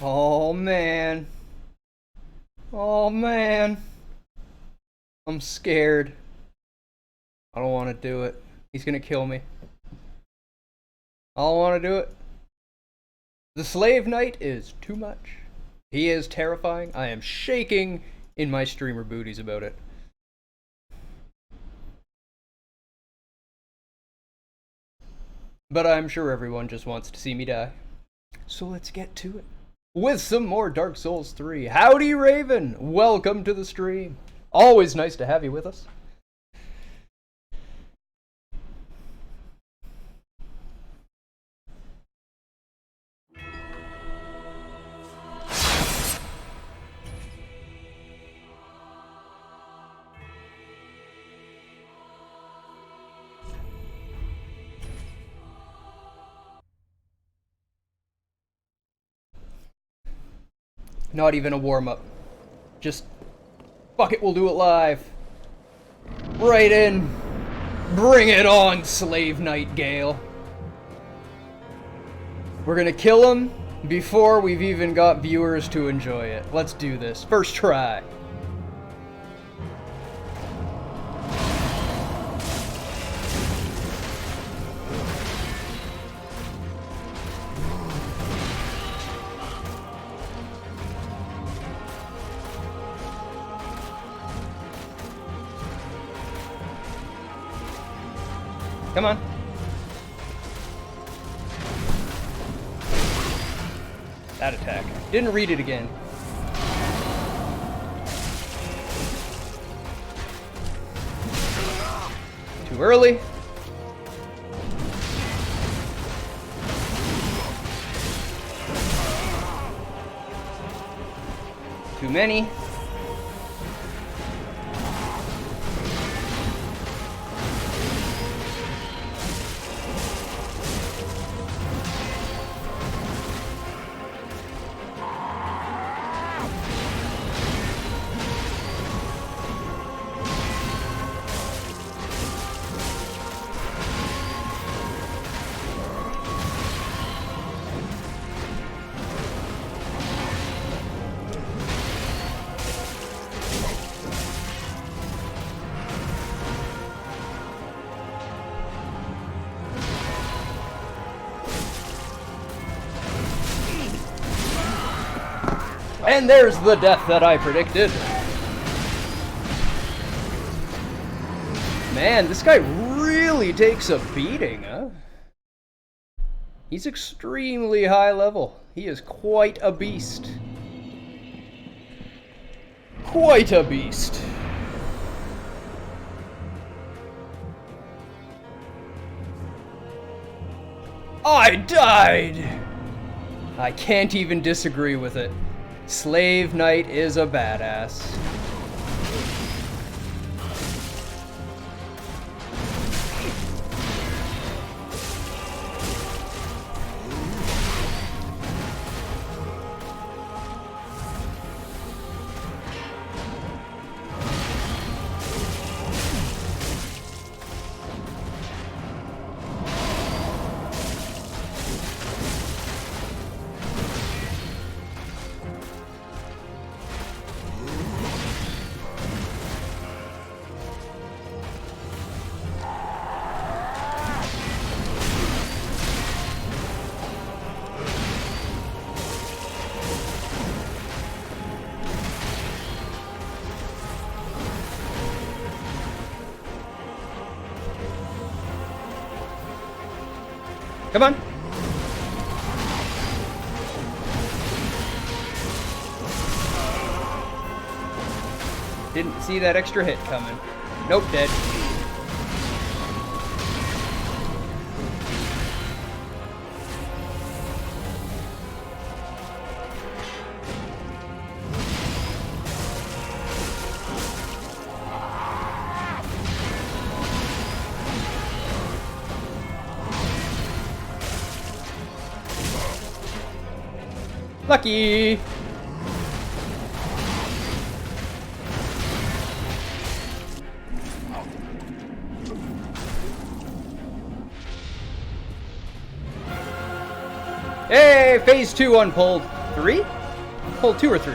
Oh man. Oh man. I'm scared. I don't want to do it. He's gonna kill me. I don't want to do it. The Slave Knight is too much. He is terrifying. I am shaking in my streamer booties about it. But I'm sure everyone just wants to see me die. So let's get to it. With some more Dark Souls 3. Howdy, Raven! Welcome to the stream. Always nice to have you with us. Not even a warm-up. Just, fuck it, we'll do it live. Right in. Bring it on, Slave Knight Gale. We're gonna kill him before we've even got viewers to enjoy it. Let's do this. First try. Come on. That attack. Didn't read it again. Too early. Too many. And there's the death that I predicted. Man, this guy really takes a beating, huh? He's extremely high level. He is quite a beast. Quite a beast. I died! I can't even disagree with it. Slave Knight is a badass. Come on. Didn't see that extra hit coming. Nope, dead. Lucky! Hey, phase 2 unpulled. 3? Pull 2 or 3?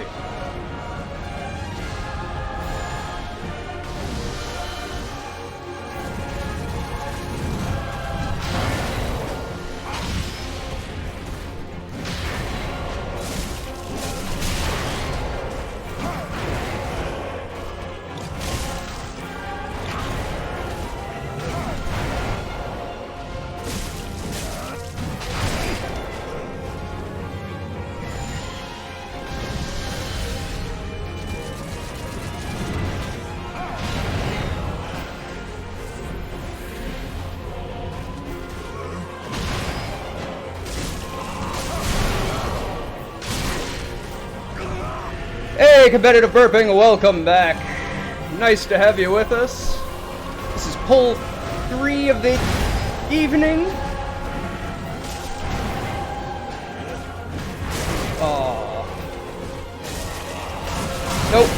Hey, competitive burping, welcome back. Nice to have you with us. This is pull 3 of the evening. Oh. Nope.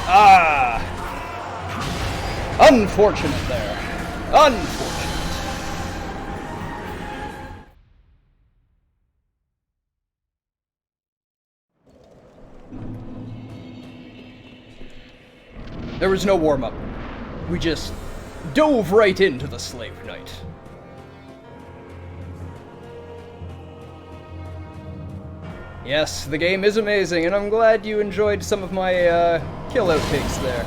Ah. Unfortunate there. Unfortunate. There was no warm-up. We just dove right into the Slave Knight. Yes, the game is amazing, and I'm glad you enjoyed some of my kill outtakes there.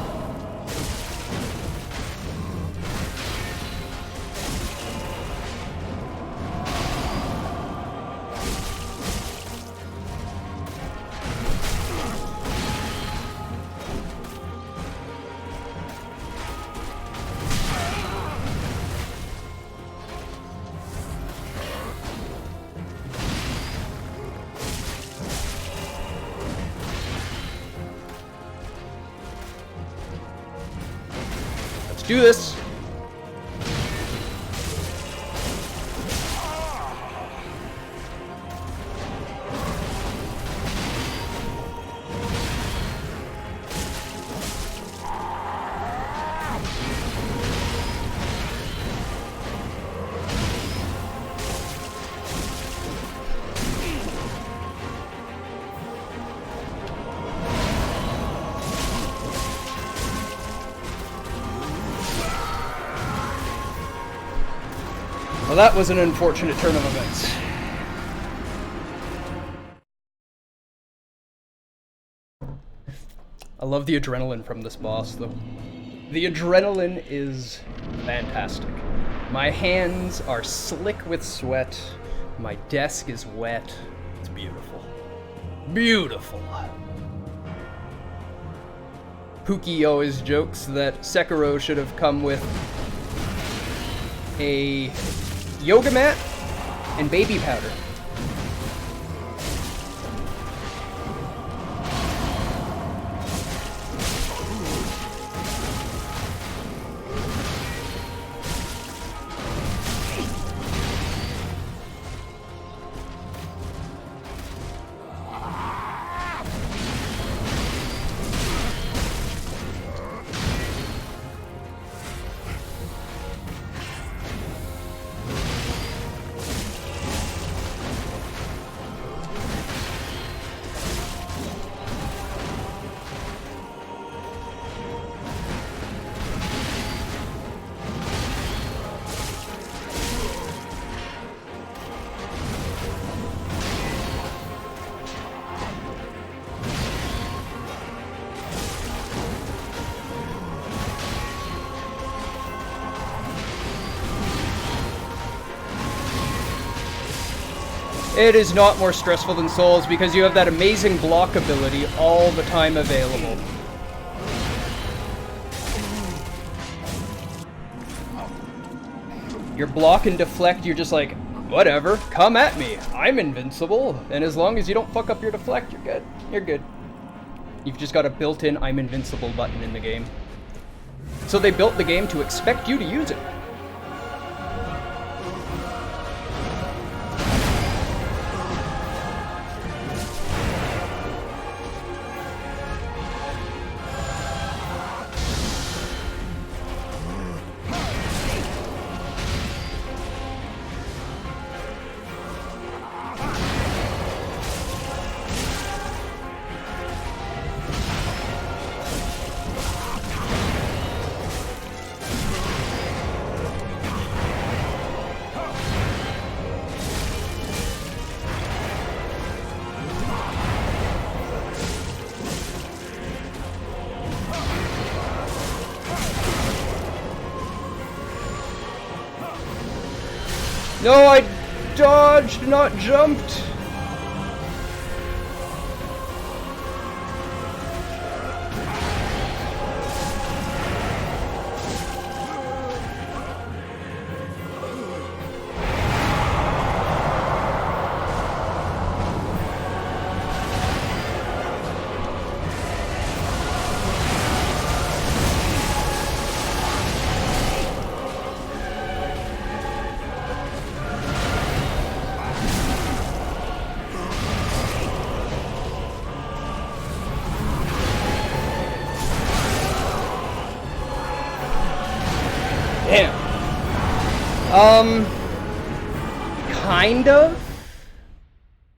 Do this. Well, that was an unfortunate turn of events. I love the adrenaline from this boss, though. The adrenaline is fantastic. My hands are slick with sweat. My desk is wet. It's beautiful. Beautiful. Pookie always jokes that Sekiro should have come with a yoga mat and baby powder. It is not more stressful than Souls because you have that amazing block ability all the time available. Your block and deflect, you're just like, whatever, come at me. I'm invincible. And as long as you don't fuck up your deflect, you're good. You're good. You've just got a built-in I'm invincible button in the game. So they built the game to expect you to use it. No, I dodged, not jumped. Damn. Kind of.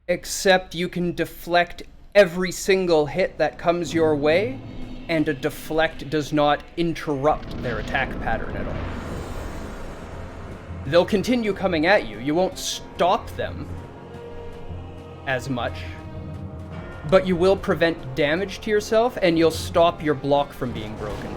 Except you can deflect every single hit that comes your way, and a deflect does not interrupt their attack pattern at all. They'll continue coming at you. You won't stop them as much, but you will prevent damage to yourself, and you'll stop your block from being broken.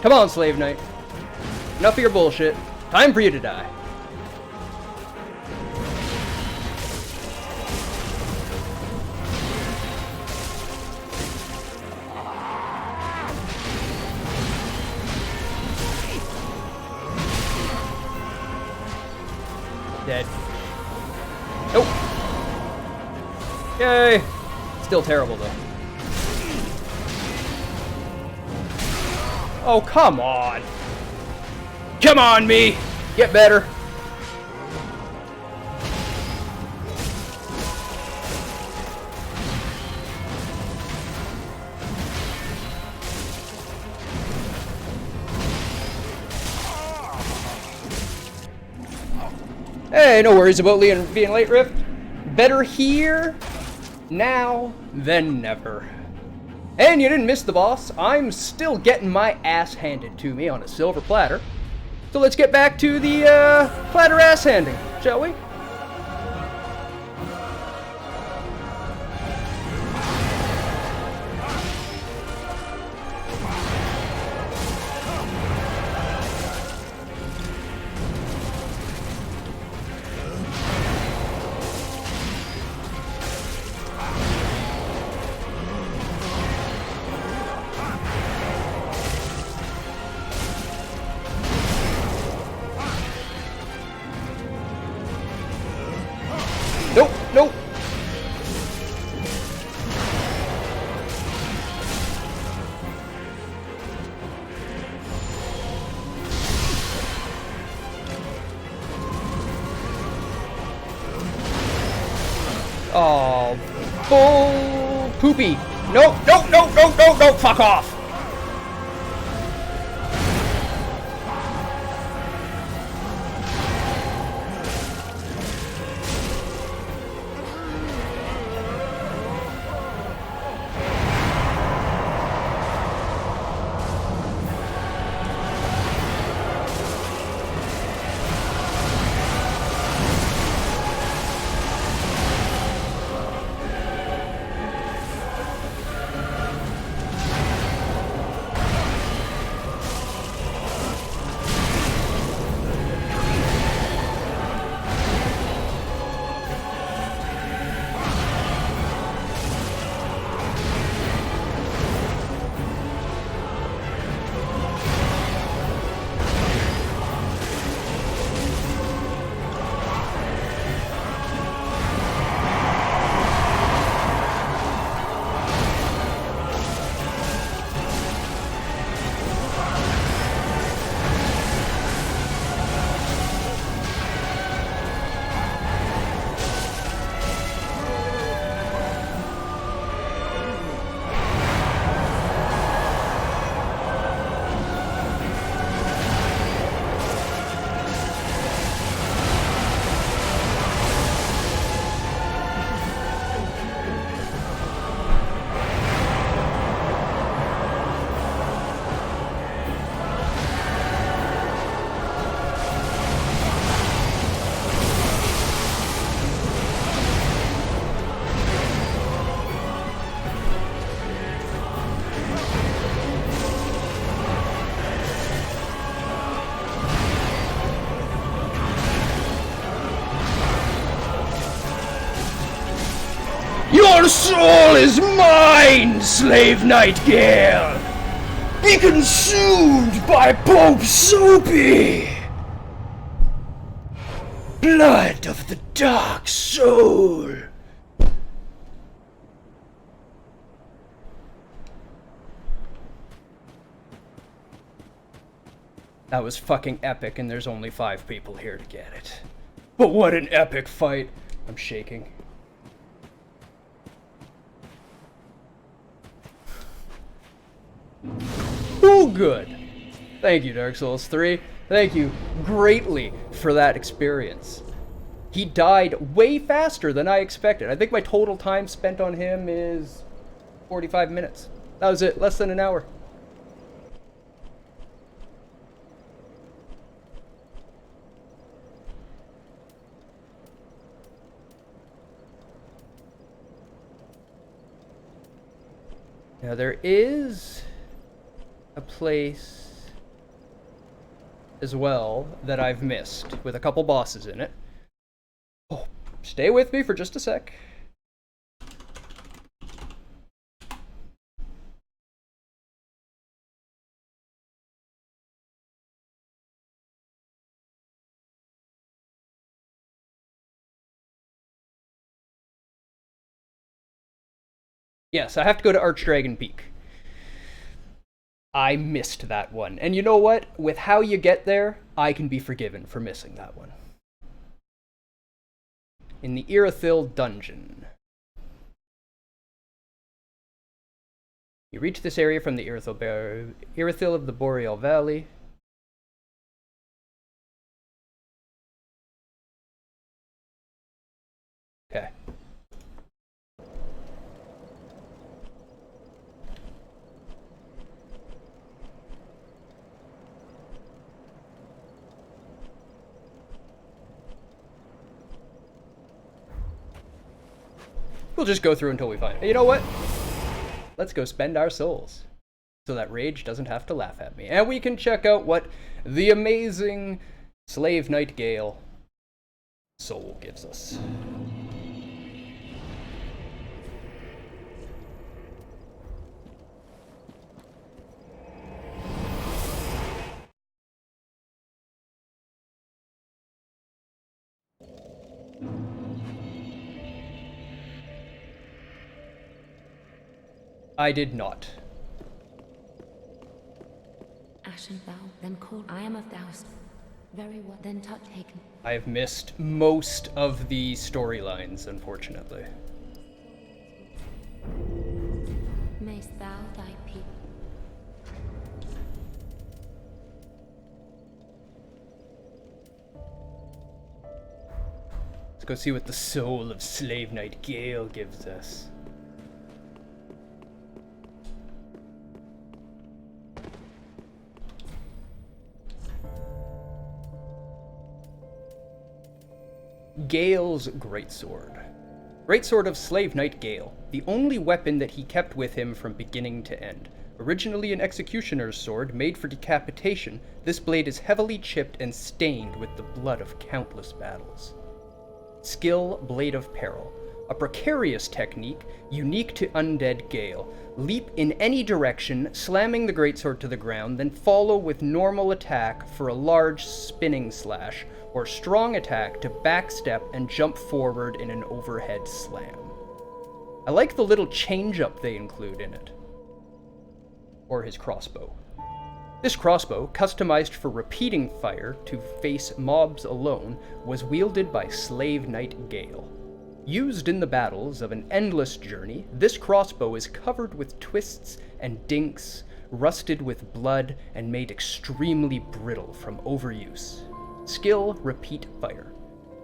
Come on, Slave Knight. Enough of your bullshit. Time for you to die. Dead. Nope. Yay. Still terrible, though. Oh, come on. Come on, me. Get better. Hey, no worries about being late, Rift. Better here now than never. And you didn't miss the boss. I'm still getting my ass handed to me on a silver platter. So let's get back to the platter ass handing, shall we? Nope, nope. Oh, bull poopy. Nope, nope, nope, nope, nope, nope, fuck off. Your soul is mine, Slave Nightingale! Be consumed by Pope Soapy! Blood of the Dark Soul! That was fucking epic, and there's only 5 people here to get it. But what an epic fight! I'm shaking. Oh, good. Thank you, Dark Souls 3. Thank you greatly for that experience. He died way faster than I expected. I think my total time spent on him is 45 minutes. That was it, less than an hour. Now there is a place as well that I've missed with a couple bosses in it. Oh, stay with me for just a sec. Yes, I have to go to Archdragon Peak. I missed that one. And you know what? With how you get there, I can be forgiven for missing that one. In the Irithyll dungeon. You reach this area from the Irithyll of the Boreal Valley. Okay. We'll just go through until we find it. You know what? Let's go spend our souls so that Rage doesn't have to laugh at me. And we can check out what the amazing Slave Nightingale soul gives us. I did not. Ashen thou, then call I am of thous. Very well, then touch taken. I have missed most of the storylines, unfortunately. Mayst thou thy people. Let's go see what the soul of Slave Nightingale gives us. Gale's Greatsword. Greatsword of Slave Knight Gale, the only weapon that he kept with him from beginning to end. Originally an executioner's sword made for decapitation, this blade is heavily chipped and stained with the blood of countless battles. Skill, Blade of Peril. A precarious technique, unique to undead Gale. Leap in any direction, slamming the greatsword to the ground, then follow with normal attack for a large spinning slash, or strong attack to backstep and jump forward in an overhead slam. I like the little change-up they include in it. Or his crossbow. This crossbow, customized for repeating fire to face mobs alone, was wielded by Slave Knight Gale. Used in the battles of an endless journey, this crossbow is covered with twists and dinks, rusted with blood, and made extremely brittle from overuse. Skill, Repeat Fire.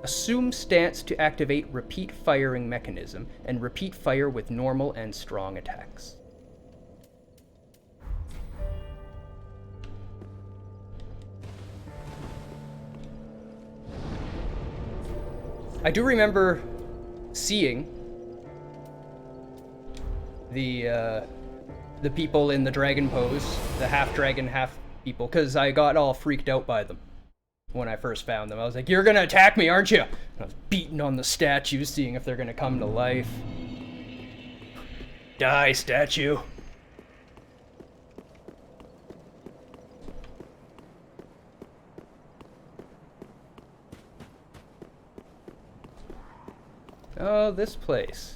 Assume stance to activate repeat firing mechanism, and repeat fire with normal and strong attacks. I do remember seeing the people in the dragon pose, the half dragon, half people, because I got all freaked out by them when I first found them. I was like, "You're gonna attack me, aren't you?" And I was beating on the statues, seeing if they're gonna come to life. Die, statue. Oh, this place.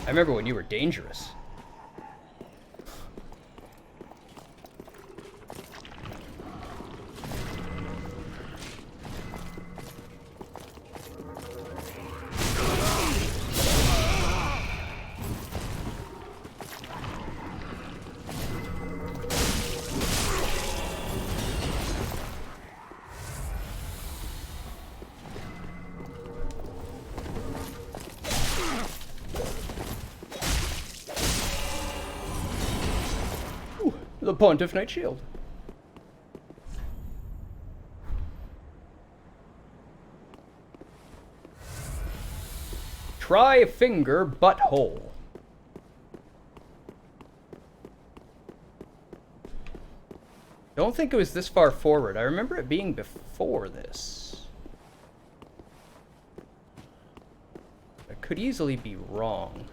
I remember when you were dangerous. The Pontiff Knight Shield. Tri-finger butthole. Don't think it was this far forward. I remember it being before this. I could easily be wrong.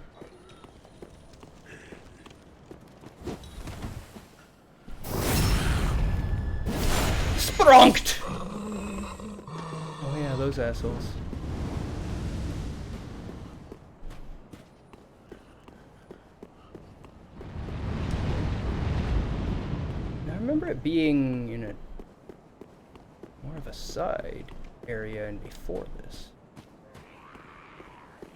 Sprunked! Oh yeah, those assholes. I remember it being in a more of a side area and before this.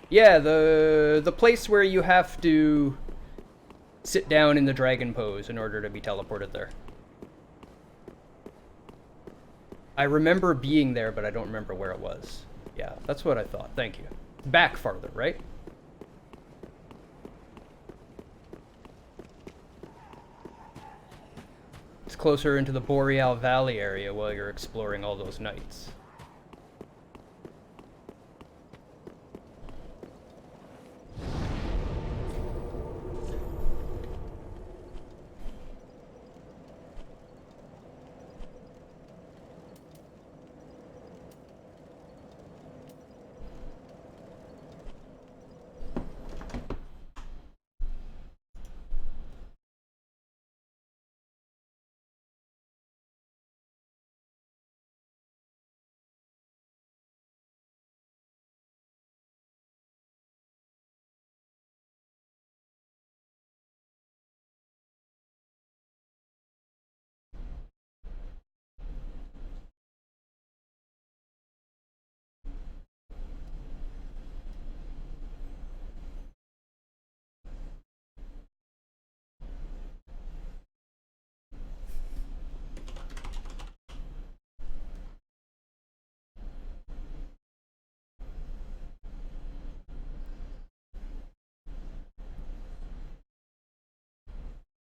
Yeah, the place where you have to sit down in the dragon pose in order to be teleported there. I remember being there, but I don't remember where it was. Yeah, that's what I thought. Thank you. Back farther, right? It's closer into the Boreal Valley area while you're exploring all those knights.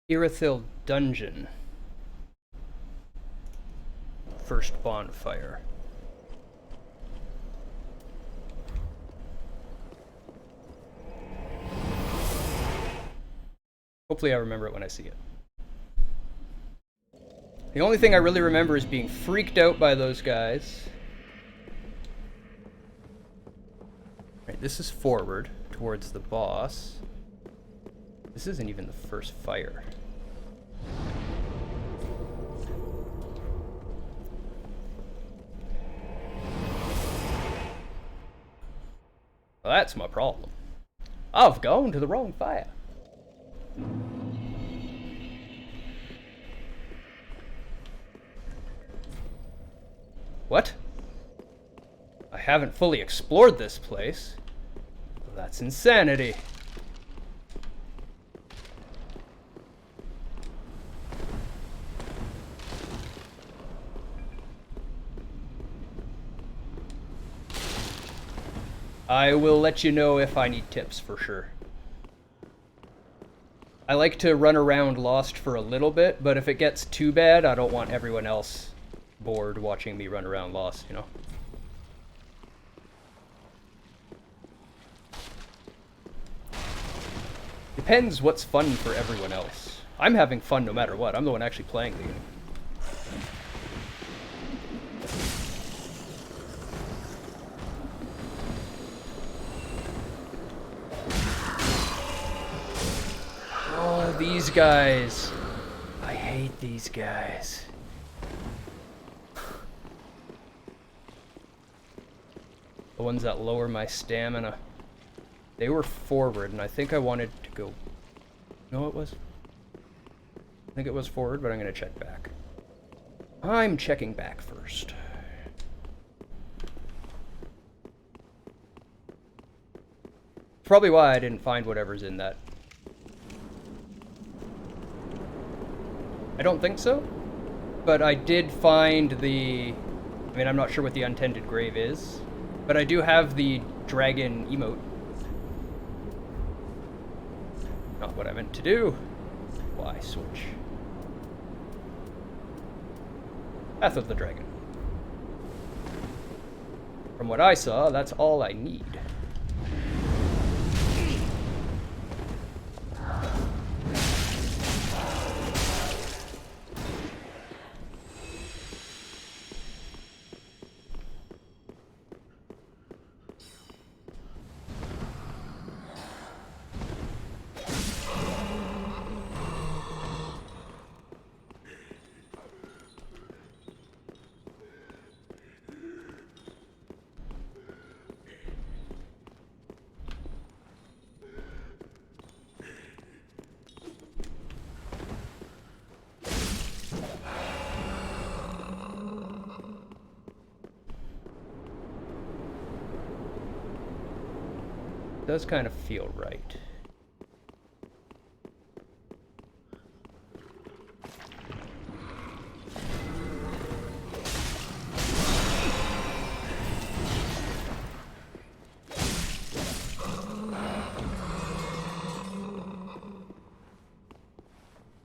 Irithyll Dungeon. First bonfire. Hopefully I remember it when I see it. The only thing I really remember is being freaked out by those guys. Right, this is forward towards the boss. This isn't even the first fire. Well, that's my problem. I've gone to the wrong fire. What? I haven't fully explored this place. That's insanity. I will let you know if I need tips for sure. I like to run around Lost for a little bit, but if it gets too bad, I don't want everyone else bored watching me run around Lost, you know? Depends what's fun for everyone else. I'm having fun no matter what. I'm the one actually playing the game. Oh, these guys. I hate these guys. The ones that lower my stamina. They were forward, and I think I wanted to go... No, it was... I think it was forward, but I'm going to check back. I'm checking back first. Probably why I didn't find whatever's in that. I don't think so, but I did find the... I mean, I'm not sure what the untended grave is, but I do have the dragon emote. Not what I meant to do. Why switch? Path of the Dragon. From what I saw, that's all I need. Does kind of feel right.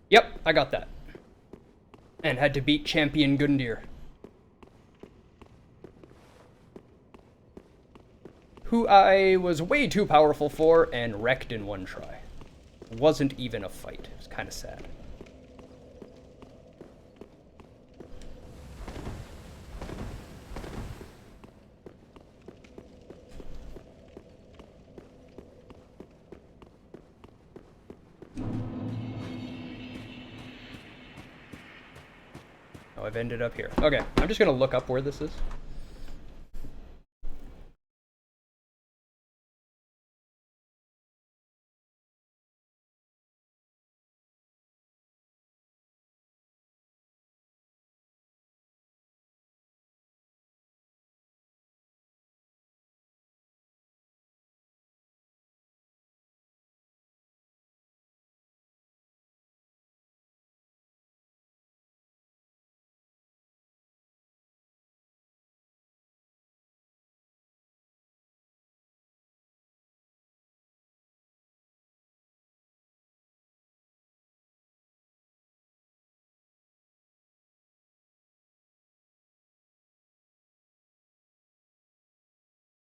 Yep, I got that. And had to beat Champion Gundyr, who I was way too powerful for and wrecked in one try. Wasn't even a fight. It was kind of sad. Oh, I've ended up here. Okay, I'm just gonna look up where this is.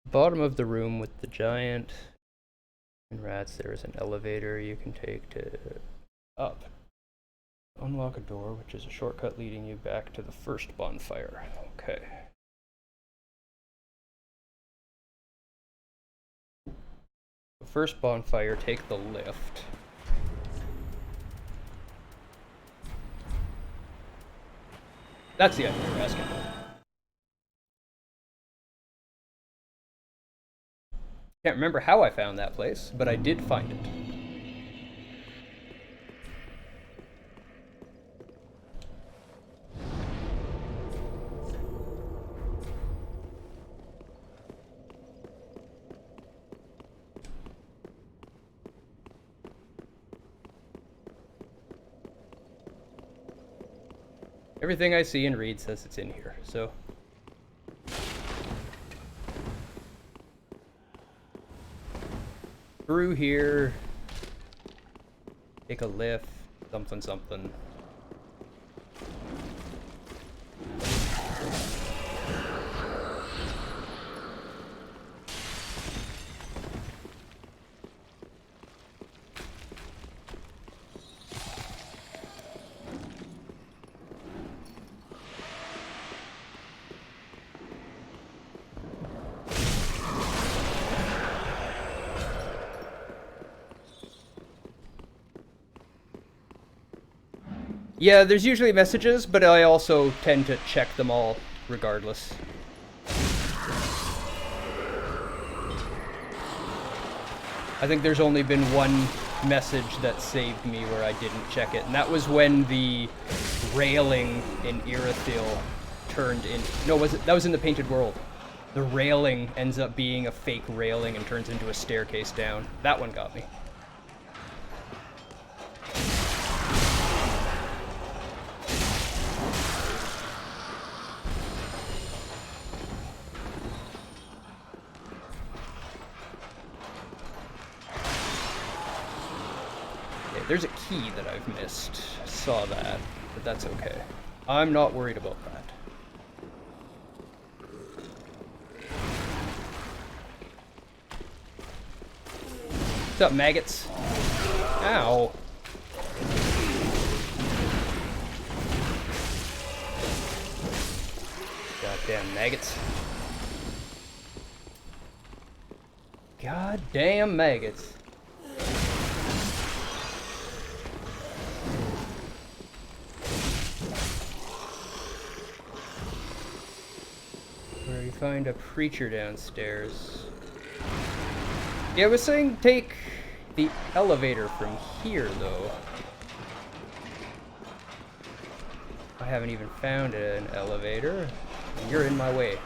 Bottom of the room with the giant and rats, there is an elevator you can take to up. Unlock a door, which is a shortcut leading you back to the first bonfire. Okay. The first bonfire, take the lift. That's the idea you're asking about. Can't remember how I found that place, but I did find it. Everything I see and read says it's in here, so... Through here, take a lift, something something. Yeah, there's usually messages, but I also tend to check them all regardless. I think there's only been one message that saved me where I didn't check it, and that was when the railing in Irithyll turned in... No, that was in the Painted World. The railing ends up being a fake railing and turns into a staircase down. That one got me. There's a key that I've missed. I saw that, but that's okay. I'm not worried about that. What's up, maggots? Ow. Goddamn maggots. Goddamn maggots. Where you find a preacher downstairs. Yeah, I was saying take the elevator from here, though. I haven't even found an elevator. You're in my way.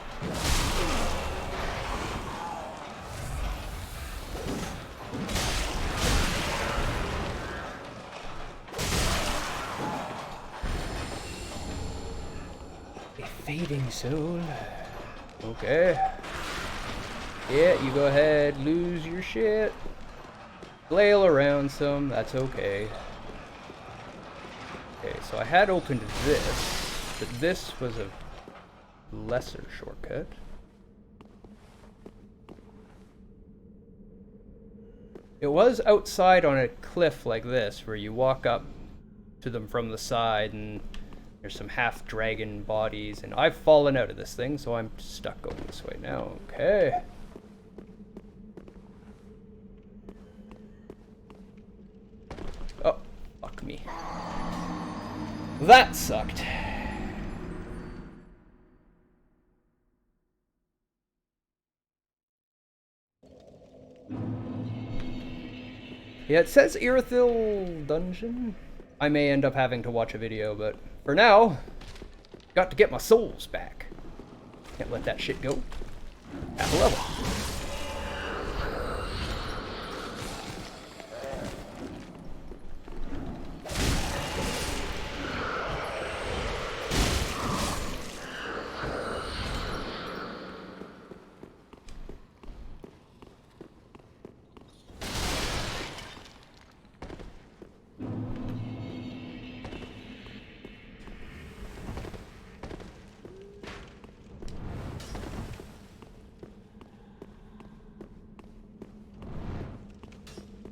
A fading soul. Okay. Yeah, you go ahead, lose your shit. Flail around some, that's okay. Okay, so I had opened this, but this was a lesser shortcut. It was outside on a cliff like this, where you walk up to them from the side and there's some half-dragon bodies, and I've fallen out of this thing, so I'm stuck going this way now. Okay. Oh, fuck me. That sucked. Yeah, it says Irithyll Dungeon. I may end up having to watch a video, but for now, got to get my souls back. Can't let that shit go. Half a level.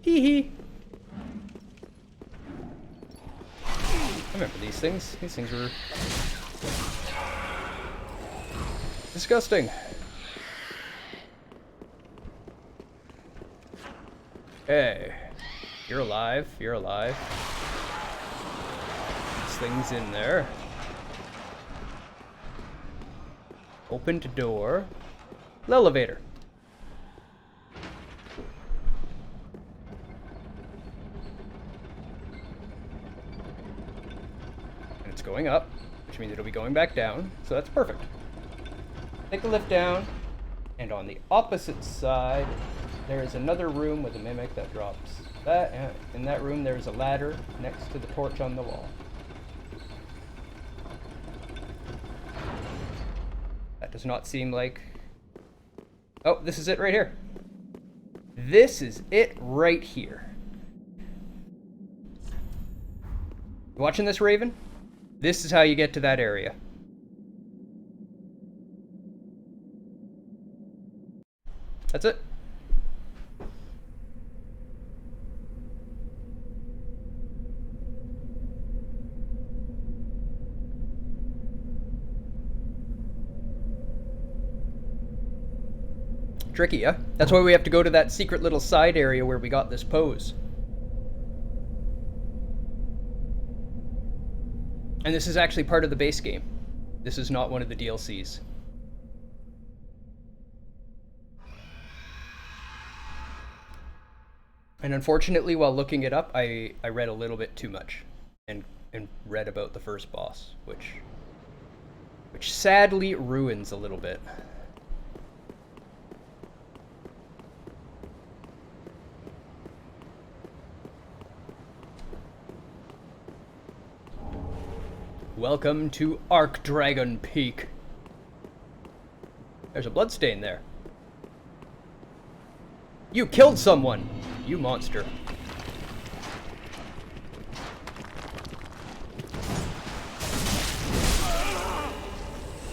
Hee hee. I remember these things. These things were disgusting. Hey, you're alive. You're alive. This thing's in there. Opened door. Elevator. Going up, which means it'll be going back down, so that's perfect. Take the lift down, and on the opposite side, there is another room with a mimic that drops that, and in that room there is a ladder next to the torch on the wall. That does not seem like... Oh, this is it right here. This is it right here. You watching this, Raven? This is how you get to that area. That's it. Tricky, yeah? That's why we have to go to that secret little side area where we got this pose. And this is actually part of the base game. This is not one of the DLCs. And unfortunately, while looking it up, I read a little bit too much and read about the first boss, which sadly ruins a little bit. Welcome to Arkdragon Peak. There's a bloodstain there. You killed someone, you monster.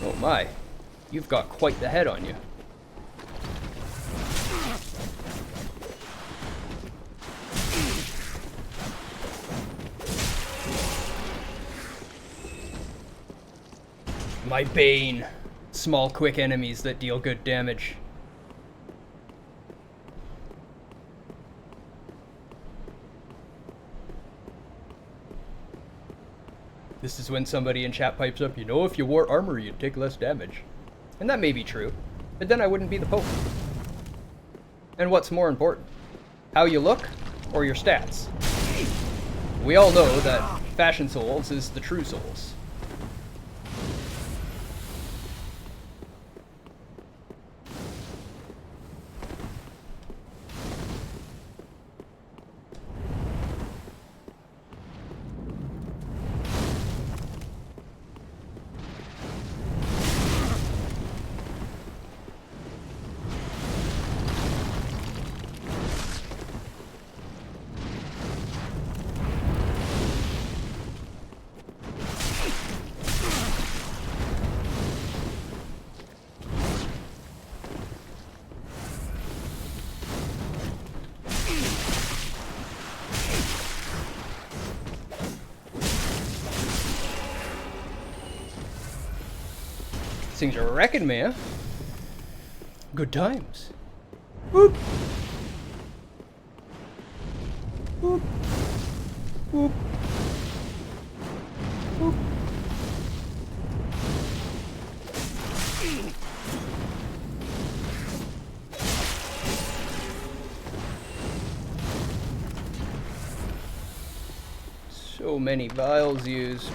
Oh my, you've got quite the head on you. My bane. Small, quick enemies that deal good damage. This is when somebody in chat pipes up, you know, if you wore armor, you'd take less damage. And that may be true, but then I wouldn't be the Pope. And what's more important? How you look, or your stats? We all know that Fashion Souls is the true Souls. Things are wrecking, man. Good times. Whoop. Whoop. Whoop. Whoop. So many vials used.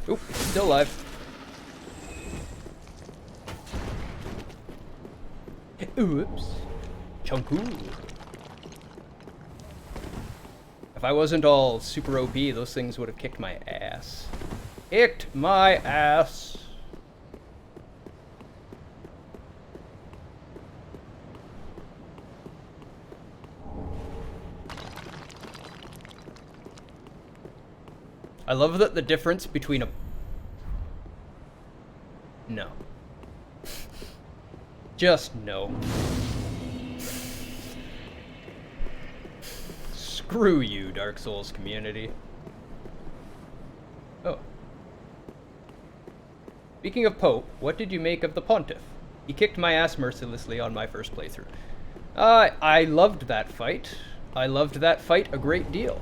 Oop, still alive. Oops. Chunku. If I wasn't all super OP, those things would have kicked my ass. Kicked my ass. I love that the difference between a... No. Just no. Screw you, Dark Souls community. Oh. Speaking of Pope, what did you make of the Pontiff? He kicked my ass mercilessly on my first playthrough. I loved that fight. I loved that fight a great deal.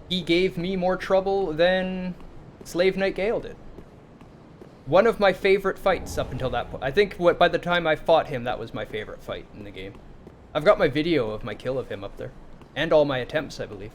He gave me more trouble than Slave Knight Gale did. One of my favorite fights up until that point. I think by the time I fought him, that was my favorite fight in the game. I've got my video of my kill of him up there. And all my attempts, I believe.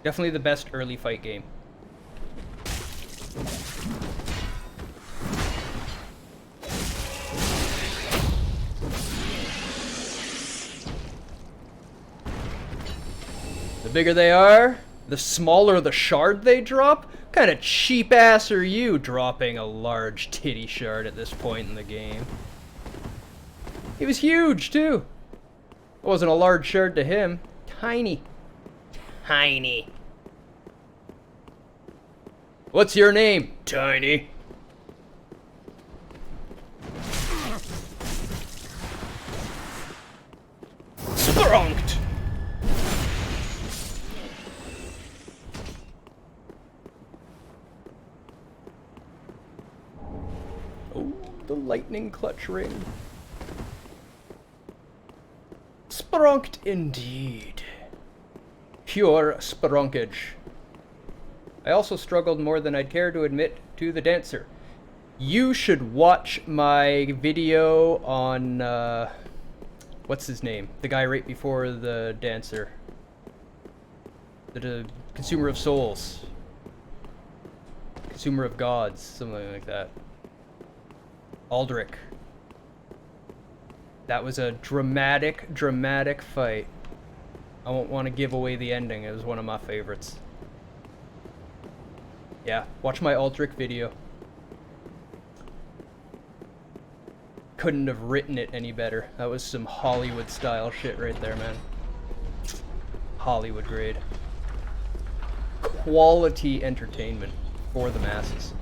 Definitely the best early fight game. The bigger they are, the smaller the shard they drop. What kind of cheap ass are you dropping a large titty shard at this point in the game? He was huge, too. It wasn't a large shard to him. Tiny. Tiny. What's your name? Tiny. Sprunked! Oh, the lightning clutch ring. Sprunked indeed. Pure sprunkage. I also struggled more than I'd care to admit to the dancer. You should watch my video on, what's his name? The guy right before the dancer. The consumer of souls. Consumer of gods, something like that. Aldrich. That was a dramatic, dramatic fight. I won't want to give away the ending. It was one of my favorites. Yeah, watch my Aldrich video. Couldn't have written it any better. That was some Hollywood style shit right there, man. Hollywood grade. Quality entertainment for the masses.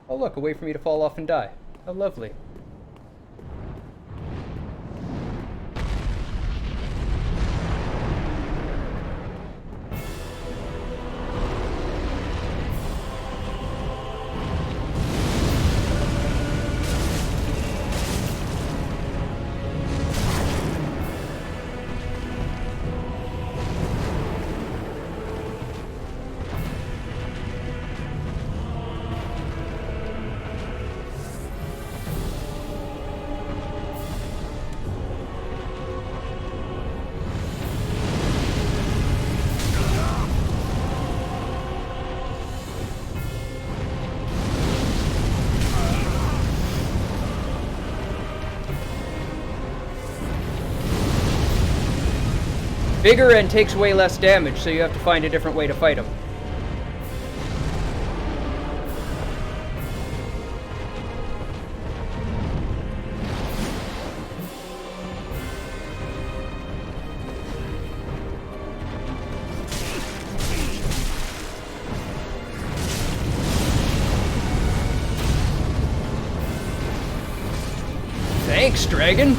Oh look, a way for me to fall off and die. How lovely. Bigger and takes way less damage, so you have to find a different way to fight him. Thanks, dragon.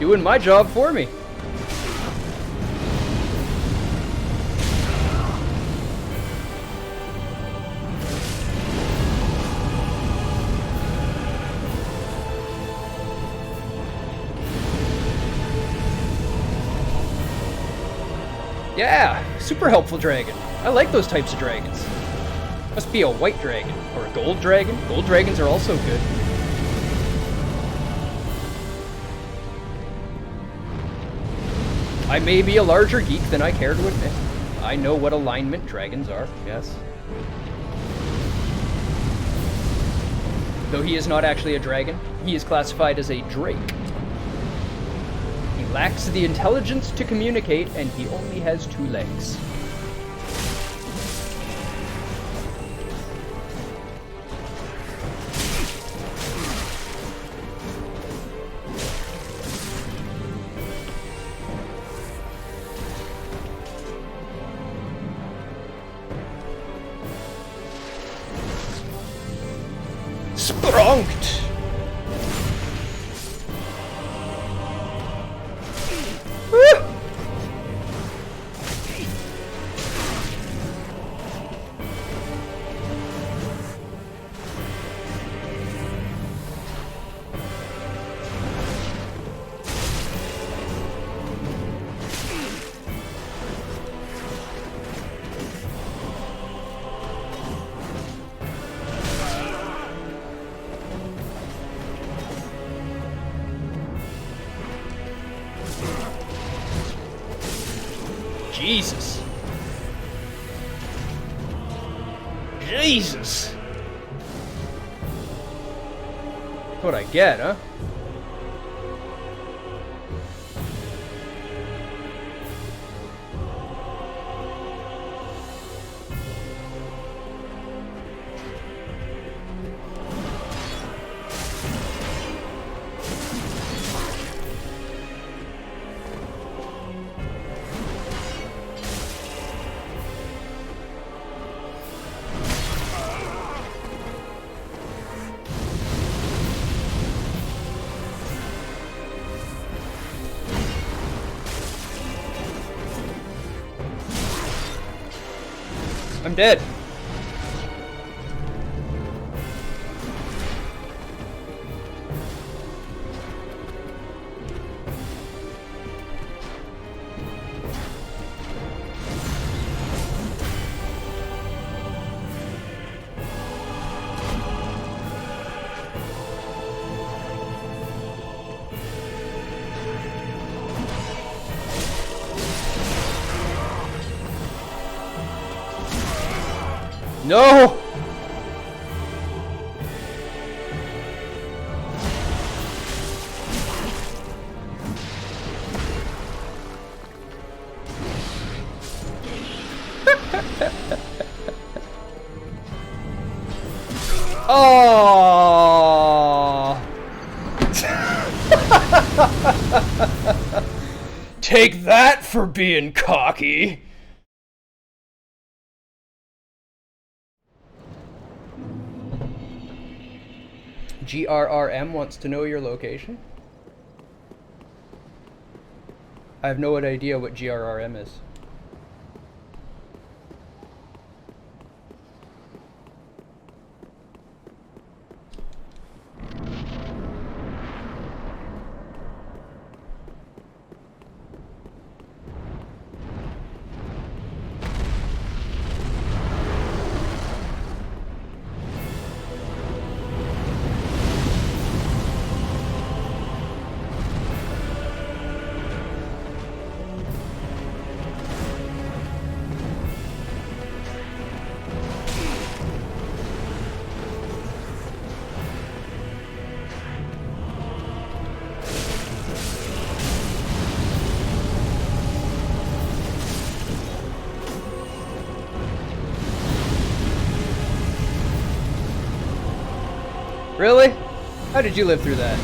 Doing my job for me. Yeah, super helpful dragon. I like those types of dragons. Must be a white dragon or a gold dragon. Gold dragons are also good. I may be a larger geek than I care to admit. I know what alignment dragons are, yes. Though he is not actually a dragon, he is classified as a drake. He lacks the intelligence to communicate, and he only has 2 legs. Sprunked! Jesus. Jesus. That's what I get, huh? I'm dead. No! Oh! Take that for being cocky! GRRM wants to know your location. I have no idea what GRRM is. Really? How did you live through that?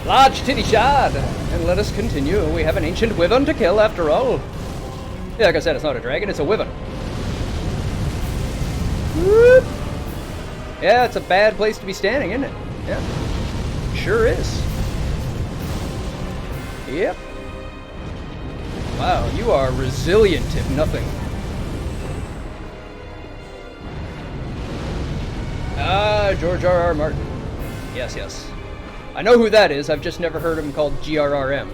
Large titty shard! And let us continue. We have an ancient wyvern to kill after all. Yeah, like I said, it's not a dragon, it's a wyvern. Whoop. Yeah, it's a bad place to be standing, isn't it? Yeah. Sure is. Yep. Wow, you are resilient if nothing. Ah, George R.R. Martin. Yes, yes. I know who that is, I've just never heard him called GRRM.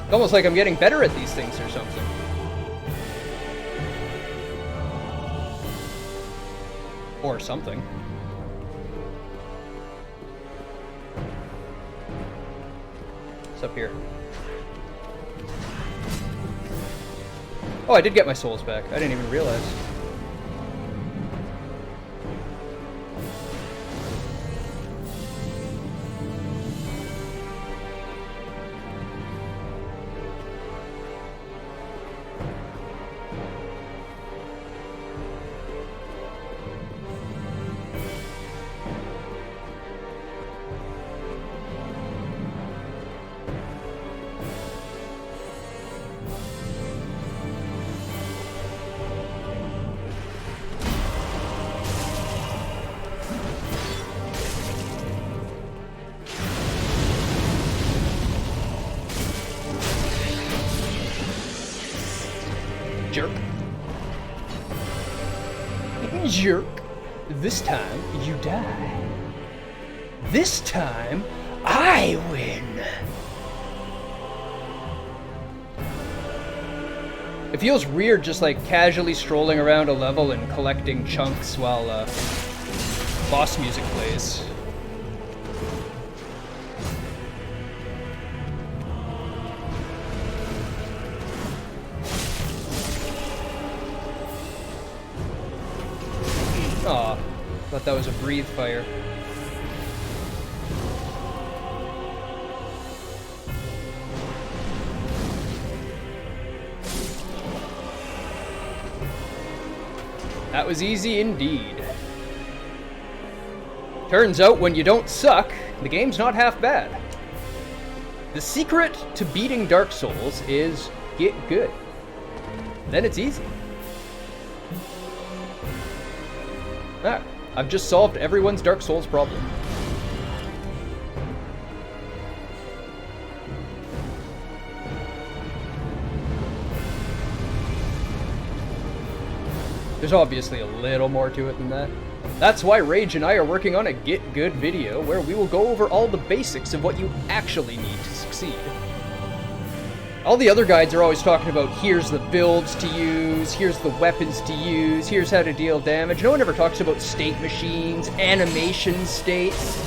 It's almost like I'm getting better at these things or something. Or something. What's up here? Oh, I did get my souls back. I didn't even realize. Jerk. Jerk. This time, you die. This time, I win. It feels weird just like casually strolling around a level and collecting chunks while boss music plays. Aw, thought that was a breathe fire. That was easy indeed. Turns out when you don't suck, the game's not half bad. The secret to beating Dark Souls is get good. Then it's easy. Ah, I've just solved everyone's Dark Souls problem. There's obviously a little more to it than that. That's why Rage and I are working on a Get Good video where we will go over all the basics of what you actually need to succeed. All the other guides are always talking about here's the builds to use, here's the weapons to use, here's how to deal damage. No one ever talks about state machines, animation states.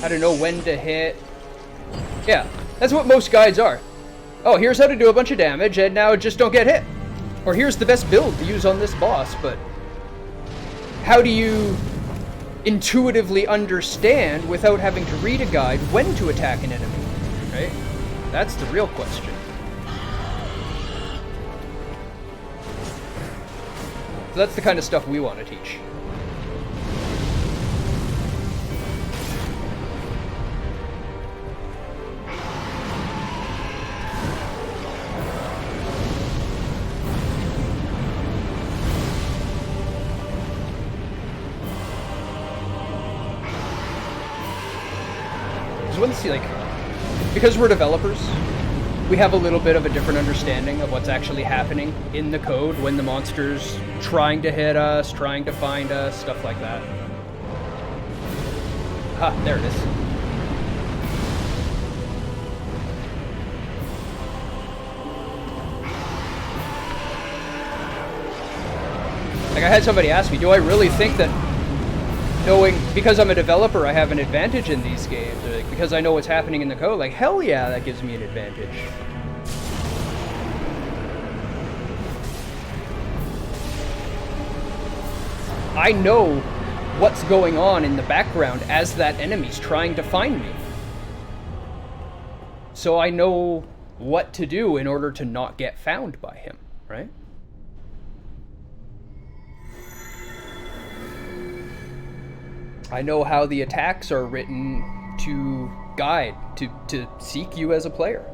How to know when to hit. Yeah, that's what most guides are. Oh, here's how to do a bunch of damage, and now just don't get hit. Or here's the best build to use on this boss, but how do you intuitively understand without having to read a guide when to attack an enemy, right? That's the real question. So that's the kind of stuff we want to teach. Because we're developers, we have a little bit of a different understanding of what's actually happening in the code when the monster's trying to hit us, trying to find us, stuff like that. Ah, there it is. Like, I had somebody ask me, do I really think that knowing, because I'm a developer, I have an advantage in these games, or like, because I know what's happening in the code? Like, hell yeah, that gives me an advantage. I know what's going on in the background as that enemy's trying to find me. So I know what to do in order to not get found by him, right? I know how the attacks are written to guide, to seek you as a player.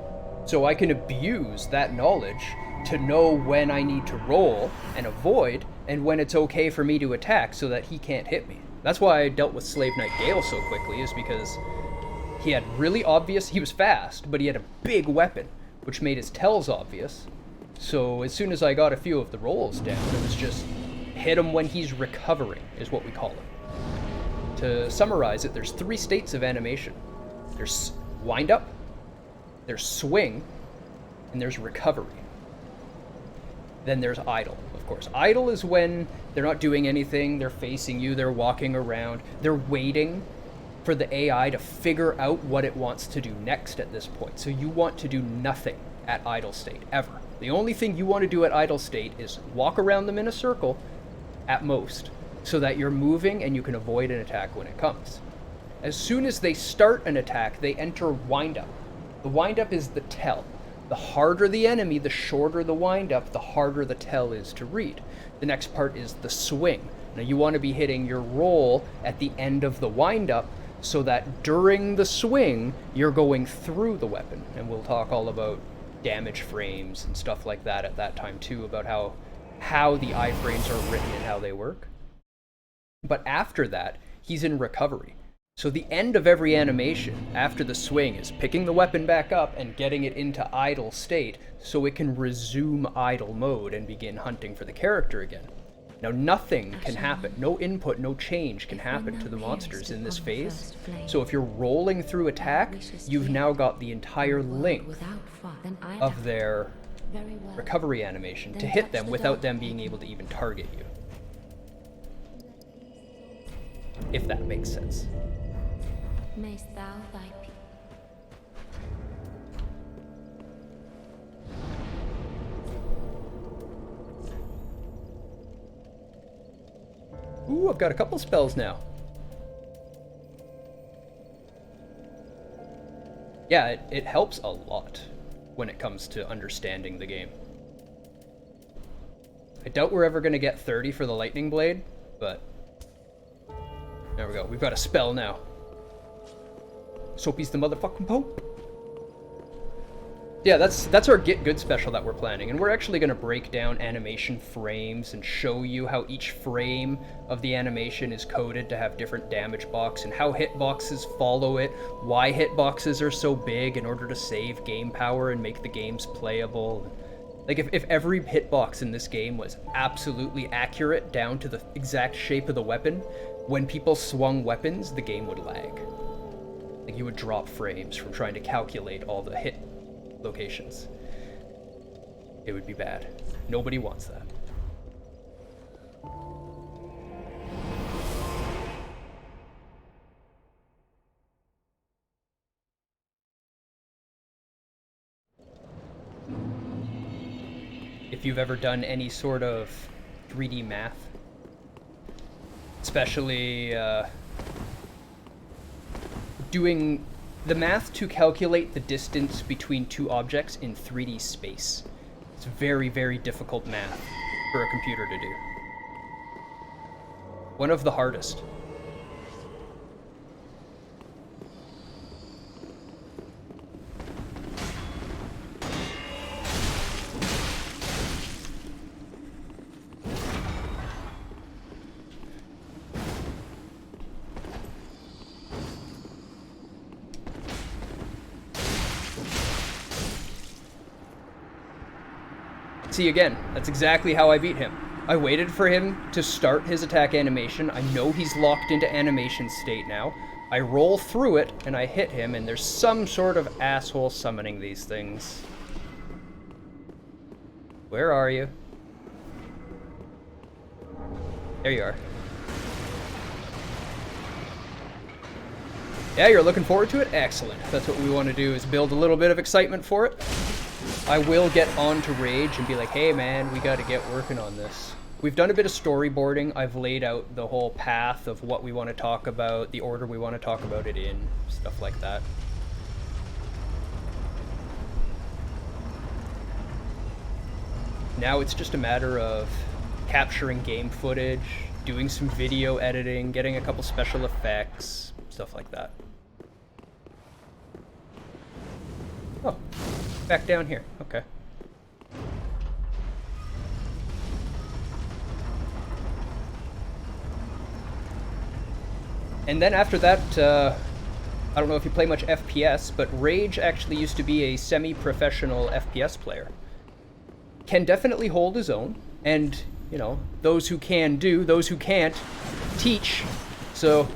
So I can abuse that knowledge to know when I need to roll and avoid, and when it's okay for me to attack so that he can't hit me. That's why I dealt with Slave Knight Gale so quickly, is because he had really obvious, he was fast, but he had a big weapon, which made his tells obvious. So as soon as I got a few of the rolls down, it was just hit him when he's recovering, is what we call it. To summarize it, there's 3 states of animation. There's wind up, there's swing, and there's recovery. Then there's idle, of course. Idle is when they're not doing anything, they're facing you, they're walking around, they're waiting for the AI to figure out what it wants to do next at this point. So you want to do nothing at idle state, ever. The only thing you want to do at idle state is walk around them in a circle, at most, so that you're moving and you can avoid an attack when it comes. As soon as they start an attack, they enter wind-up. The wind-up is the tell. The harder the enemy, the shorter the wind-up, the harder the tell is to read. The next part is the swing. Now you want to be hitting your roll at the end of the wind-up so that during the swing, you're going through the weapon. And we'll talk all about damage frames and stuff like that at that time too, about how the iframes are written and how they work. But after that, he's in recovery. So the end of every animation after the swing is picking the weapon back up and getting it into idle state so it can resume idle mode and begin hunting for the character again. Now nothing can happen, no input, no change can happen to the monsters in this phase. So if you're rolling through attack, you've now got the entire length of their recovery animation to hit them without them being able to even target you. If that makes sense. Mayst thou thy peace. Ooh, I've got a couple spells now. Yeah, it helps a lot when it comes to understanding the game. I doubt we're ever going to get 30 for the Lightning Blade, but there we go. We've got a spell now. Soapy's the motherfucking Pope. Yeah, that's our Get Good special that we're planning, and we're actually going to break down animation frames and show you how each frame of the animation is coded to have different damage box and how hitboxes follow it, why hitboxes are so big in order to save game power and make the games playable. Like, if every hitbox in this game was absolutely accurate down to the exact shape of the weapon, when people swung weapons, the game would lag. Like, you would drop frames from trying to calculate all the hit locations. It would be bad. Nobody wants that. If you've ever done any sort of 3D math, especially doing the math to calculate the distance between two objects in 3D space. It's very, very difficult math for a computer to do. One of the hardest. See, again, that's exactly how I beat him. I waited for him to start his attack animation. I know he's locked into animation state now. I roll through it, and I hit him, and there's some sort of asshole summoning these things. Where are you? There you are. Yeah, you're looking forward to it? Excellent. That's what we want to do, is build a little bit of excitement for it. I will get on to Rage and be like, hey man, we gotta get working on this. We've done a bit of storyboarding. I've laid out the whole path of what we want to talk about, the order we want to talk about it in, stuff like that. Now it's just a matter of capturing game footage, doing some video editing, getting a couple special effects, stuff like that. Oh, back down here. Okay. And then after that, I don't know if you play much FPS, but Rage actually used to be a semi-professional FPS player. Can definitely hold his own, and, you know, those who can do, those who can't, teach. So,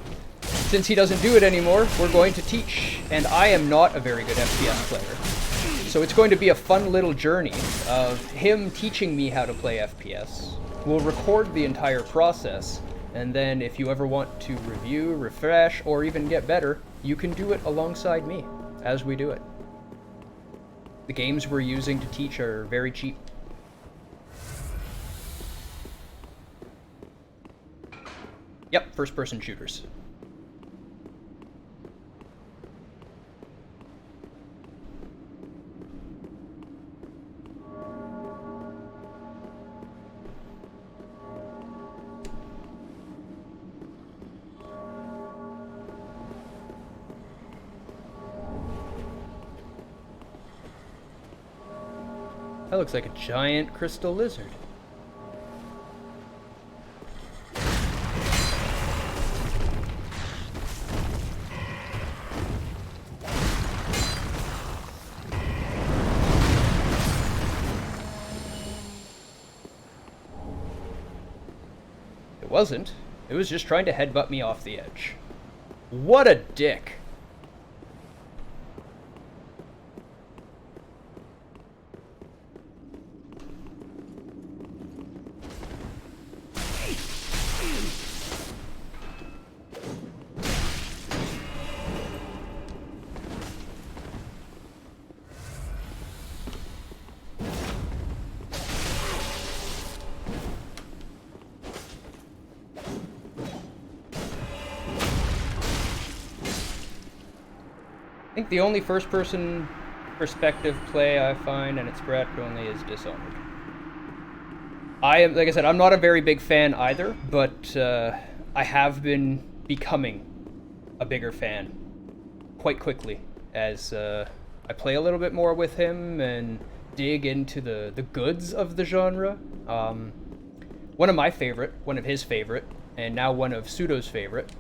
since he doesn't do it anymore, we're going to teach. And I am not a very good FPS player. So it's going to be a fun little journey of him teaching me how to play FPS. We'll record the entire process, and then if you ever want to review, refresh, or even get better, you can do it alongside me as we do it. The games we're using to teach are very cheap. Yep, first-person shooters. That looks like a giant crystal lizard. It wasn't. It was just trying to headbutt me off the edge. What a dick. I think the only first-person perspective play I find, and it's sporadic only, is Dishonored. I am, like I said, I'm not a very big fan either, but I have been becoming a bigger fan quite quickly as I play a little bit more with him and dig into the goods of the genre. One of his favorite, and now one of Pseudo's favorite,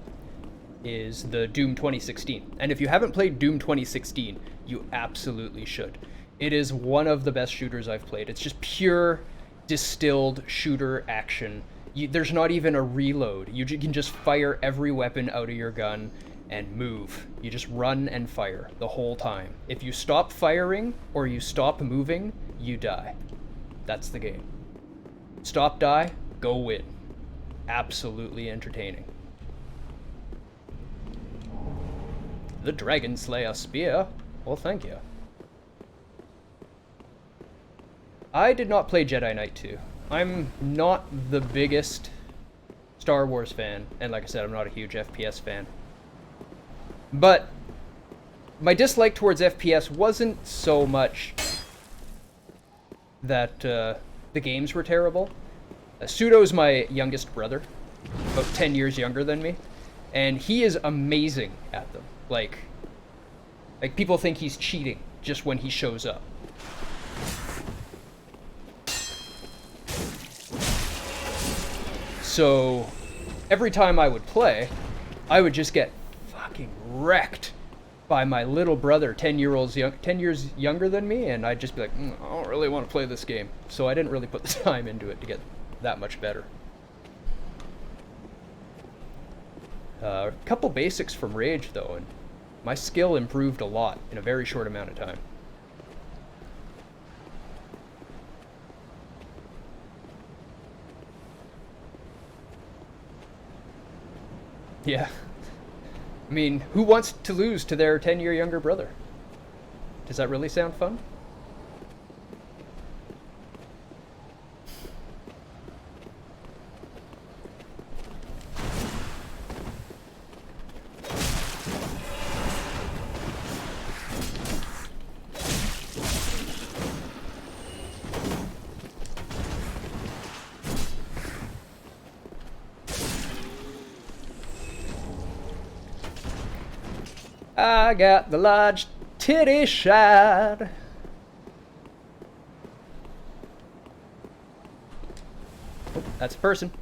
is the Doom 2016. And if you haven't played Doom 2016, you absolutely should. It is one of the best shooters I've played. It's just pure, distilled shooter action. There's not even a reload. You can just fire every weapon out of your gun and move. You just run and fire the whole time. If you stop firing or you stop moving, you die. That's the game. Stop, die, go win. Absolutely entertaining. The Dragon Slayer Spear? Well, thank you. I did not play Jedi Knight 2. I'm not the biggest Star Wars fan, and like I said, I'm not a huge FPS fan. But my dislike towards FPS wasn't so much that the games were terrible. Pseudo's my youngest brother, about 10 years younger than me, and he is amazing at them. Like people think he's cheating just when he shows up. So every time I would play, I would just get fucking wrecked by my little brother, 10 years younger than me, and I'd just be like, I don't really want to play this game. So I didn't really put the time into it to get that much better. A couple basics from Rage, though, and my skill improved a lot in a very short amount of time. Yeah. I mean, who wants to lose to their 10-year younger brother? Does that really sound fun? I got the large titty shot. Oh, that's a person.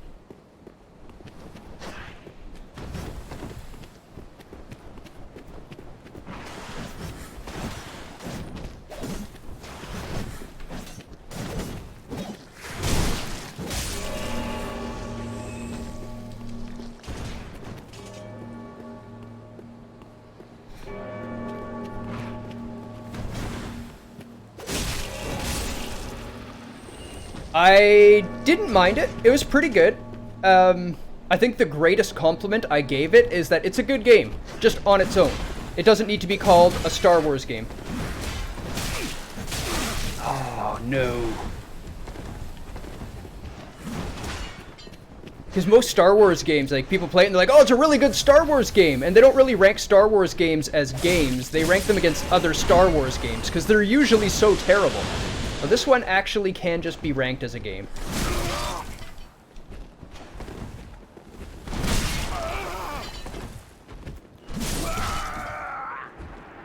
I didn't mind it. It was pretty good. I think the greatest compliment I gave it is that it's a good game, just on its own. It doesn't need to be called a Star Wars game. Oh, no. Because most Star Wars games, like, people play it and they're like, oh, it's a really good Star Wars game. And they don't really rank Star Wars games as games. They rank them against other Star Wars games, because they're usually so terrible. Well, this one actually can just be ranked as a game.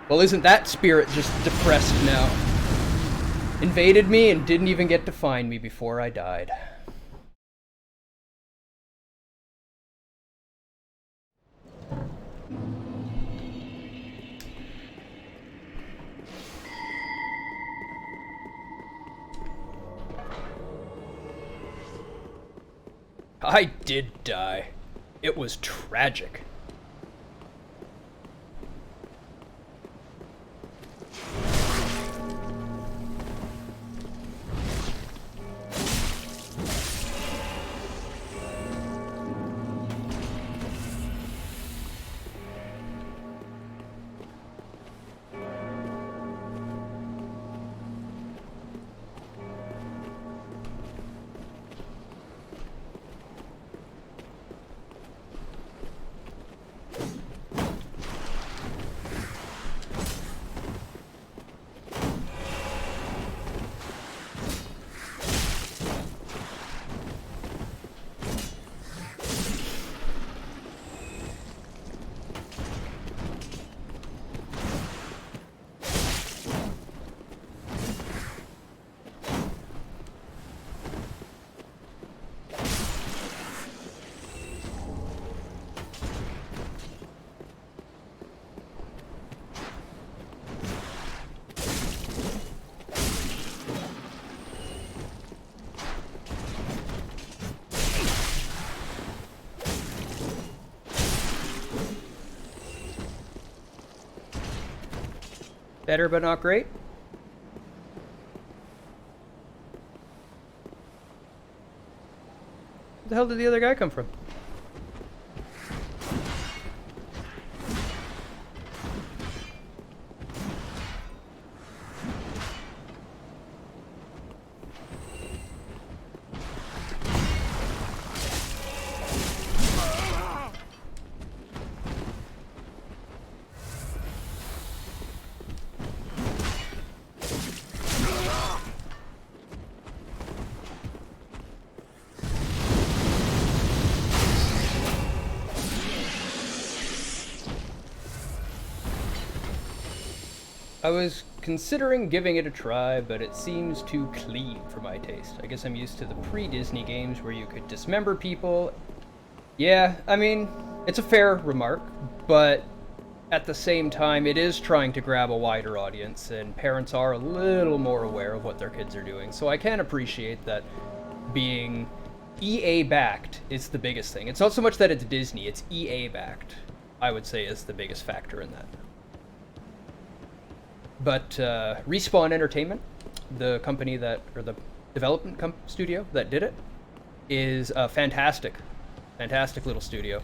Well, isn't that spirit just depressed now? Invaded me and didn't even get to find me before I died. I did die. It was tragic. Better but not great. Where the hell did the other guy come from? I was considering giving it a try, but it seems too clean for my taste. I guess I'm used to the pre-Disney games where you could dismember people. Yeah, I mean, it's a fair remark, but at the same time, it is trying to grab a wider audience, and parents are a little more aware of what their kids are doing. So I can appreciate that being EA-backed is the biggest thing. It's not so much that it's Disney, it's EA-backed, I would say, is the biggest factor in that. But Respawn Entertainment, the company that, or the development studio that did it, is a fantastic little studio.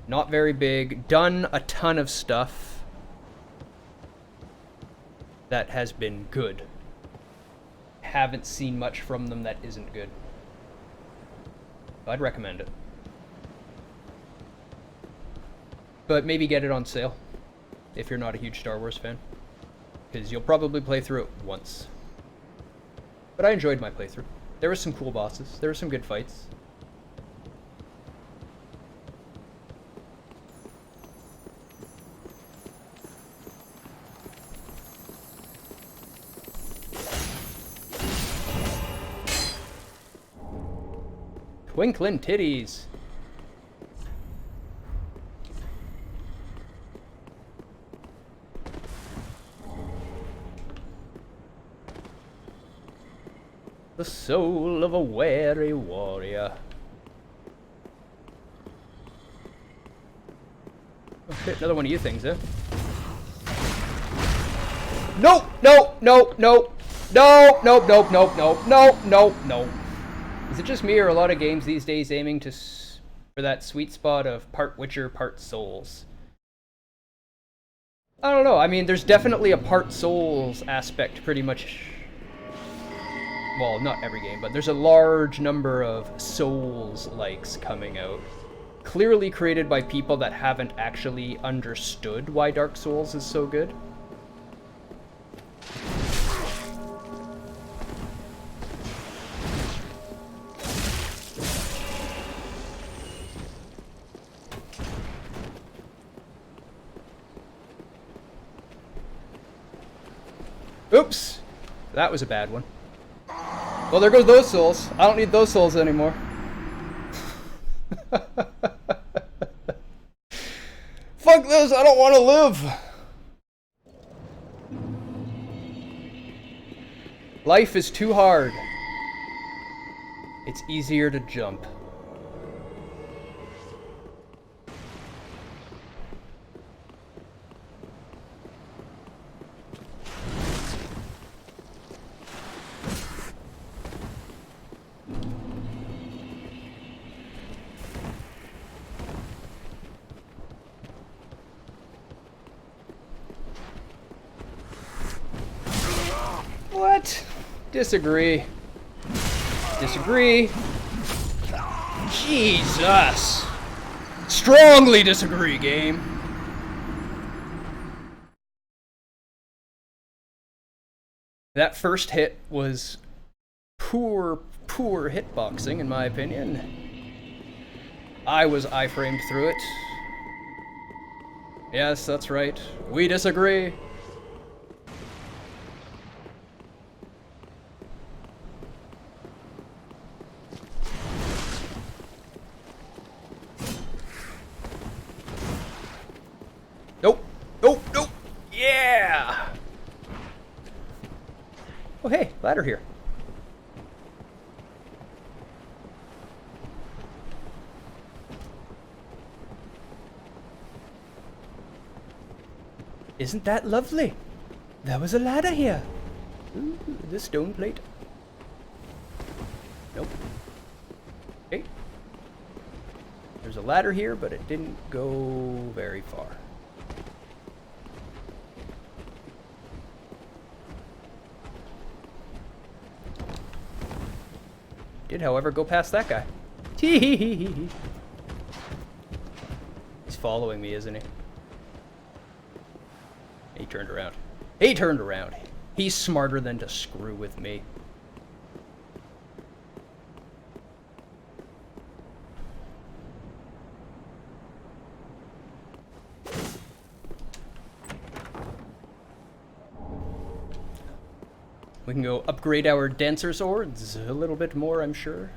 Not very big, done a ton of stuff that has been good. Haven't seen much from them that isn't good. I'd recommend it. But maybe get it on sale if you're not a huge Star Wars fan, because you'll probably play through it once. But I enjoyed my playthrough. There were some cool bosses. There were some good fights. Twinkling titties. The soul of a weary warrior. Oh shit, another one of you things, eh? Nope, nope, nope, nope. Nope, nope, nope, nope, nope, nope, nope, nope. Is it just me, or a lot of games these days aiming to for that sweet spot of part Witcher, part Souls? I don't know. I mean, there's definitely a part Souls aspect pretty much. Well, not every game, but there's a large number of Souls-likes coming out. Clearly created by people that haven't actually understood why Dark Souls is so good. Oops! That was a bad one. Well, there goes those souls. I don't need those souls anymore. Fuck this, I don't want to live! Life is too hard. It's easier to jump. What? Disagree. Disagree. Jesus. Strongly disagree, game. That first hit was poor hitboxing, in my opinion. I was iframed through it. Yes, that's right. We disagree. Nope. Nope. Nope. Yeah. Oh, hey, ladder here. Isn't that lovely? There was a ladder here. Ooh, the stone plate. Nope. Okay. There's a ladder here, but it didn't go very far. Did, however, go past that guy. He's following me, isn't he? He turned around. He turned around. He's smarter than to screw with me. We can go upgrade our denser swords a little bit more, I'm sure.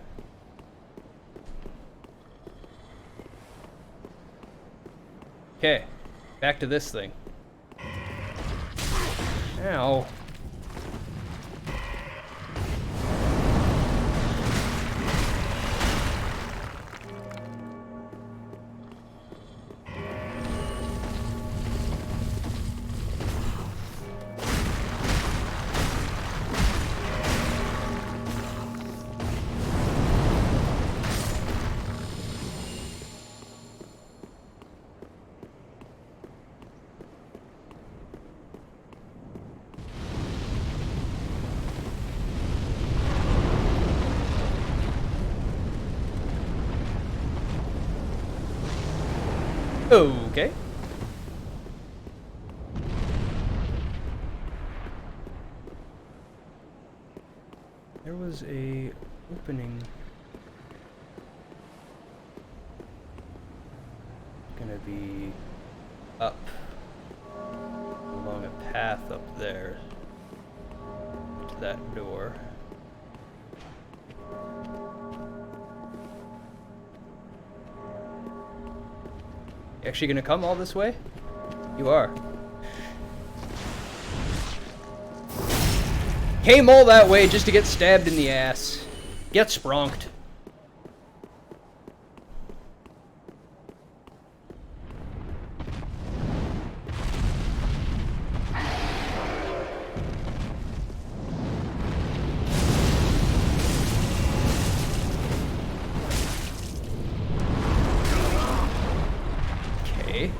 Okay, back to this thing. Ow. Okay. There was a opening. Gonna be up along a path up there to that door. You actually gonna come all this way? You are. Came all that way just to get stabbed in the ass. Get spronked. Okay.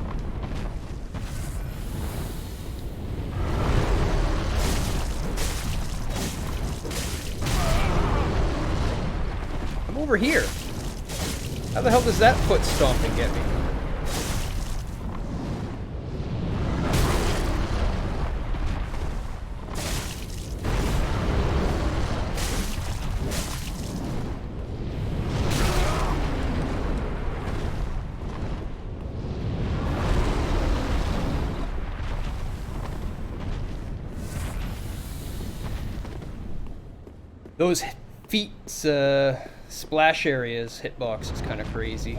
I'm over here. How the hell does that foot stomping get me? Those feet's splash areas hitbox is kind of crazy.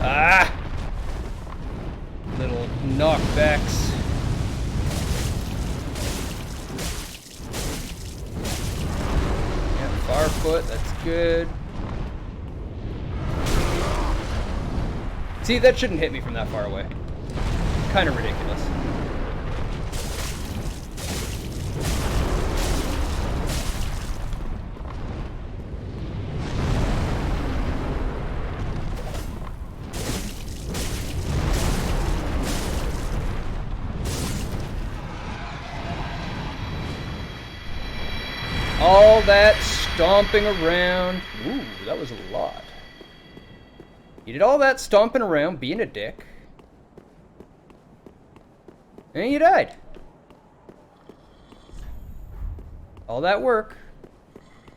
Ah! Little knockbacks. Yeah, far foot, that's good. See, that shouldn't hit me from that far away. Kind of ridiculous. All that stomping around. Ooh, that was a lot. You did all that stomping around, being a dick. And you died. All that work.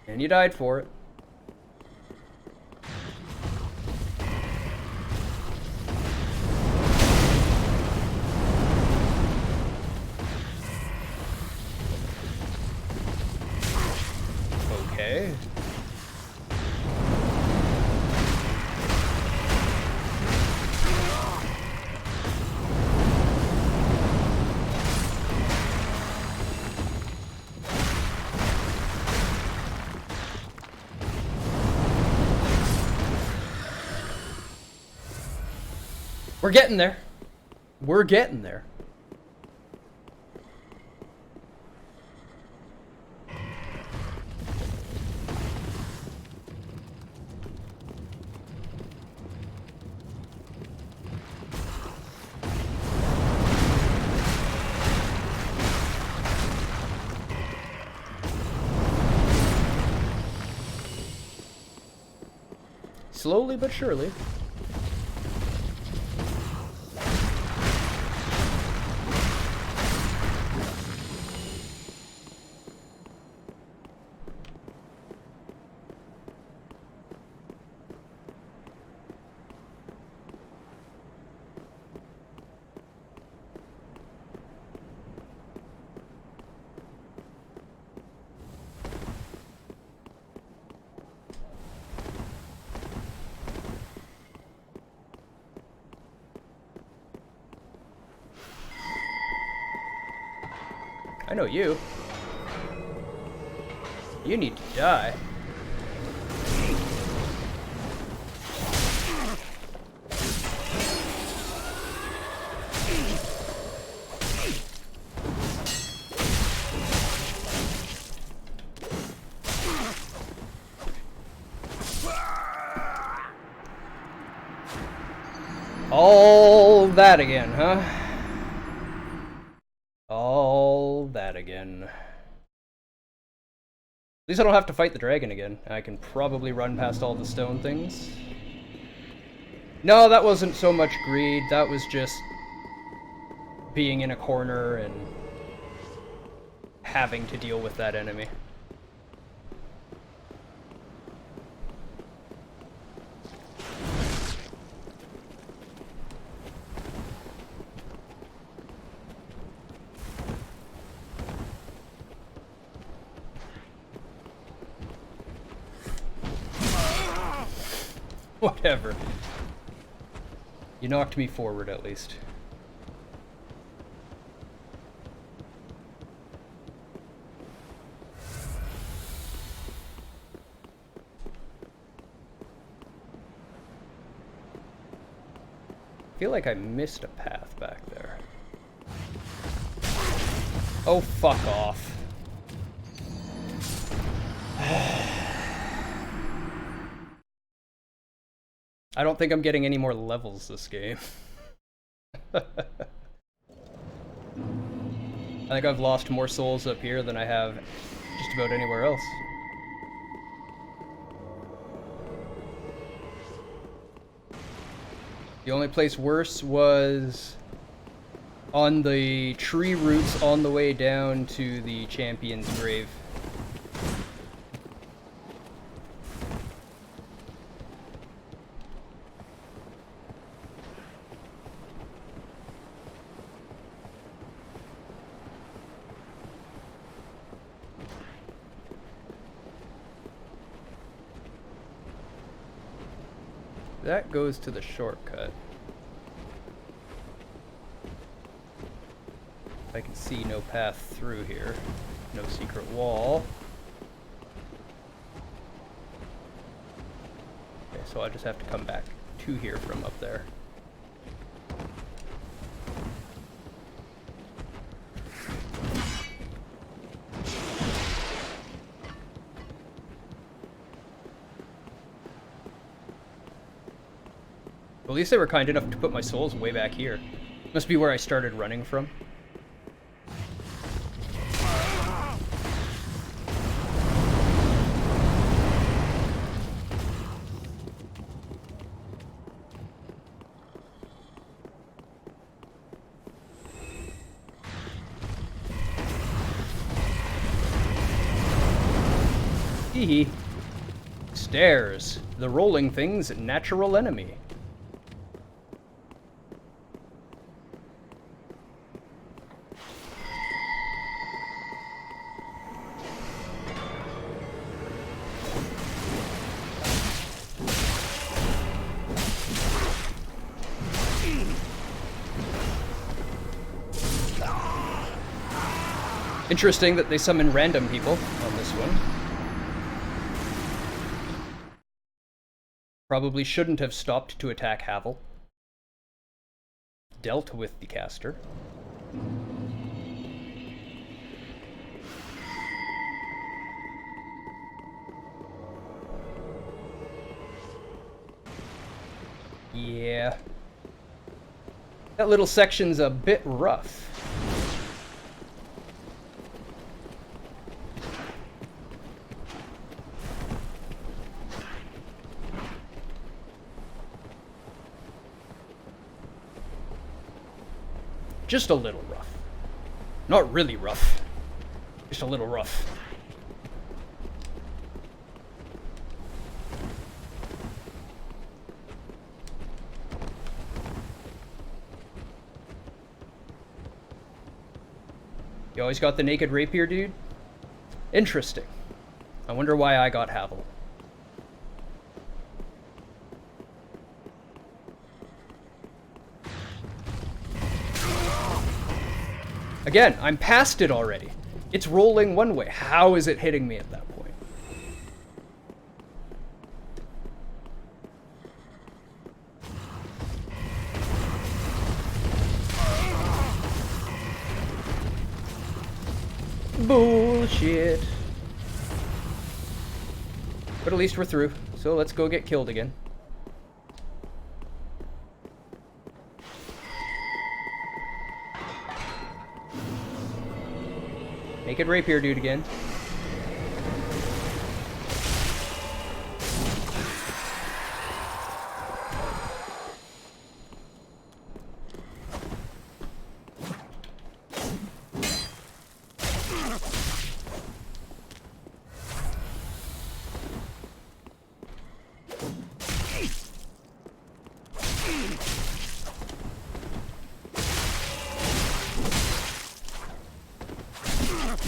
And you died for it. Okay. We're getting there. We're getting there. Slowly but surely. I know you. You need to die. All that again, huh? All that again. At least I don't have to fight the dragon again. I can probably run past all the stone things. No, that wasn't so much greed. That was just being in a corner and having to deal with that enemy. Whatever. You knocked me forward, at least. I feel like I missed a path back there. Oh, fuck off. I don't think I'm getting any more levels this game. I think I've lost more souls up here than I have just about anywhere else. The only place worse was on the tree roots on the way down to the champion's grave. That goes to the shortcut. I can see no path through here. No secret wall. Okay, so I just have to come back to here from up there. Well, at least they were kind enough to put my souls way back here. Must be where I started running from. Hee. Stairs. The rolling thing's natural enemy. Interesting that they summon random people on this one. Probably shouldn't have stopped to attack Havel. Dealt with the caster. Yeah. That little section's a bit rough. Just a little rough. Not really rough. Just a little rough. You always got the naked rapier, dude? Interesting. I wonder why I got Havel. Again, I'm past it already. It's rolling one way. How is it hitting me at that point? Bullshit. But at least we're through, so let's go get killed again. Naked rapier dude again.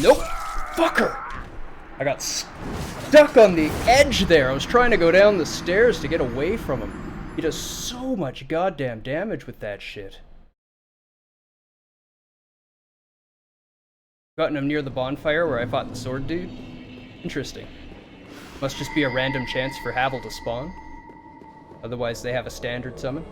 Nope! Fucker! I got stuck on the edge there. I was trying to go down the stairs to get away from him. He does so much goddamn damage with that shit. Gotten him near the bonfire where I fought the sword dude. Interesting. Must just be a random chance for Havel to spawn. Otherwise they have a standard summon.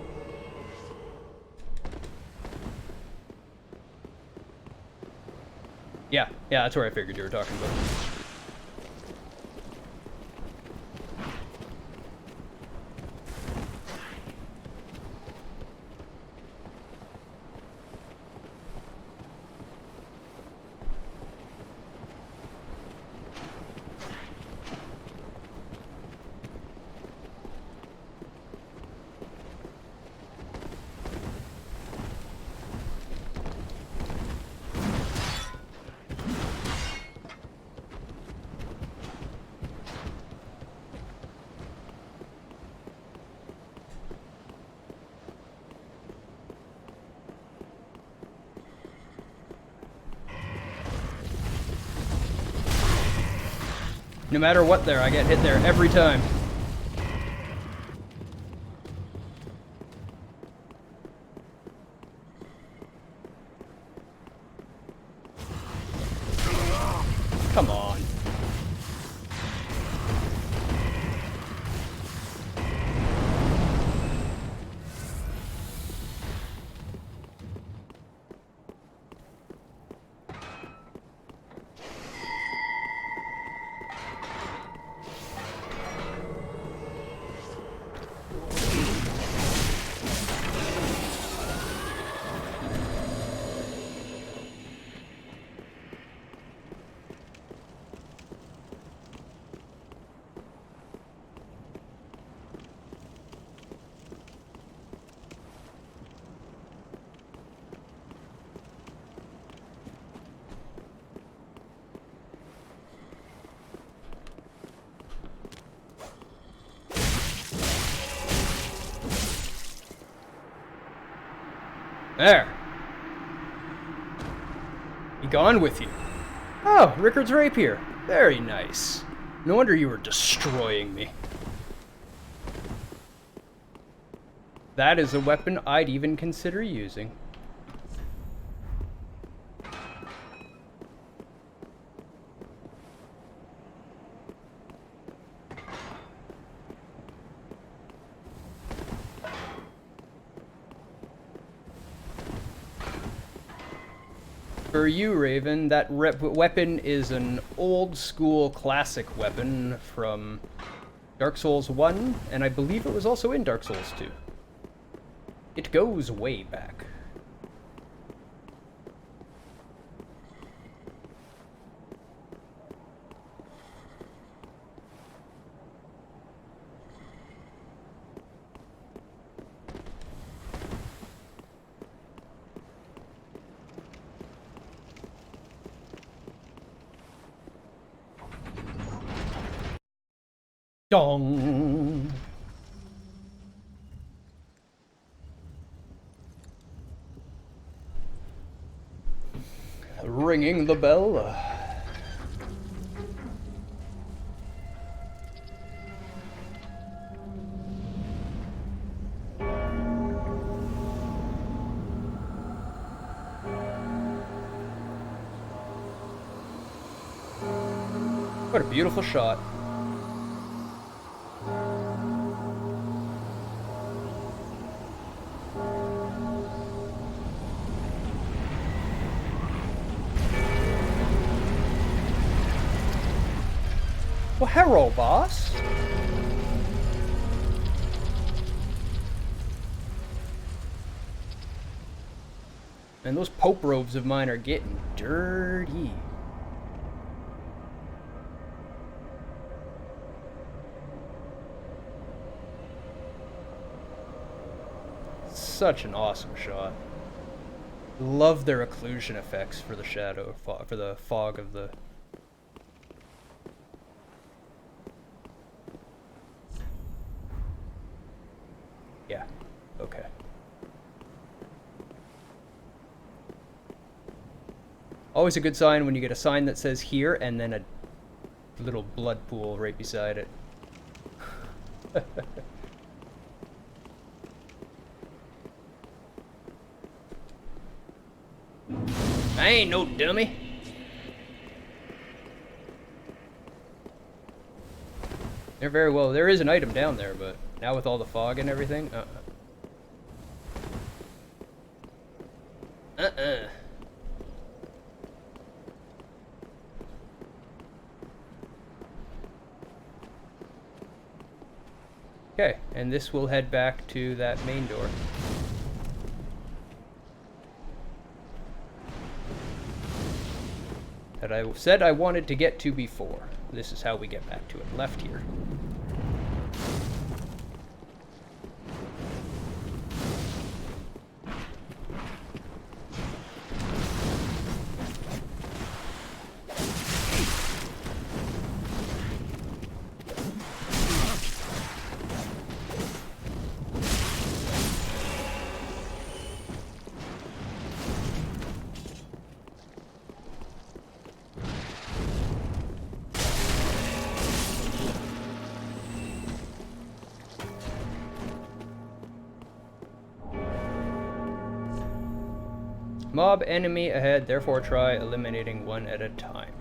Yeah, that's where I figured you were talking about. No matter what there, I get hit there every time. Come on. There. Be gone with you. Oh, Rickard's rapier. Very nice. No wonder you were destroying me. That is a weapon I'd even consider using. For you, Raven, that weapon is an old school classic weapon from Dark Souls 1, and I believe it was also in Dark Souls 2. It goes way back. Dong! Ringing the bell. What a beautiful shot. Well, hello, boss. And those Pope robes of mine are getting dirty. Such an awesome shot. Love their occlusion effects for the shadow, for the fog of the... Yeah, okay. Always a good sign when you get a sign that says here and then a little blood pool right beside it. I ain't no dummy. They're very well. There is an item down there, but now with all the fog and everything, Okay, and this will head back to that main door. That I said I wanted to get to before. This is how we get back to it. Left here. Mob enemy ahead, therefore try eliminating one at a time.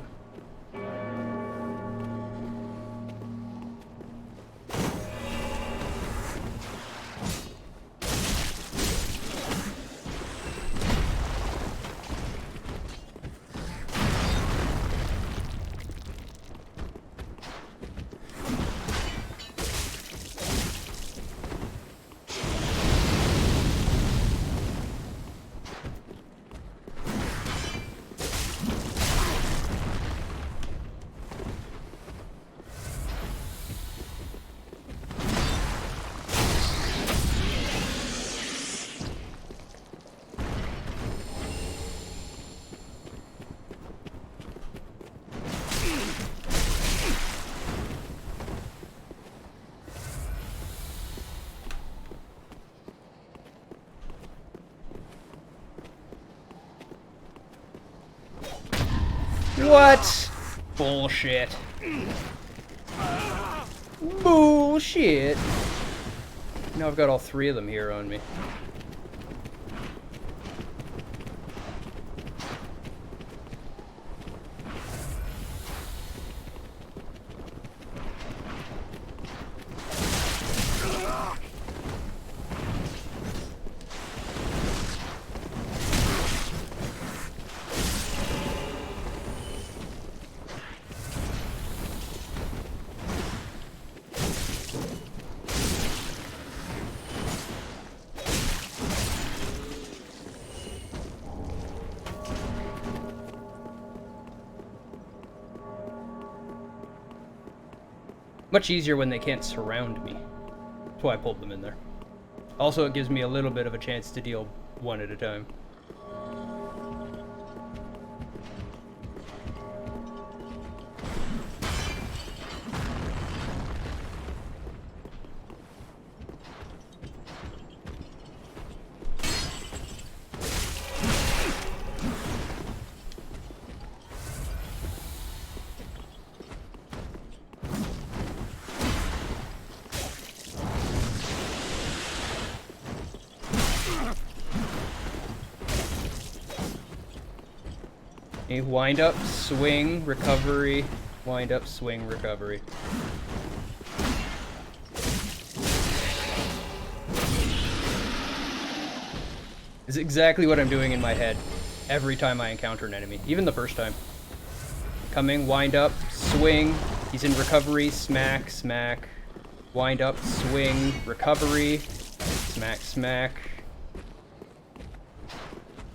What? Bullshit. Bullshit. Now I've got all three of them here on me. Much easier when they can't surround me. That's why I pulled them in there. Also, it gives me a little bit of a chance to deal one at a time. A wind up, swing, recovery, wind up, swing, recovery. Is exactly what I'm doing in my head every time I encounter an enemy, even the first time. Coming, wind up, swing, he's in recovery, smack, smack, wind up, swing, recovery, smack, smack,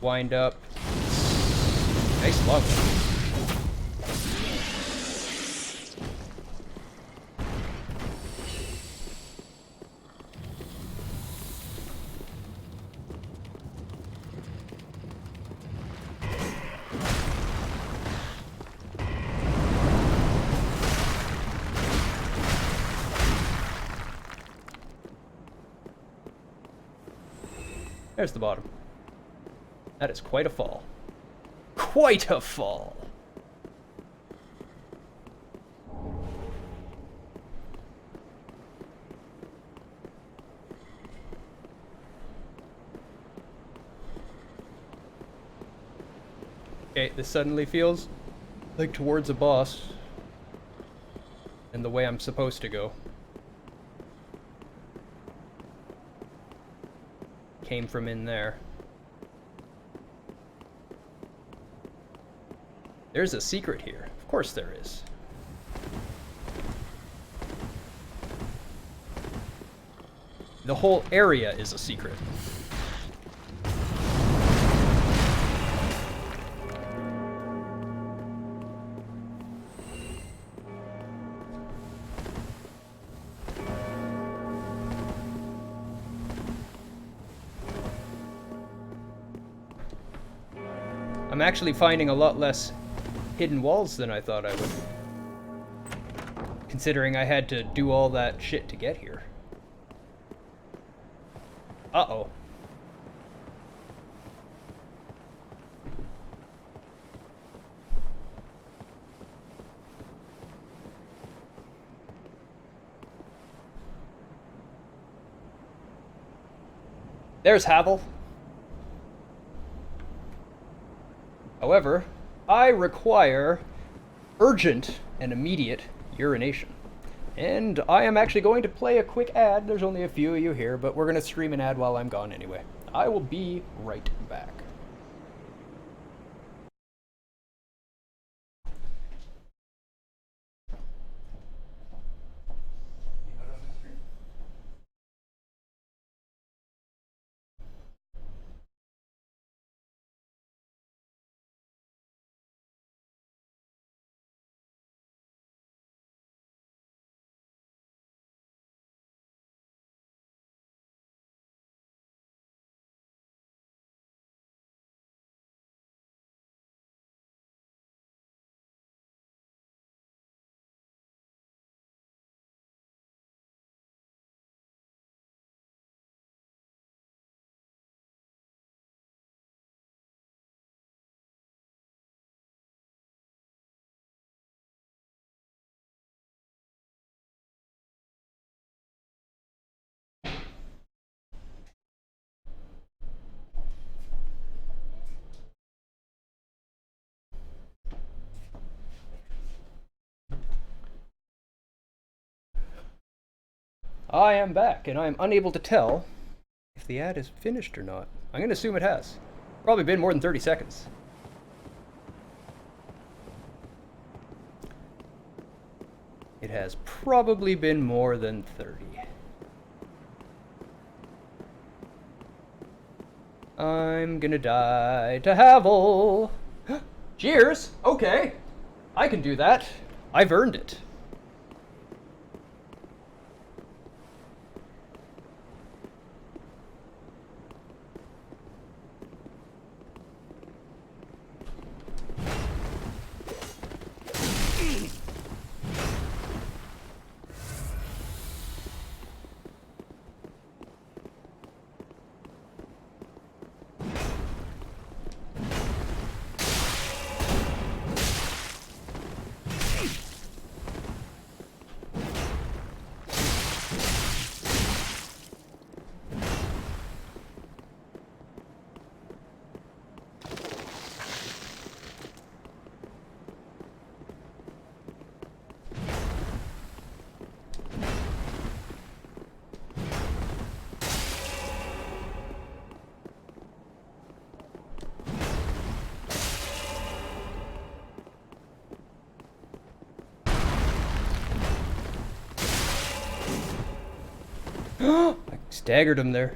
wind up. Nice love. There's the bottom. That is quite a fall. Quite a fall. Okay, this suddenly feels like towards a boss and the way I'm supposed to go. Came from in there. There's a secret here. Of course there is. The whole area is a secret. I'm actually finding a lot less hidden walls than I thought I would. Considering I had to do all that shit to get here. Uh-oh. There's Havel. However, I require urgent and immediate urination. And I am actually going to play a quick ad. There's only a few of you here, but we're going to stream an ad while I'm gone anyway. I will be right back. I am back, and I am unable to tell if the ad is finished or not. I'm going to assume it has. Probably been more than 30 seconds. It has probably been more than 30. I'm gonna die to Havel. Cheers! Okay. I can do that. I've earned it. I staggered him there.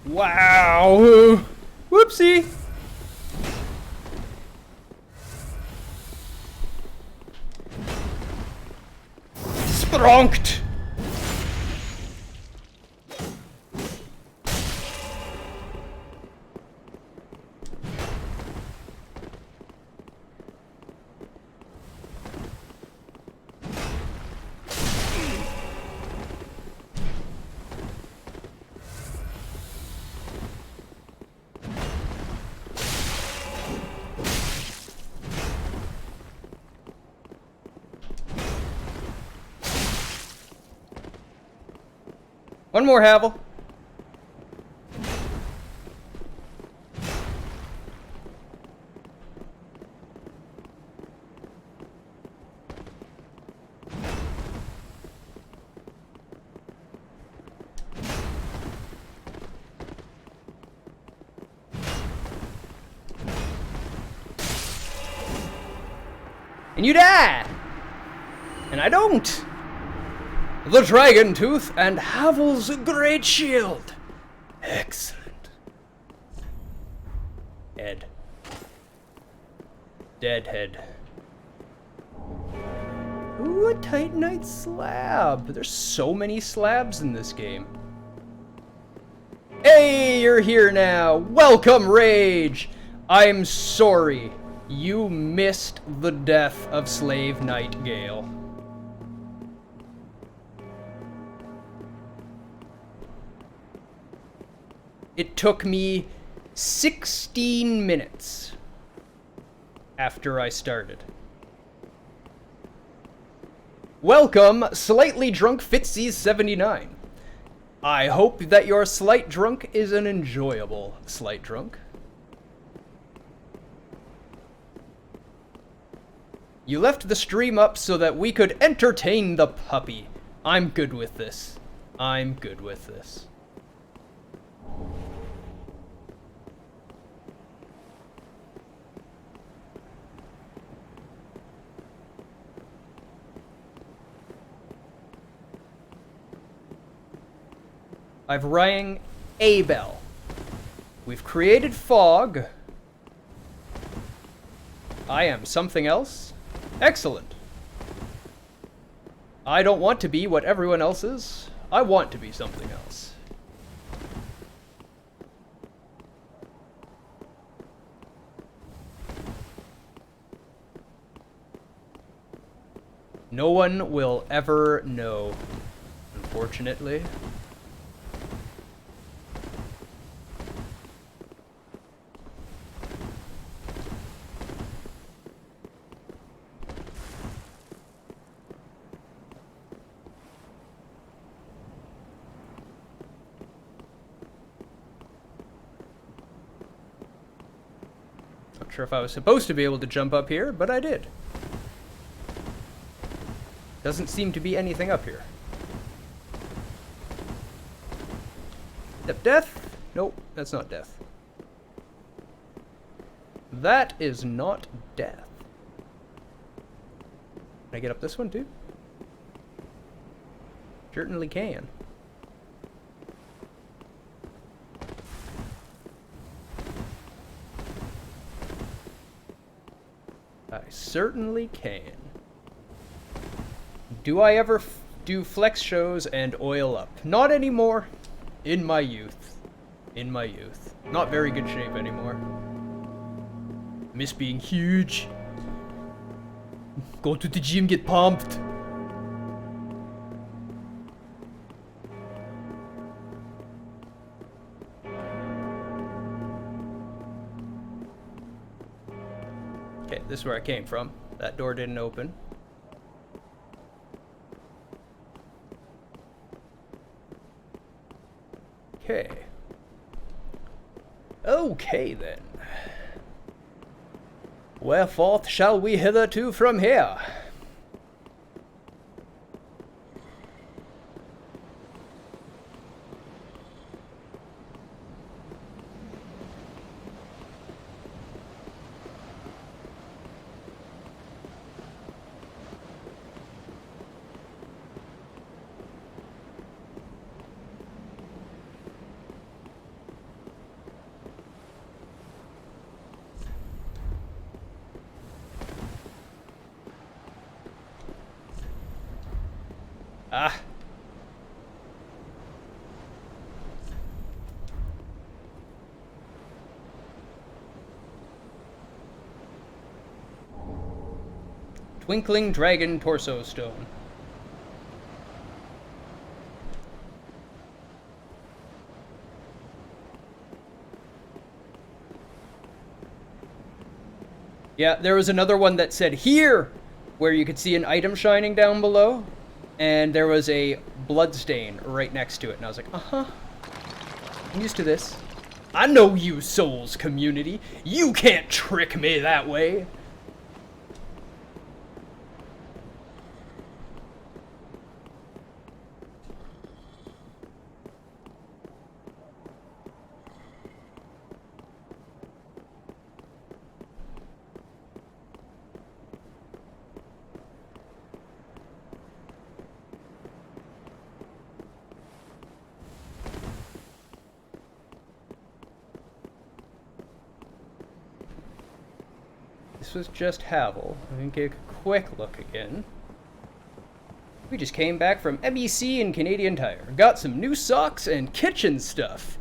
Wow! Whoopsie! Spronkt! One more, Havel. And you die! And I don't! The Dragon Tooth and Havel's Great Shield. Excellent. Ed. Deadhead. Ooh, a Titanite slab. There's so many slabs in this game. Hey, you're here now. Welcome, Rage. I'm sorry. You missed the death of Slave Nightgale. It took me 16 minutes after I started. Welcome, Slightly Drunk Fitzy79. I hope that your slight drunk is an enjoyable slight drunk. You left the stream up so that we could entertain the puppy. I'm good with this. I'm good with this. I've rang a bell. We've created fog. I am something else. Excellent. I don't want to be what everyone else is. I want to be something else. No one will ever know, unfortunately. sure if I was supposed to be able to jump up here, but I did. Doesn't seem to be anything up here. Yep, death? Nope, that's not death. That is not death. Can I get up this one too? Certainly can. I certainly can. Do I ever do flex shows and oil up? Not anymore. In my youth. In my youth. Not very good shape anymore. Miss being huge. Go to the gym, get pumped. Okay, this is where I came from. That door didn't open. Okay. Okay then. Where forth shall we hitherto from here? Ah. Twinkling Dragon Torso Stone. Yeah, there was another one that said here, where you could see an item shining down below. And there was a blood stain right next to it. And I was like, uh-huh. I'm used to this. I know you, Souls community. You can't trick me that way. This was just Havel. Let me take a quick look again. We just came back from MEC and Canadian Tire. Got some new socks and kitchen stuff.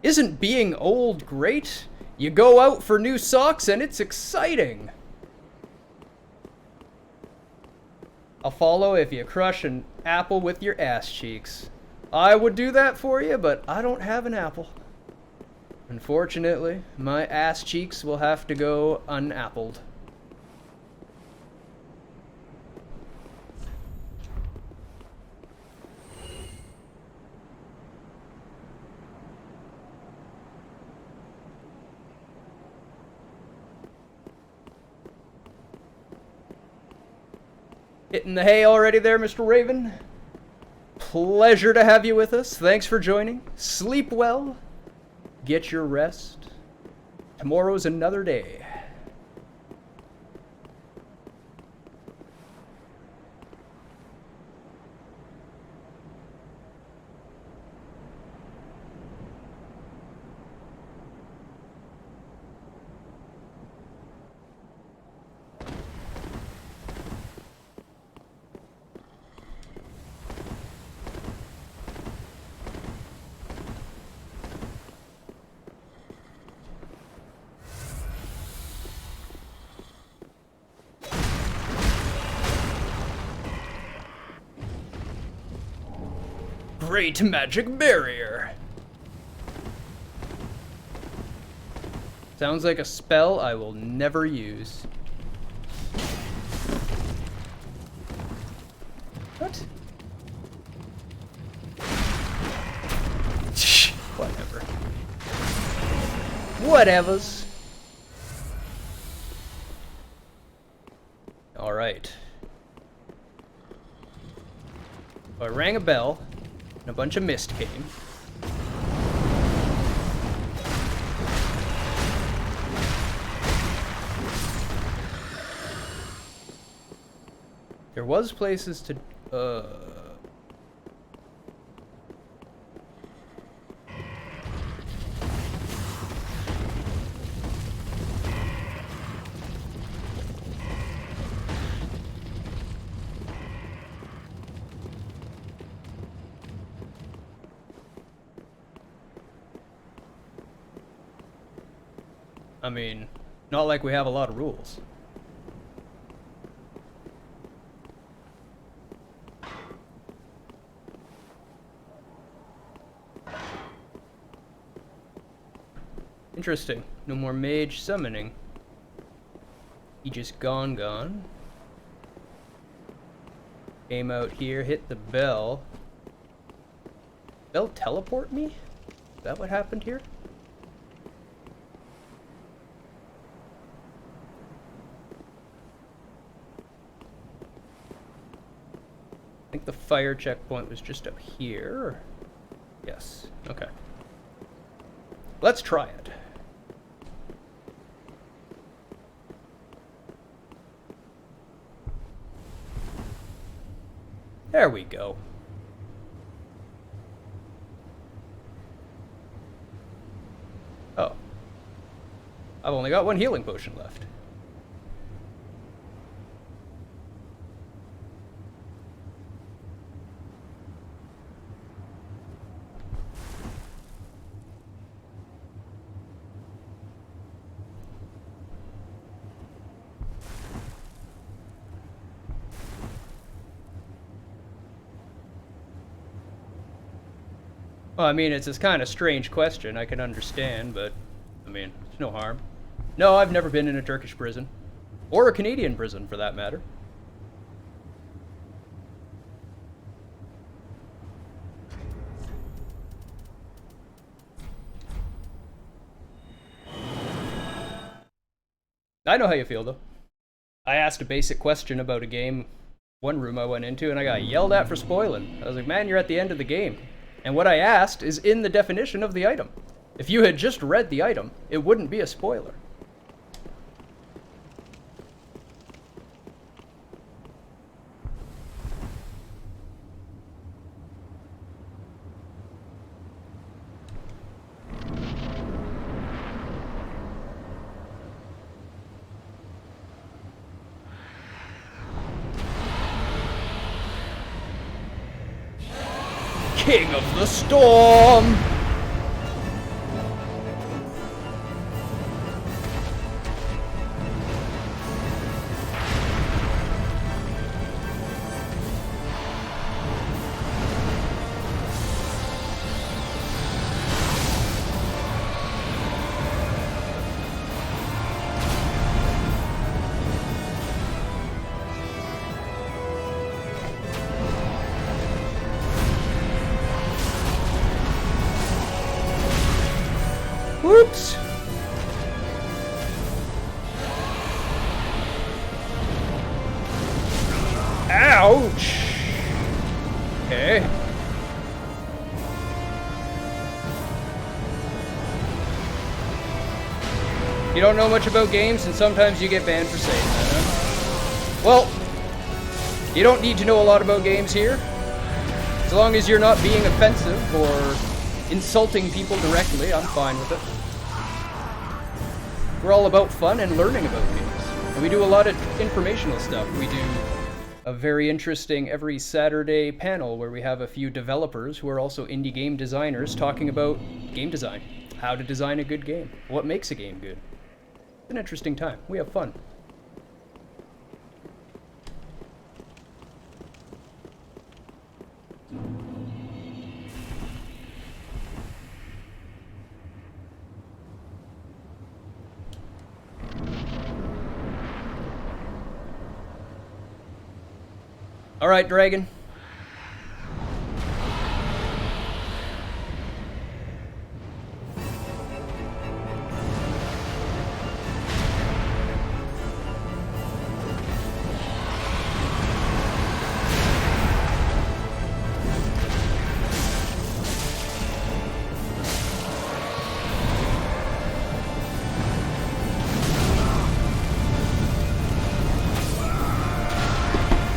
Isn't being old great? You go out for new socks and it's exciting. I'll follow if you crush an apple with your ass cheeks. I would do that for you, but I don't have an apple. Unfortunately, my ass cheeks will have to go unappled. Hitting the hay already there, Mr. Raven? Pleasure to have you with us. Thanks for joining. Sleep well. Get your rest. Tomorrow's another day. Great magic barrier. Sounds like a spell I will never use. What? Whatever. Whatevers. Alright. So I rang a bell, and a bunch of mist came. There was places to, I mean, not like we have a lot of rules. Interesting. No more mage summoning. He just gone. Came out here, hit the bell. Bell teleport me? Is that what happened here? I think the fire checkpoint was just up here. Yes, okay. Let's try it. There we go. Oh. I've only got one healing potion left. Well, I mean, it's this kind of strange question, I can understand, but, I mean, there's no harm. No, I've never been in a Turkish prison. Or a Canadian prison, for that matter. I know how you feel, though. I asked a basic question about a game, one room I went into, and I got yelled at for spoiling. I was like, man, you're at the end of the game. And what I asked is in the definition of the item. If you had just read the item, it wouldn't be a spoiler. King of the Storm! Whoops! Ouch! Okay. You don't know much about games, and sometimes you get banned for saying that, huh? Well, you don't need to know a lot about games here. As long as you're not being offensive or insulting people directly, I'm fine with it. We're all about fun and learning about games. And we do a lot of informational stuff. We do a very interesting every Saturday panel where we have a few developers who are also indie game designers talking about game design. How to design a good game. What makes a game good. It's an interesting time. We have fun. All right, Dragon.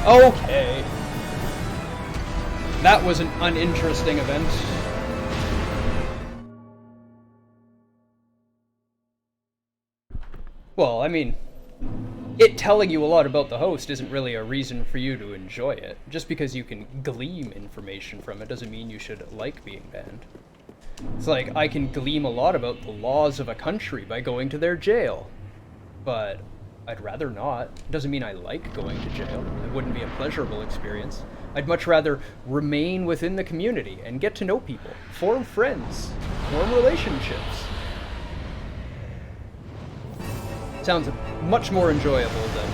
Okay. That was an uninteresting event. Well, I mean, it telling you a lot about the host isn't really a reason for you to enjoy it. Just because you can glean information from it doesn't mean you should like being banned. It's like, I can glean a lot about the laws of a country by going to their jail. But I'd rather not. It doesn't mean I like going to jail. It wouldn't be a pleasurable experience. I'd much rather remain within the community and get to know people, form friends, form relationships. Sounds much more enjoyable than...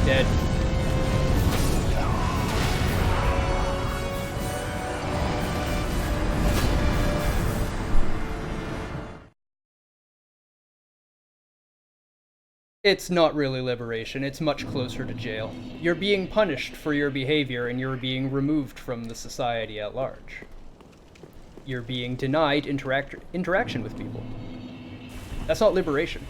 Dead. It's not really liberation, it's much closer to jail. You're being punished for your behavior and you're being removed from the society at large. You're being denied interaction with people. That's not liberation.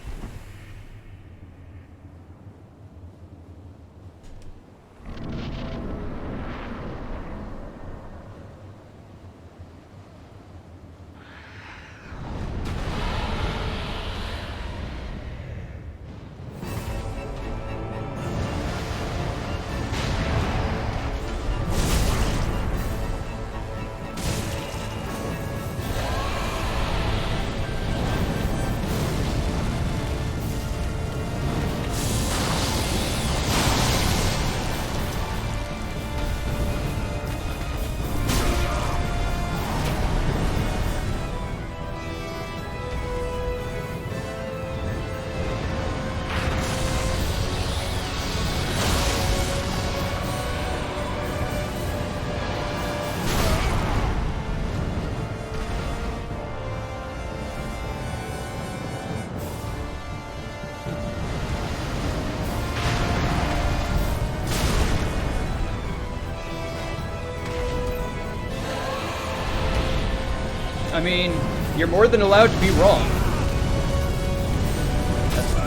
I mean, you're more than allowed to be wrong.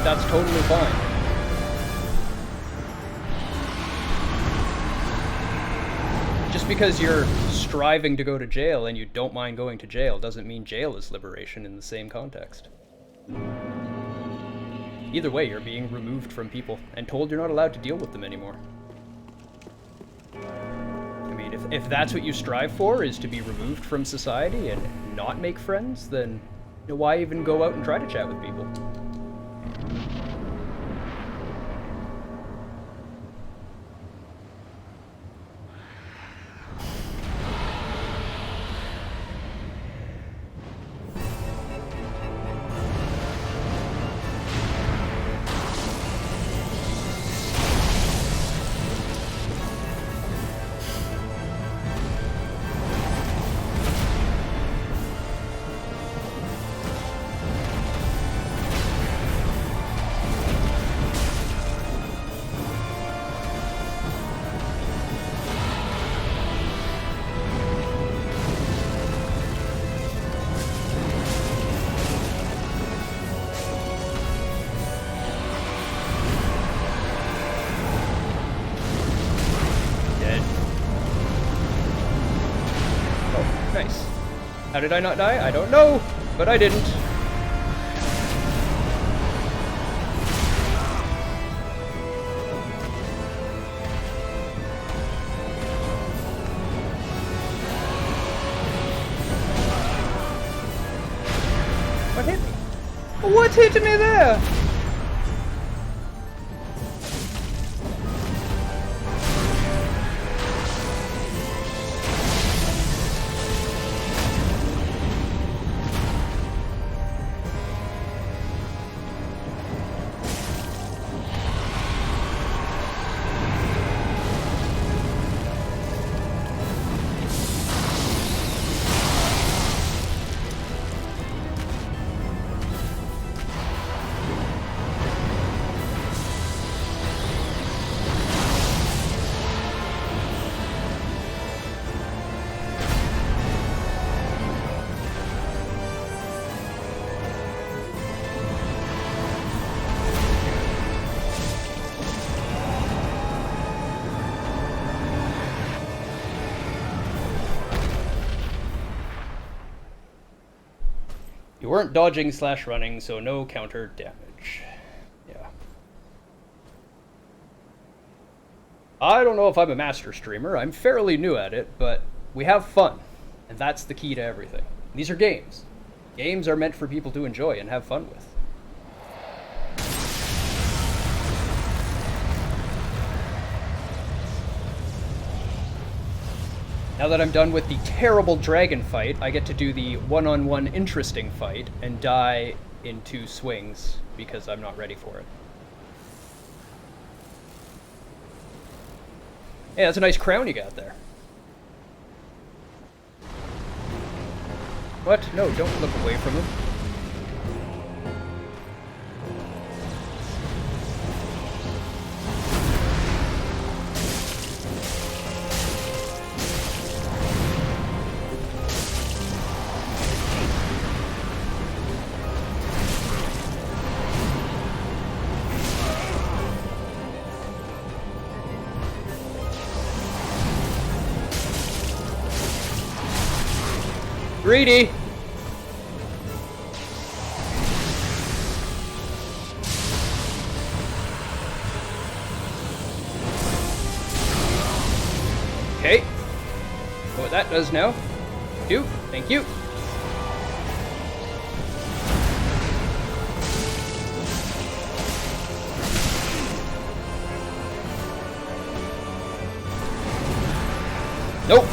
That's totally fine. Just because you're striving to go to jail and you don't mind going to jail doesn't mean jail is liberation in the same context. Either way, you're being removed from people and told you're not allowed to deal with them anymore. I mean, if that's what you strive for, is to be removed from society and not make friends, then why even go out and try to chat with people? Nice. How did I not die? I don't know, but I didn't. What hit me? What hit me there? weren't dodging slash running, so no counter damage. Yeah. I don't know if I'm a master streamer. I'm fairly new at it, but we have fun. And that's the key to everything. These are games. Games are meant for people to enjoy and have fun with. Now that I'm done with the terrible dragon fight, I get to do the one-on-one interesting fight and die in 2 swings because I'm not ready for it. Hey, that's a nice crown you got there. What? No, don't look away from him. Greedy! Okay. Know what that does now. Thank you. Nope.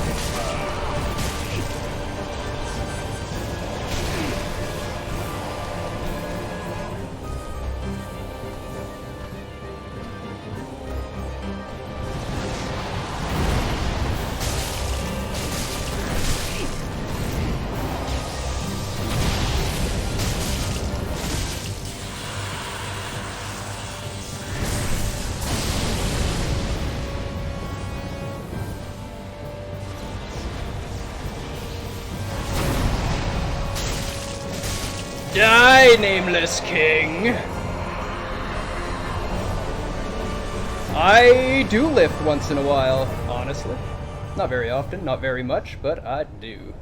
Die, nameless king! I do lift once in a while, honestly. Not very often, not very much, but I do.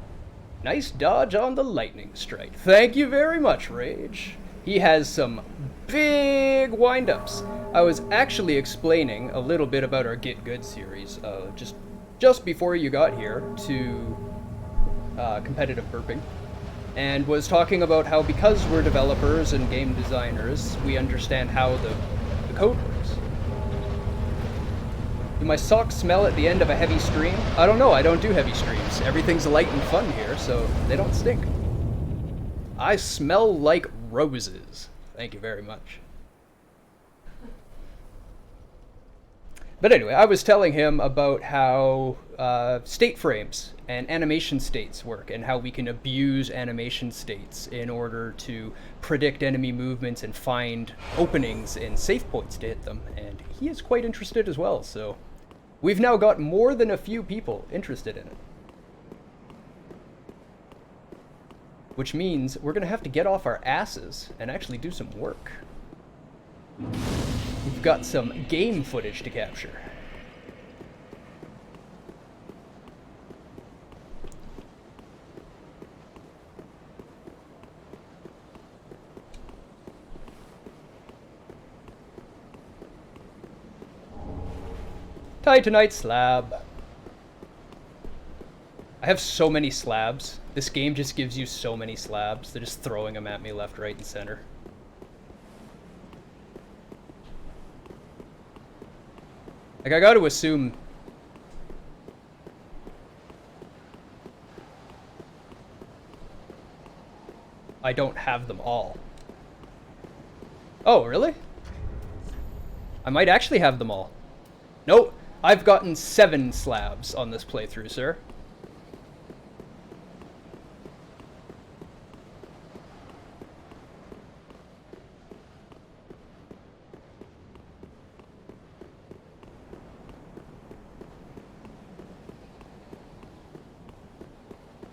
Nice dodge on the lightning strike. Thank you very much, Rage. He has some big windups. I was actually explaining a little bit about our Get Good series, just before you got here to competitive burping. And was talking about how because we're developers and game designers, we understand how the code works. Do my socks smell at the end of a heavy stream? I don't know, I don't do heavy streams. Everything's light and fun here, so they don't stink. I smell like roses. Thank you very much. But anyway, I was telling him about how state frames and animation states work and how we can abuse animation states in order to predict enemy movements and find openings and safe points to hit them. And he is quite interested as well, so we've now got more than a few people interested in it. Which means we're going to have to get off our asses and actually do some work. We've got some game footage to capture. Titanite slab. I have so many slabs. This game just gives you so many slabs. They're just throwing them at me left, right, and center. Like, I gotta assume... I don't have them all. Oh, really? I might actually have them all. Nope, I've gotten 7 slabs on this playthrough, sir.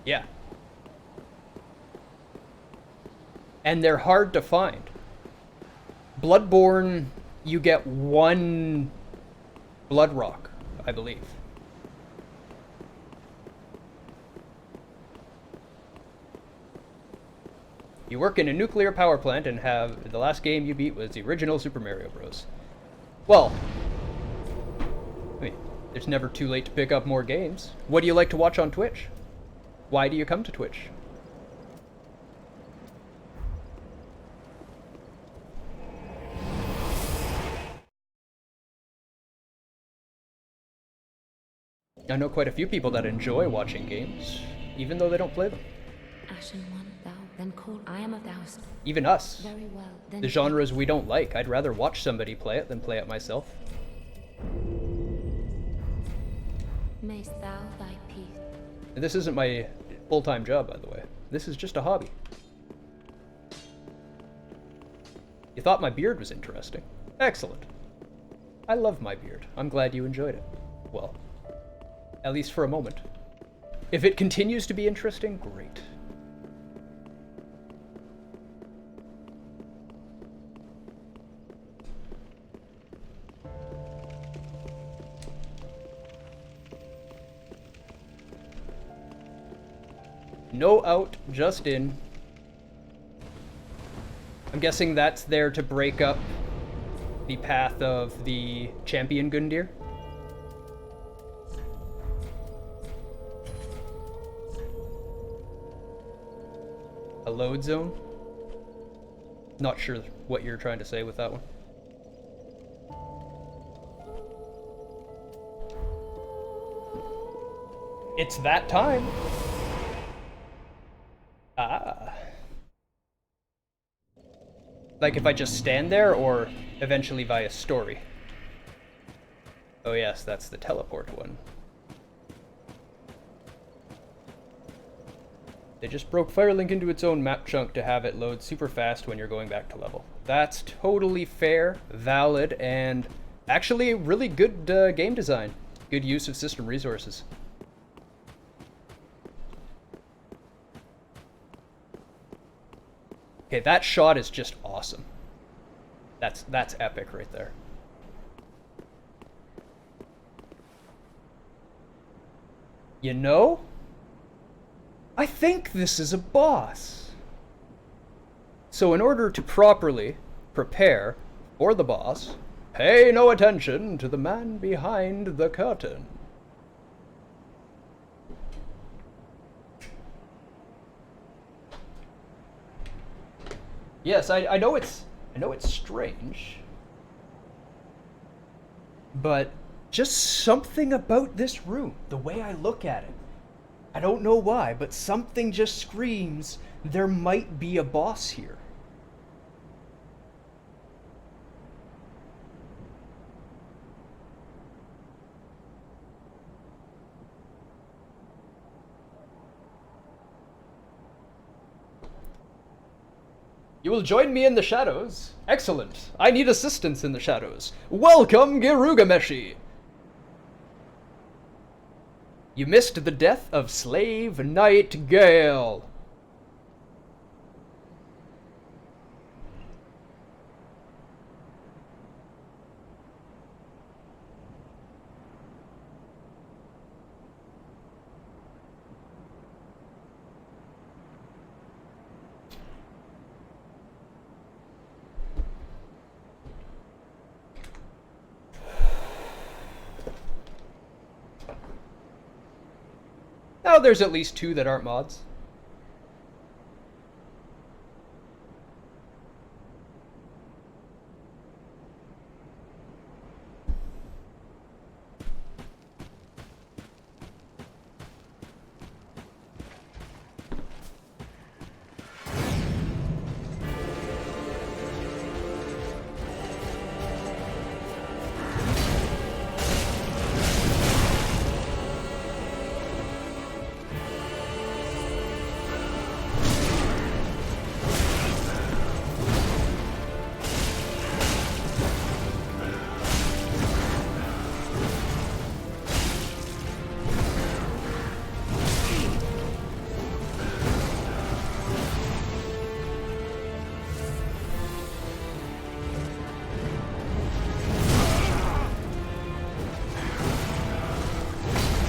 Yeah. And they're hard to find. Bloodborne, you get 1 blood rock, I believe. You work in a nuclear power plant and have the last game you beat was the original Super Mario Bros. Well, I mean, it's never too late to pick up more games. What do you like to watch on Twitch? Why do you come to Twitch? I know quite a few people that enjoy watching games, even though they don't play them. Ashen one, thou, then cold. I am a thousand. Even us. Very well, then. The genres we don't like, I'd rather watch somebody play it than play it myself. Mayst thou thy peace. And this isn't my full-time job, by the way. This is just a hobby. You thought my beard was interesting. Excellent. I love my beard. I'm glad you enjoyed it. Well, at least for a moment. If it continues to be interesting, great. No out, just in. I'm guessing that's there to break up the path of the champion Gundyr. A load zone? Not sure what you're trying to say with that one. It's that time. Ah. Like if I just stand there, or eventually via story? Oh yes, that's the teleport one. They just broke Firelink into its own map chunk to have it load super fast when you're going back to level. That's totally fair, valid, and actually really good game design. Good use of system resources. Okay, that shot is just awesome. That's epic right there. You know? I think this is a boss. So in order to properly prepare for the boss, pay no attention to the man behind the curtain. Yes, I know it's strange, but just something about this room, the way I look at it, I don't know why, but something just screams there might be a boss here. You will join me in the shadows? Excellent. I need assistance in the shadows. Welcome, Girugameshi! You missed the death of Slave Knight Gale. Now there's at least 2 that aren't mods.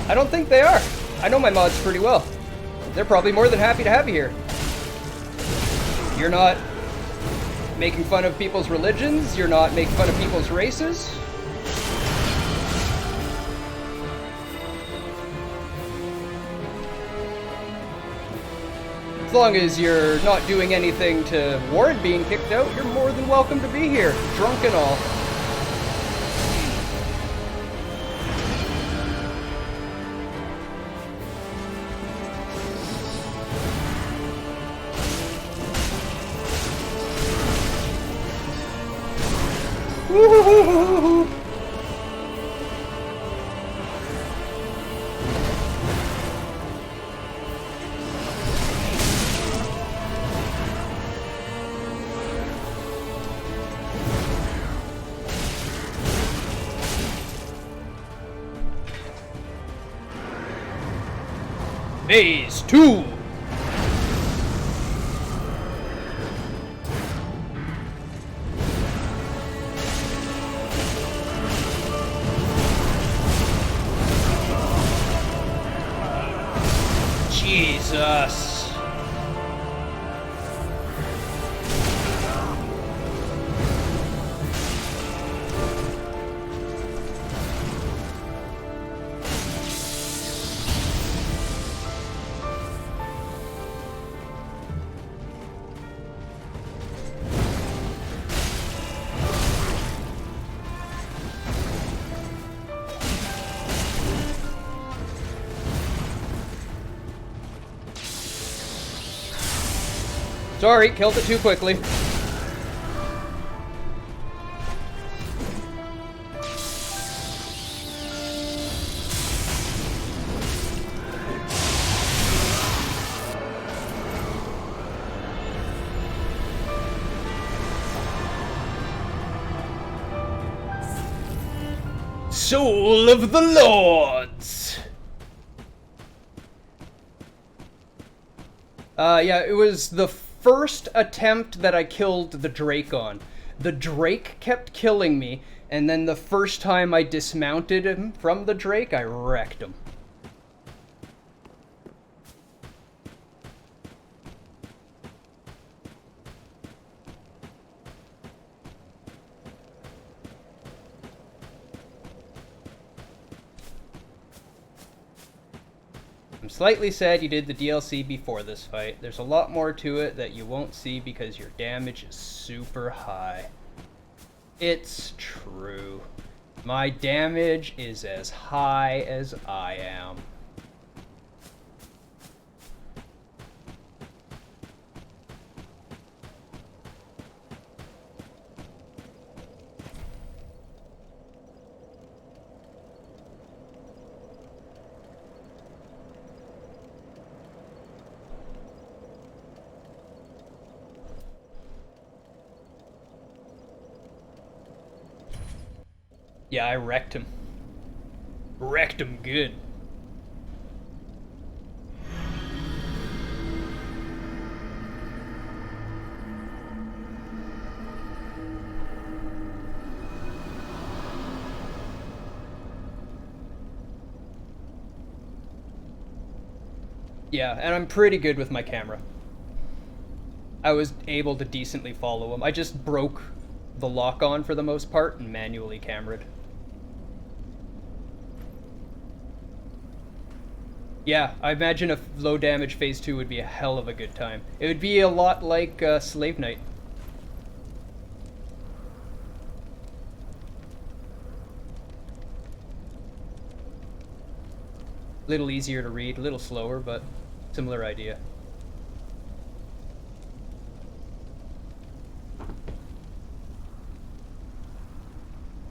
I don't think they are. I know my mods pretty well. They're probably more than happy to have you here. You're not making fun of people's religions. You're not making fun of people's races. As long as you're not doing anything to warrant being kicked out, you're more than welcome to be here, drunk and all. Woo-hoo-hoo-hoo-hoo. Phase 2! Jesus. Sorry, killed it too quickly. Soul of the Lords! Yeah, it was the first attempt that I killed the Drake on. The Drake kept killing me, and then the first time I dismounted him from the Drake, I wrecked him. I'm slightly sad you did the DLC before this fight. There's a lot more to it that you won't see because your damage is super high. It's true. My damage is as high as I am. Yeah, I wrecked him. Wrecked him good. Yeah, and I'm pretty good with my camera. I was able to decently follow him. I just broke the lock on for the most part and manually cameraed. Yeah, I imagine a low damage phase 2 would be a hell of a good time. It would be a lot like Slave Knight. A little easier to read, a little slower, but similar idea.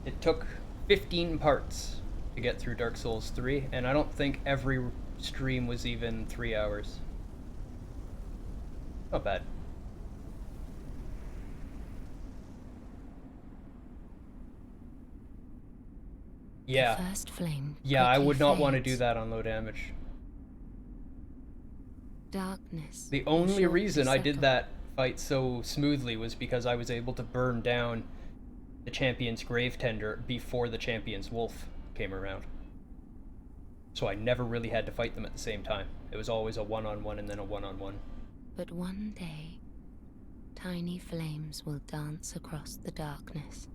It took 15 parts to get through Dark Souls 3, and I don't think every stream was even 3 hours. Not bad. Yeah. The first flame Yeah, I would not want to fades. do that on low damage. Darkness. The will only shortly reason I did settle. that fight so smoothly was because I was able to burn down the champion's grave tender before the champion's wolf came around. So I never really had to fight them at the same time. It was always a one-on-one and then a one-on-one. But one day, Tiny flames will dance across the darkness.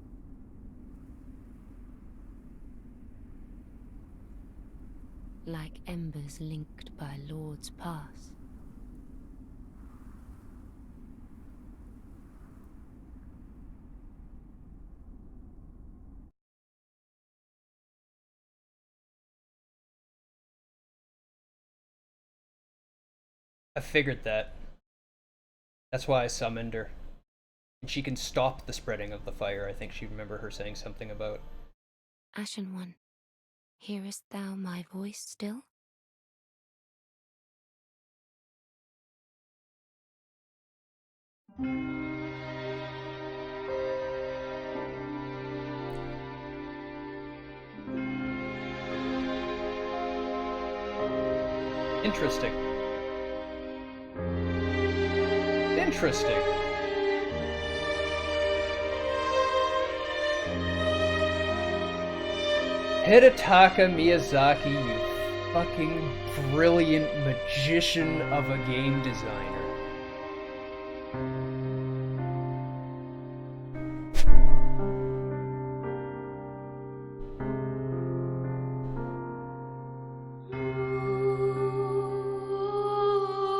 Like embers linked by Lord's Pass. I figured that. That's why I summoned her. And she can stop the spreading of the fire. I think she remember her saying something about. Ashen One, hearest thou my voice still? Interesting. Interesting. Hidetaka Miyazaki, you fucking brilliant magician of a game designer.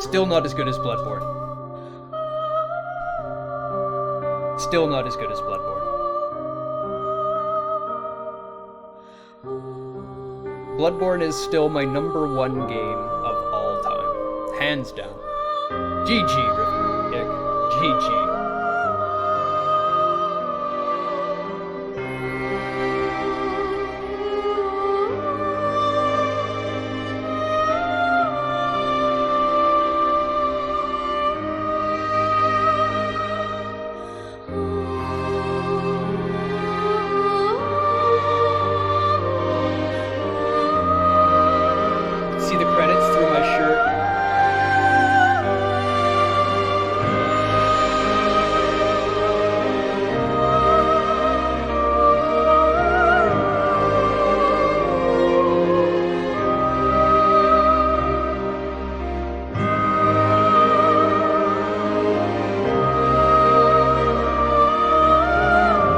Still not as good as Bloodborne. Still not as good as Bloodborne. Bloodborne is still my #1 game of all time. Hands down. GG, Rick. GG. See the credits through my shirt.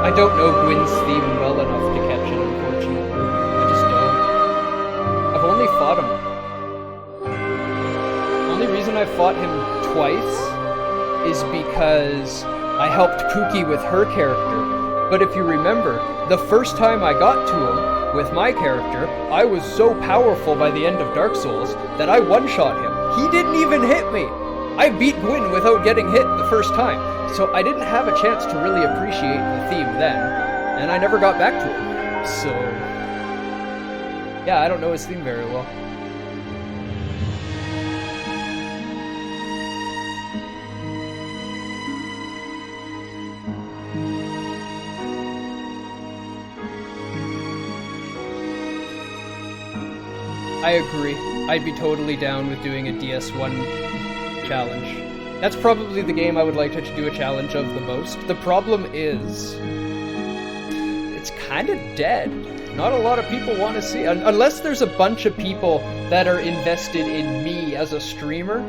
I don't know Gwyn's theme well enough to catch it, unfortunately. I just don't. I've only fought him. The only reason I fought him twice is because I helped Pookie with her character. But if you remember, the first time I got to him with my character, I was so powerful by the end of Dark Souls that I one-shot him. He didn't even hit me! I beat Gwyn without getting hit the first time, so I didn't have a chance to really appreciate the theme then, and I never got back to him. So, yeah, I don't know his theme very well. I agree. I'd be totally down with doing a DS1 challenge. That's probably the game I would like to do a challenge of the most. The problem is, it's kind of dead. Not a lot of people want to see it. Unless there's a bunch of people that are invested in me as a streamer,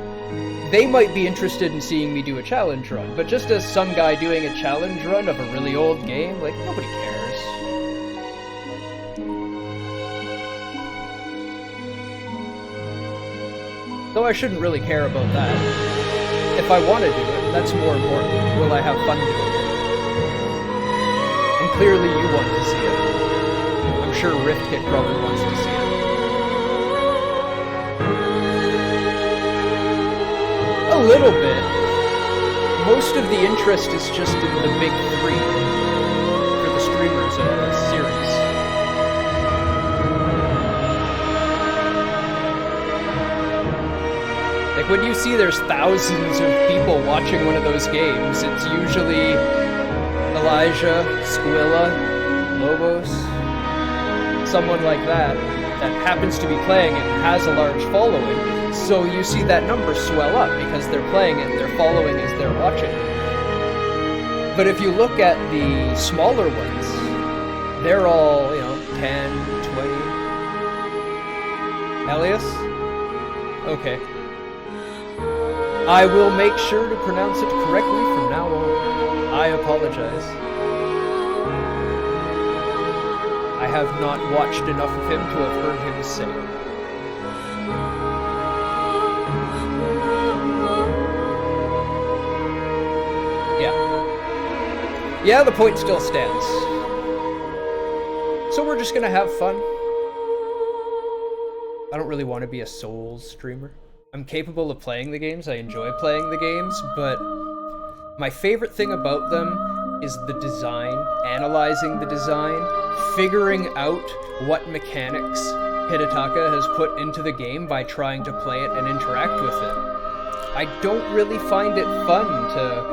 they might be interested in seeing me do a challenge run. But just as some guy doing a challenge run of a really old game, like, nobody cares. Though I shouldn't really care about that. If I want to do it, that's more important. Will I have fun doing it? And clearly you want to see it. I'm sure Riftkit probably wants to see it. A little bit. Most of the interest is just in the big three for the streamers of the series. Like, when you see there's thousands of people watching one of those games, it's usually Elijah, Squilla, Lobos, someone like that happens to be playing it and has a large following. So you see that number swell up because they're playing it and they're following as they're watching it. But if you look at the smaller ones, they're all, 10, 20. Elias? Okay. I will make sure to pronounce it correctly from now on. I apologize. I have not watched enough of him to have heard him say it. Yeah, the point still stands. So we're just gonna have fun. I don't really want to be a Souls streamer. I'm capable of playing the games, I enjoy playing the games, but my favorite thing about them is the design, analyzing the design, figuring out what mechanics Hidetaka has put into the game by trying to play it and interact with it. I don't really find it fun to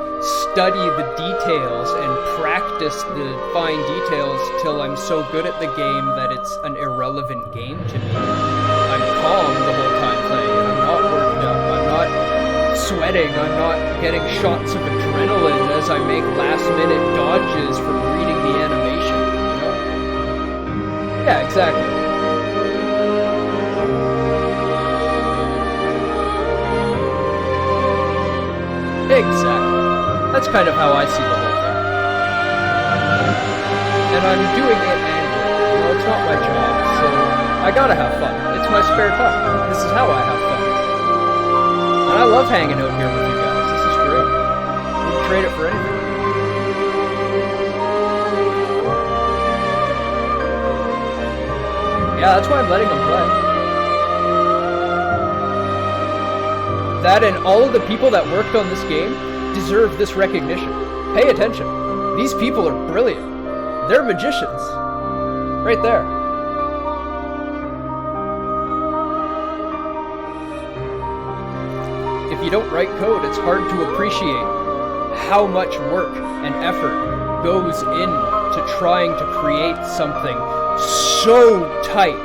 study the details and practice the fine details till I'm so good at the game that it's an irrelevant game to me. I'm calm the whole time playing it. I'm not worked up. I'm not sweating. I'm not getting shots of adrenaline as I make last-minute dodges from reading the animation, you know? Yeah, exactly. Exactly. That's kind of how I see the whole thing. And I'm doing it anyway. You know, it's not my job, so I gotta have fun. It's my spare time. This is how I have fun. And I love hanging out here with you guys. This is great. Wouldn't trade it for anything. Yeah, that's why I'm letting them play. That and all of the people that worked on this game deserve this recognition. Pay attention. These people are brilliant. They're magicians. Right there. If you don't write code, it's hard to appreciate how much work and effort goes into trying to create something so tight.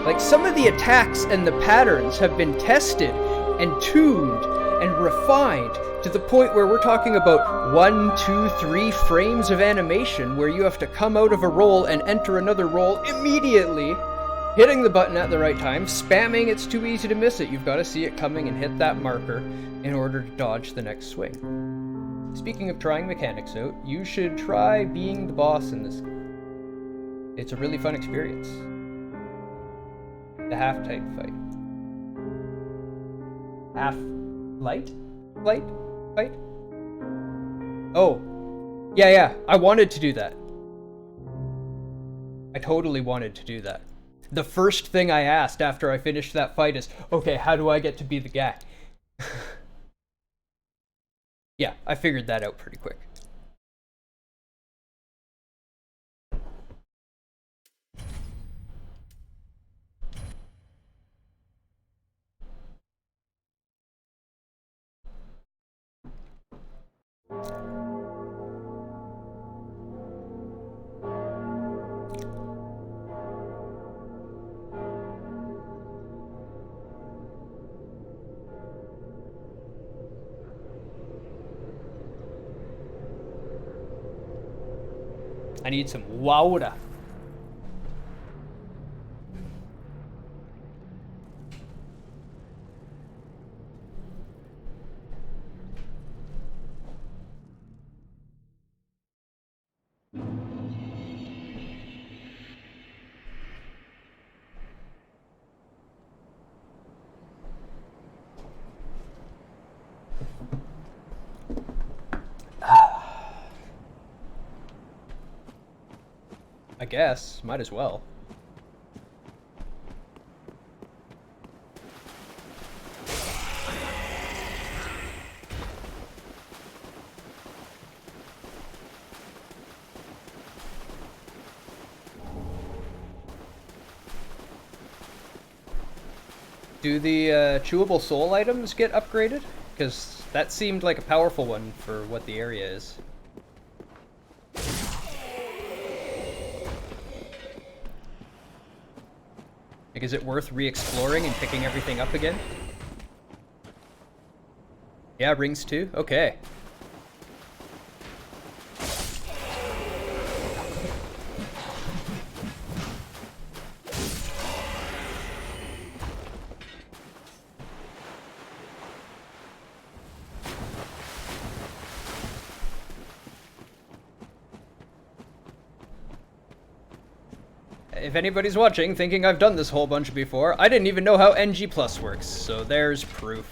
Like, some of the attacks and the patterns have been tested and tuned and refined to the point where we're talking about 1, 2, 3 frames of animation where you have to come out of a roll and enter another roll immediately, hitting the button at the right time, spamming, it's too easy to miss it. You've got to see it coming and hit that marker in order to dodge the next swing. Speaking of trying mechanics out, you should try being the boss in this. It's a really fun experience. The half-type fight. Half-light? Light? Fight? Oh. Yeah, I wanted to do that. I totally wanted to do that. The first thing I asked after I finished that fight is, okay, how do I get to be the guy? Yeah, I figured that out pretty quick. I need some water. I guess, might as well. Do the chewable soul items get upgraded? Because that seemed like a powerful one for what the area is. Like, is it worth re-exploring and picking everything up again? Yeah, rings too? Okay. If anybody's watching thinking I've done this whole bunch before, I didn't even know how NG Plus works, so there's proof.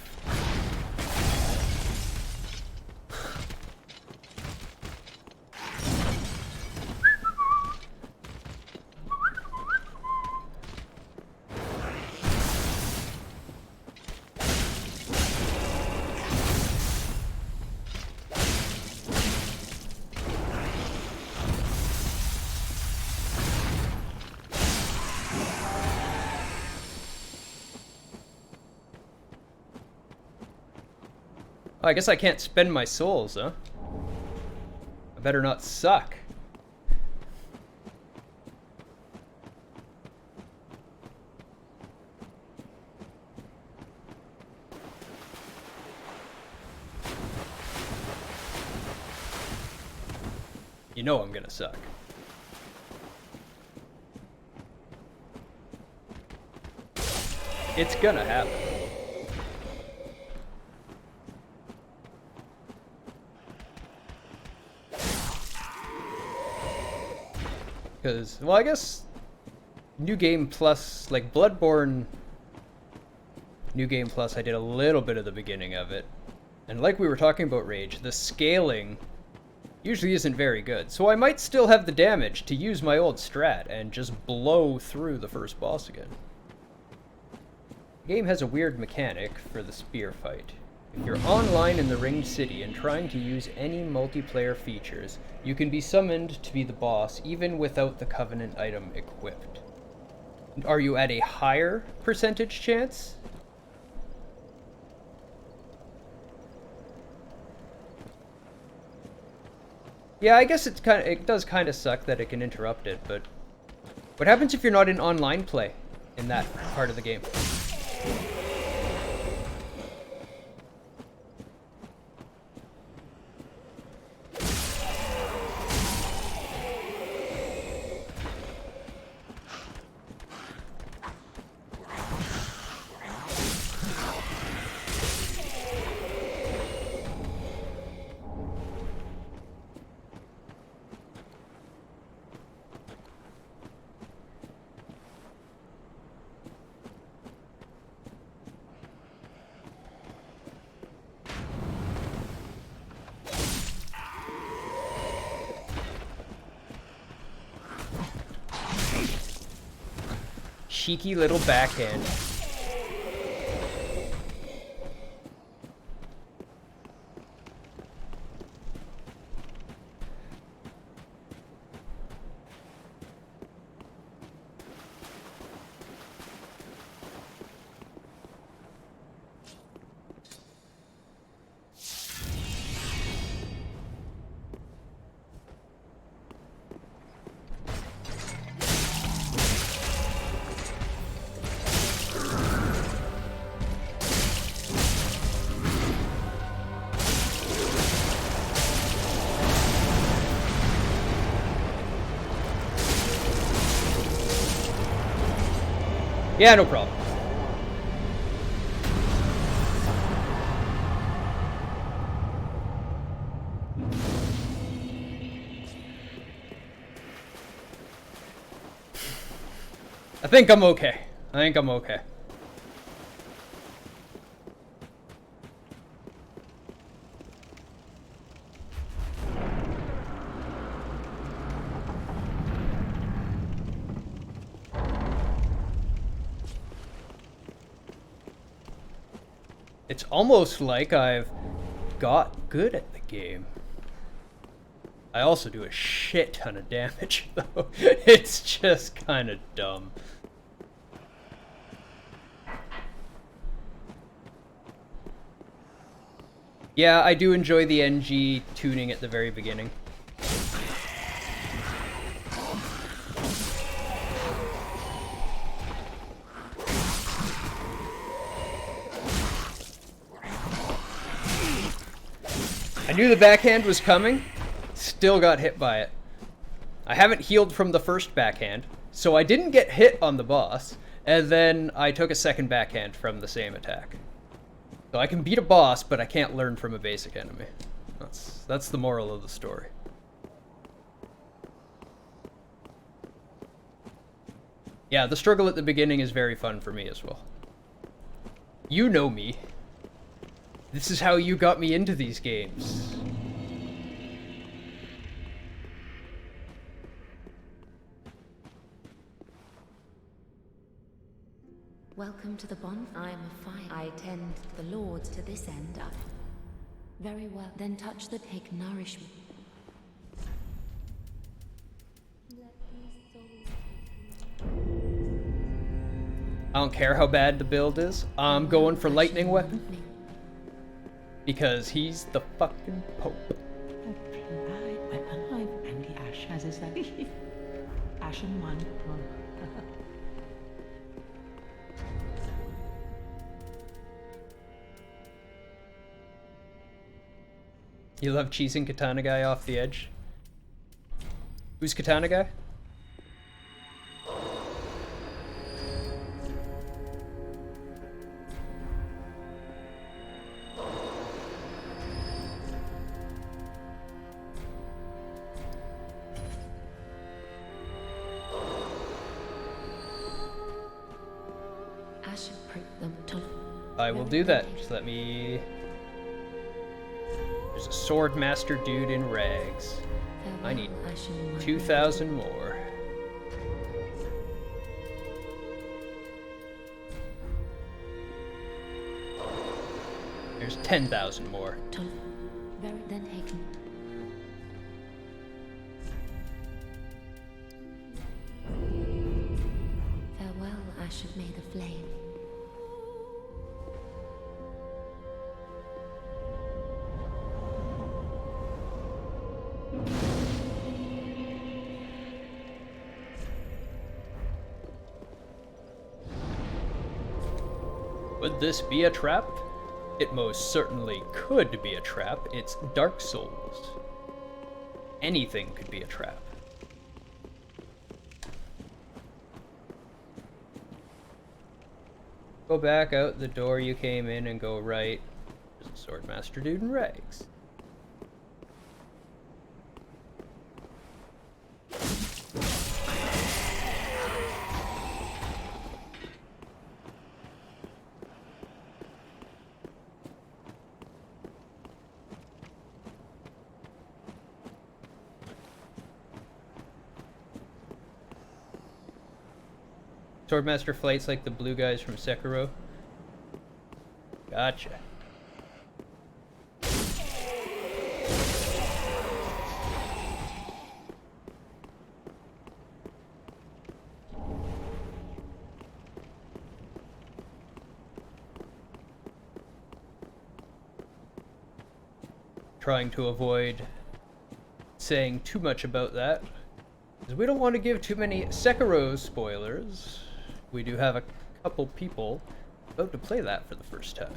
Oh, I guess I can't spend my souls, huh? I better not suck. You know I'm gonna suck. It's gonna happen. Because, well, I guess New Game Plus, like Bloodborne New Game Plus, I did a little bit of the beginning of it. And like we were talking about Rage, the scaling usually isn't very good. So I might still have the damage to use my old strat and just blow through the first boss again. The game has a weird mechanic for the spear fight. If you're online in the Ringed City and trying to use any multiplayer features, you can be summoned to be the boss even without the Covenant item equipped. Are you at a higher percentage chance? Yeah, I guess it does kind of suck that it can interrupt it, but what happens if you're not in online play in that part of the game? Cheeky little backhand. Yeah, no problem. I think I'm okay. I think I'm okay. It's almost like I've got good at the game. I also do a shit ton of damage, though. It's just kind of dumb. Yeah, I do enjoy the NG tuning at the very beginning. I knew the backhand was coming, still got hit by it. I haven't healed from the first backhand, so I didn't get hit on the boss, and then I took a second backhand from the same attack. So I can beat a boss, but I can't learn from a basic enemy. That's the moral of the story. Yeah, the struggle at the beginning is very fun for me as well. You know me. This is how you got me into these games. Welcome to the bonfire. I am a fire. I tend the lords to this end up. Very well. Then touch the take nourishment. I don't care how bad the build is. I'm going for lightning weapon. Because he's the fucking Pope. And the ash has his ashen one. You love cheesing Katana Guy off the edge? Who's Katana Guy? I should prick them to. I will do that. Just let me... There's a sword master dude in rags. I need 2,000 more. There's 10,000 more. Very then taken. Farewell, I should may the flame. Would this be a trap? It most certainly could be a trap. It's Dark Souls. Anything could be a trap. Go back out the door you came in and go right. There's a swordmaster dude in rags. Swordmaster fights like the blue guys from Sekiro. Gotcha. Trying to avoid saying too much about that, because we don't want to give too many Sekiro spoilers. We do have a couple people about to play that for the first time.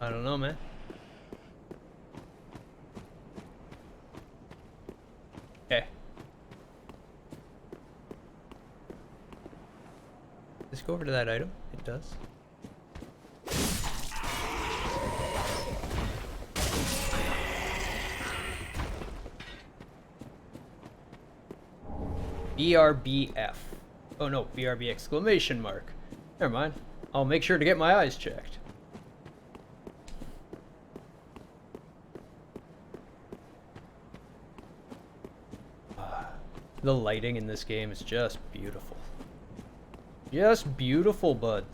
I don't know, man. Okay. Let's go over to that item. It does. BRBF. Oh no, BRB exclamation mark. Never mind. I'll make sure to get my eyes checked. The lighting in this game is just beautiful. Just beautiful, bud.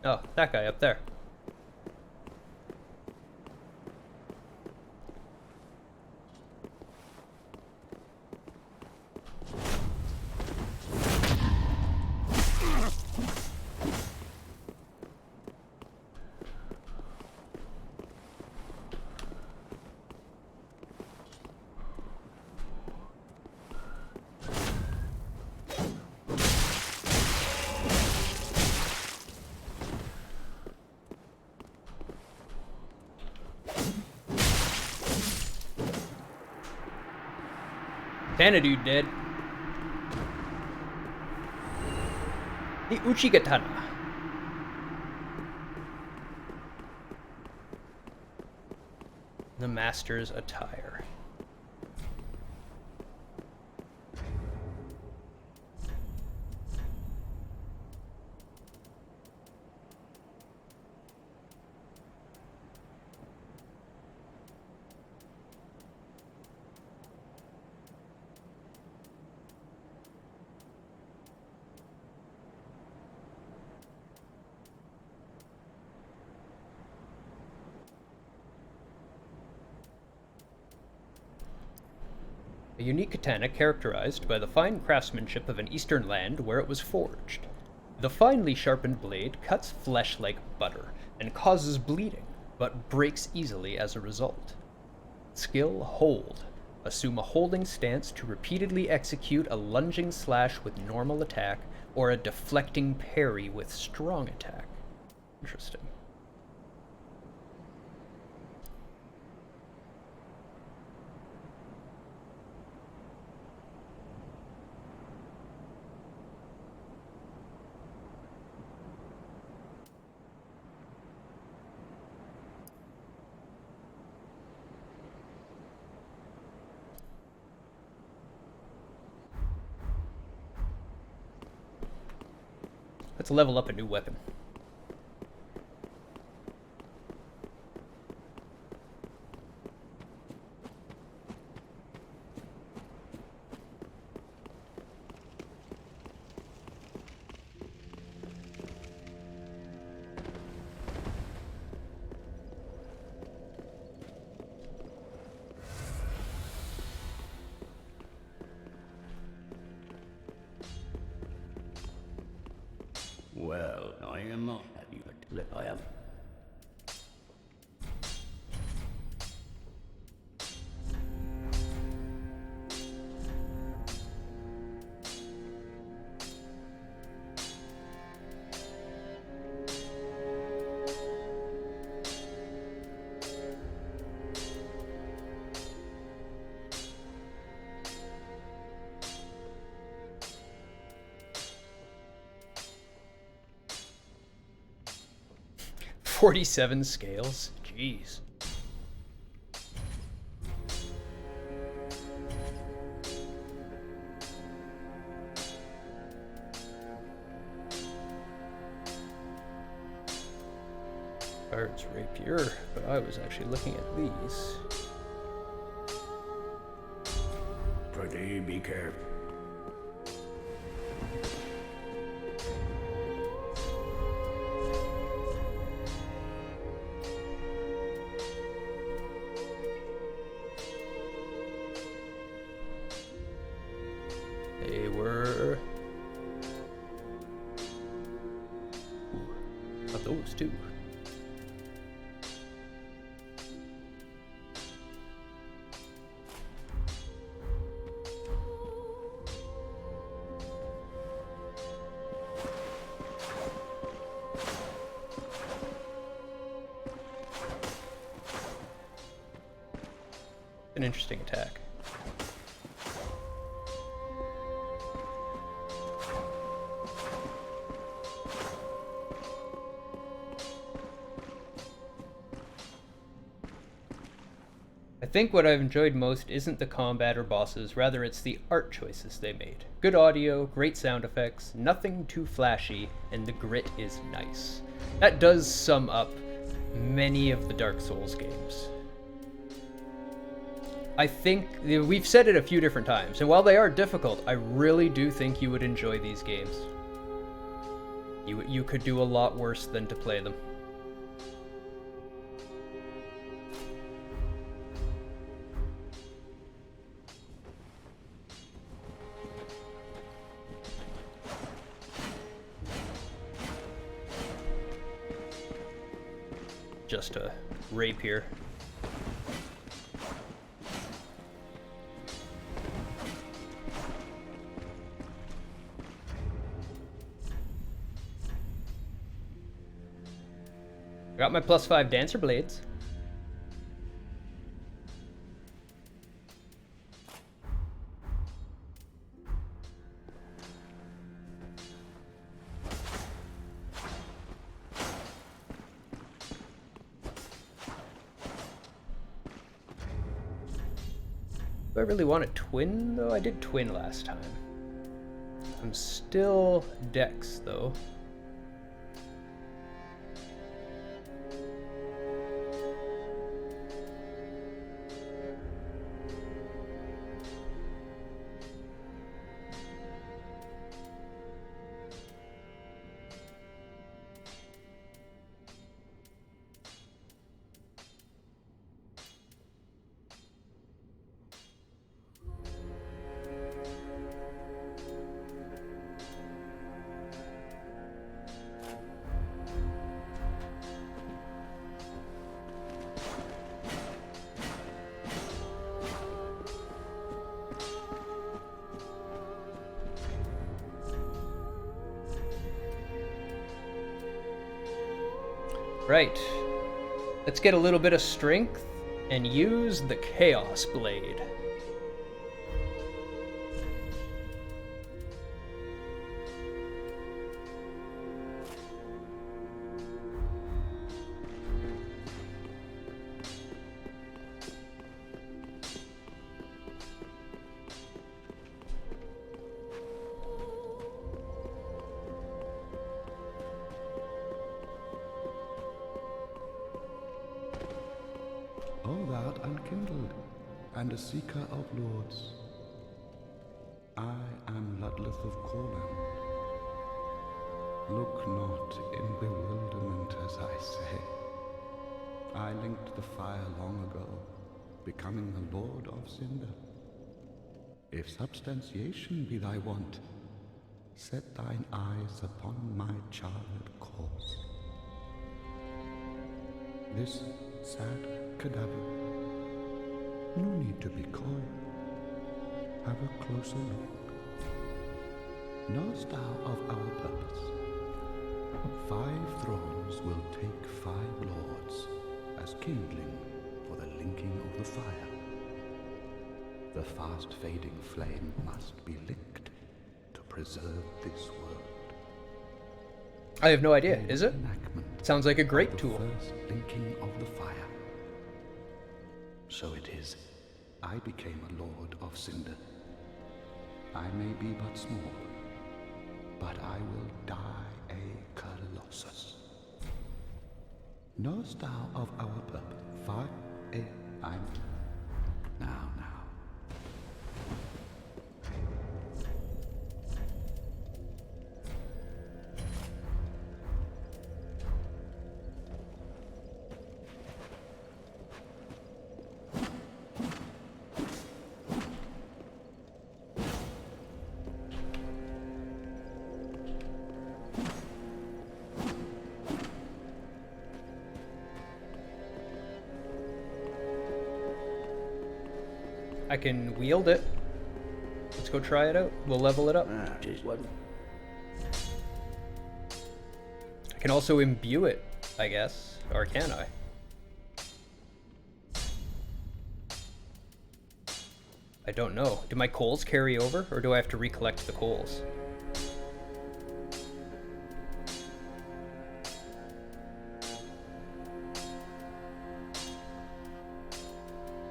Oh, that guy up there. Dude dead. The Uchigatana. The Master's Attire. A unique katana characterized by the fine craftsmanship of an eastern land where it was forged. The finely sharpened blade cuts flesh like butter and causes bleeding, but breaks easily as a result. Skill hold. Assume a holding stance to repeatedly execute a lunging slash with normal attack or a deflecting parry with strong attack. Interesting. Let's level up a new weapon. Well, I am not happy that I am. "47 scales? Jeez. Bard's Rapier, but I was actually looking at these. Pretty be careful. They were... Ooh, of those two. An interesting attack. I think what I've enjoyed most isn't the combat or bosses, rather it's the art choices they made. Good audio, great sound effects, nothing too flashy, and the grit is nice. That does sum up many of the Dark Souls games. I think, we've said it a few different times, and while they are difficult, I really do think you would enjoy these games. You could do a lot worse than to play them. Just a rapier. I got my +5 Dancer Blades. Do I really want a twin, though? I did twin last time. I'm still Dex, though. Right. Let's get a little bit of strength and use the Chaos Blade. O thou unkindled, and a seeker of lords, I am Ludleth of Corland. Look not in bewilderment as I say. I linked the fire long ago, becoming the Lord of Cinder. If substantiation be thy want, set thine eyes upon my charred course. This sad cadaver, no need to be coy. Have a closer look. Knowest thou of our purpose? 5 thrones will take 5 lords as kindling for the linking of the fire. The fast fading flame must be licked to preserve this world. I have no idea, is it? Enactment Sounds like a of great the tool. first linking of the fire. So it is, I became a lord of Cinder. I may be but small, but I will die a colossus. Knowest thou of our purpose? I'm now. I can wield it. Let's go try it out. We'll level it up. Just one. I can also imbue it, I guess. Or can I? I don't know. Do my coals carry over, or do I have to recollect the coals?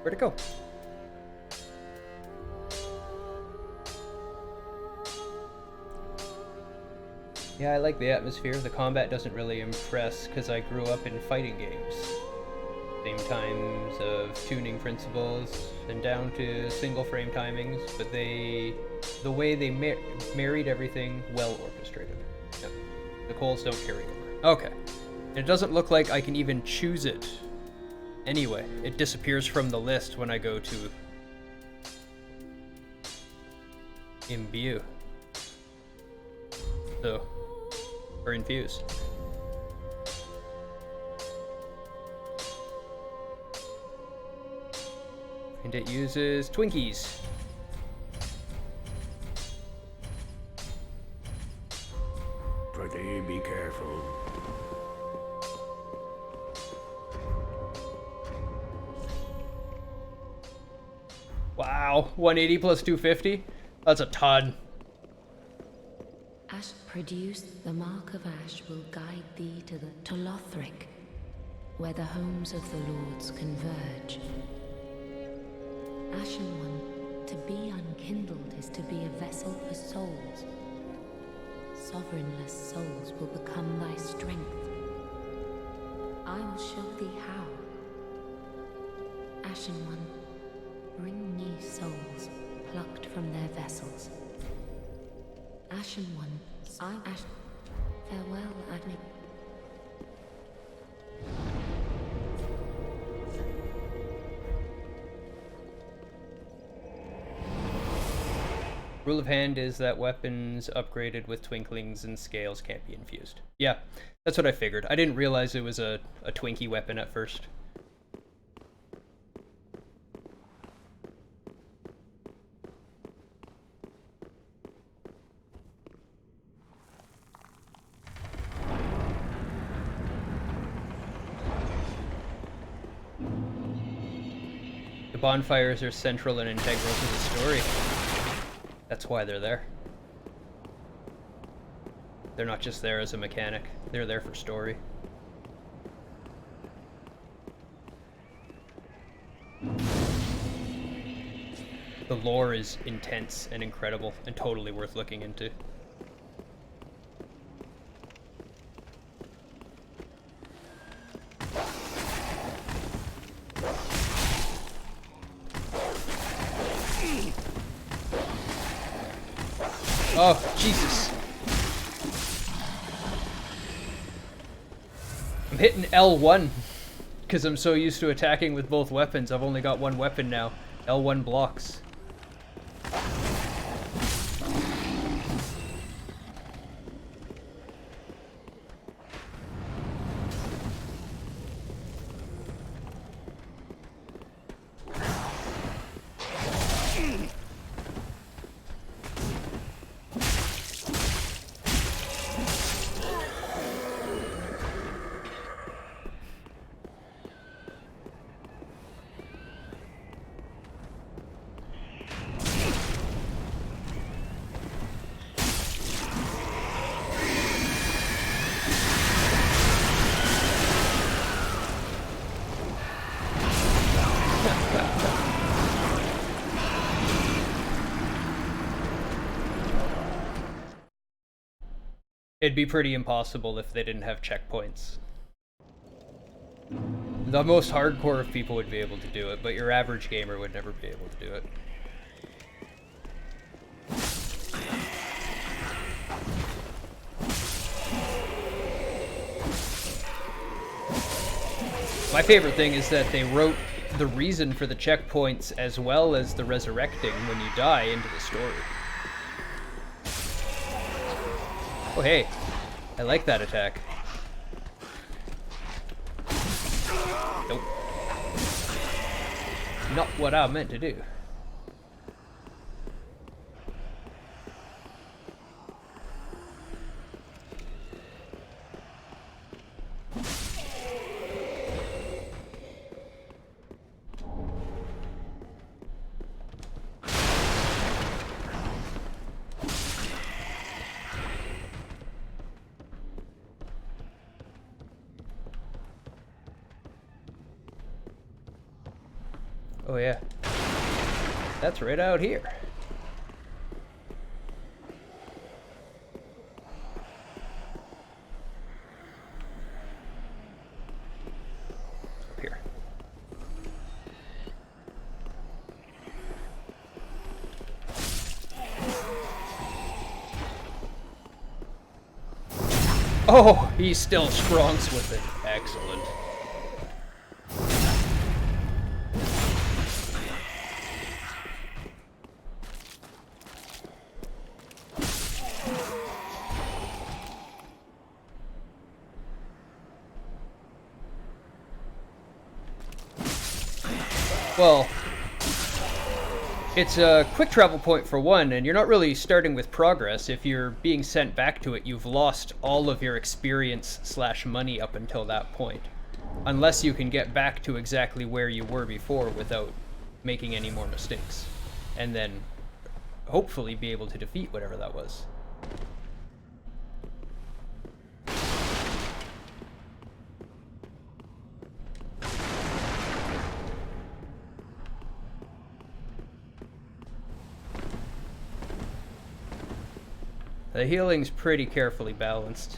Where'd it go? Yeah, I like the atmosphere. The combat doesn't really impress because I grew up in fighting games. Same times of tuning principles and down to single frame timings, but the way they married everything, well orchestrated. Yep. The coals don't carry over. Okay. And it doesn't look like I can even choose it. Anyway, it disappears from the list when I go to imbue. So, or infuse. And it uses Twinkies. Pretty be careful. Wow, 180 plus 250? That's a ton. Ash produced, the mark of Ash will guide thee to the Tolothric, where the homes of the lords converge. Ashen One, be unkindled is to be a vessel for souls. Sovereignless souls will become thy strength. I will show thee how. Ashen One, bring me souls plucked from their vessels. Ashen One, farewell, Agni. Rule of hand is that weapons upgraded with twinklings and scales can't be infused. Yeah, that's what I figured. I didn't realize it was a Twinkie weapon at first. The bonfires are central and integral to the story. That's why they're there. They're not just there as a mechanic, they're there for story. The lore is intense and incredible and totally worth looking into. Oh, Jesus. I'm hitting L1 because I'm so used to attacking with both weapons. I've only got one weapon now. L1 blocks. It'd be pretty impossible if they didn't have checkpoints. The most hardcore of people would be able to do it, but your average gamer would never be able to do it. My favorite thing is that they wrote the reason for the checkpoints as well as the resurrecting when you die into the story. Oh hey, I like that attack. Nope. Not what I meant to do. Oh yeah, that's right out here. Up here. Oh, he still strongs with it. Excellent. Well, it's a quick travel point for one, and you're not really starting with progress. If you're being sent back to it, you've lost all of your experience / money up until that point. Unless you can get back to exactly where you were before without making any more mistakes. And then hopefully be able to defeat whatever that was. The healing's pretty carefully balanced.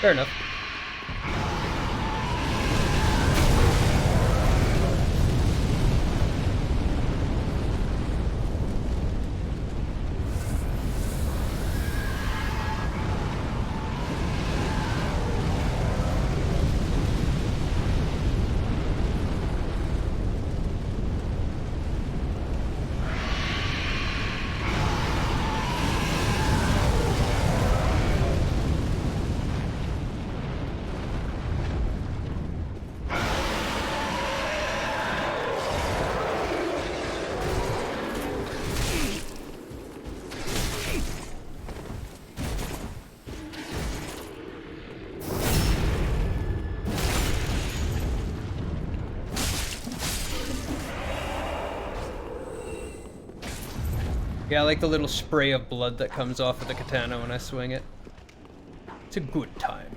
Fair enough. Yeah, I like the little spray of blood that comes off of the katana when I swing it. It's a good time.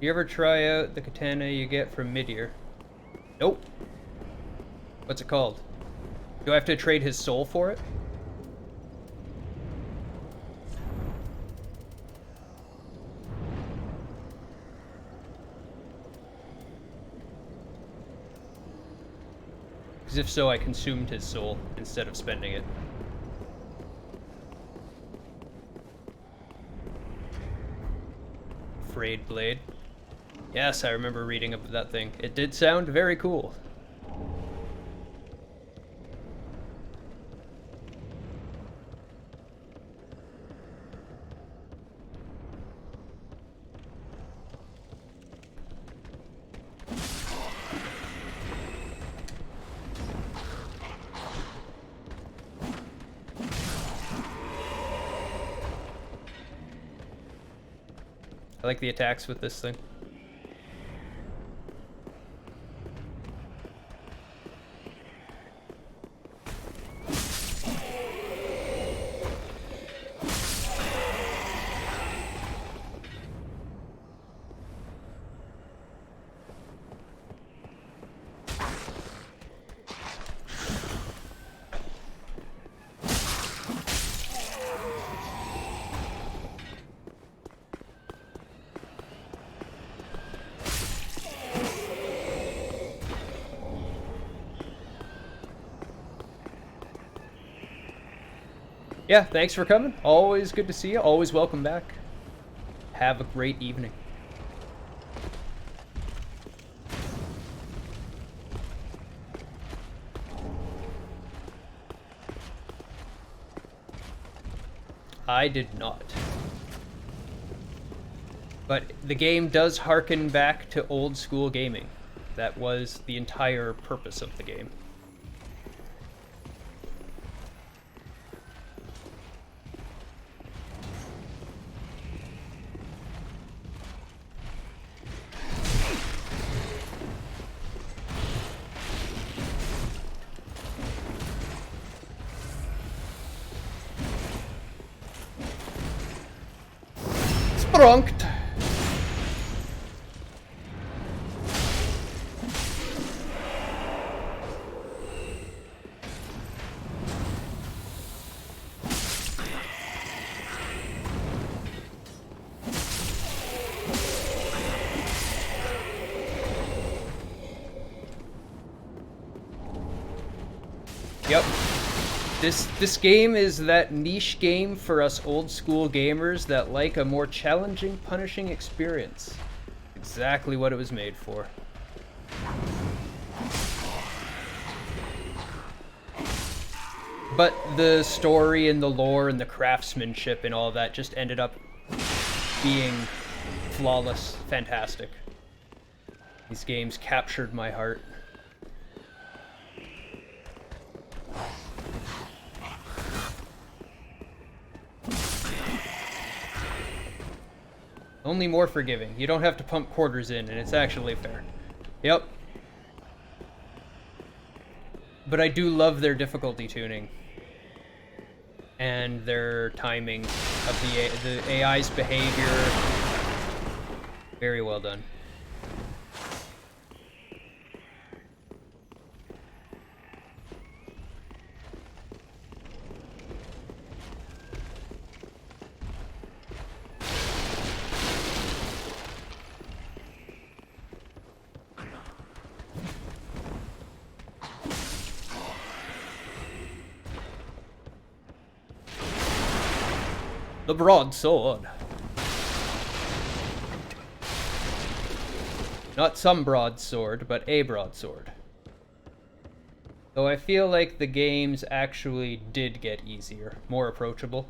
You ever try out the katana you get from Midir? Nope. What's it called? Do I have to trade his soul for it? Because if so, I consumed his soul instead of spending it. Frayed blade. Yes, I remember reading about that thing. It did sound very cool. I like the attacks with this thing. Yeah, thanks for coming. Always good to see you. Always welcome back. Have a great evening. I did not. But the game does harken back to old school gaming. That was the entire purpose of the game. Drunked. Yep. This game is that niche game for us old school gamers that like a more challenging, punishing experience. Exactly what it was made for. But the story and the lore and the craftsmanship and all that just ended up being flawless, fantastic. These games captured my heart. Only more forgiving. You don't have to pump quarters in, and it's actually fair. Yep. But I do love their difficulty tuning. And their timing of the AI's behavior. Very well done. The broadsword. Not some broadsword, but a broadsword. Though I feel like the games actually did get easier, more approachable.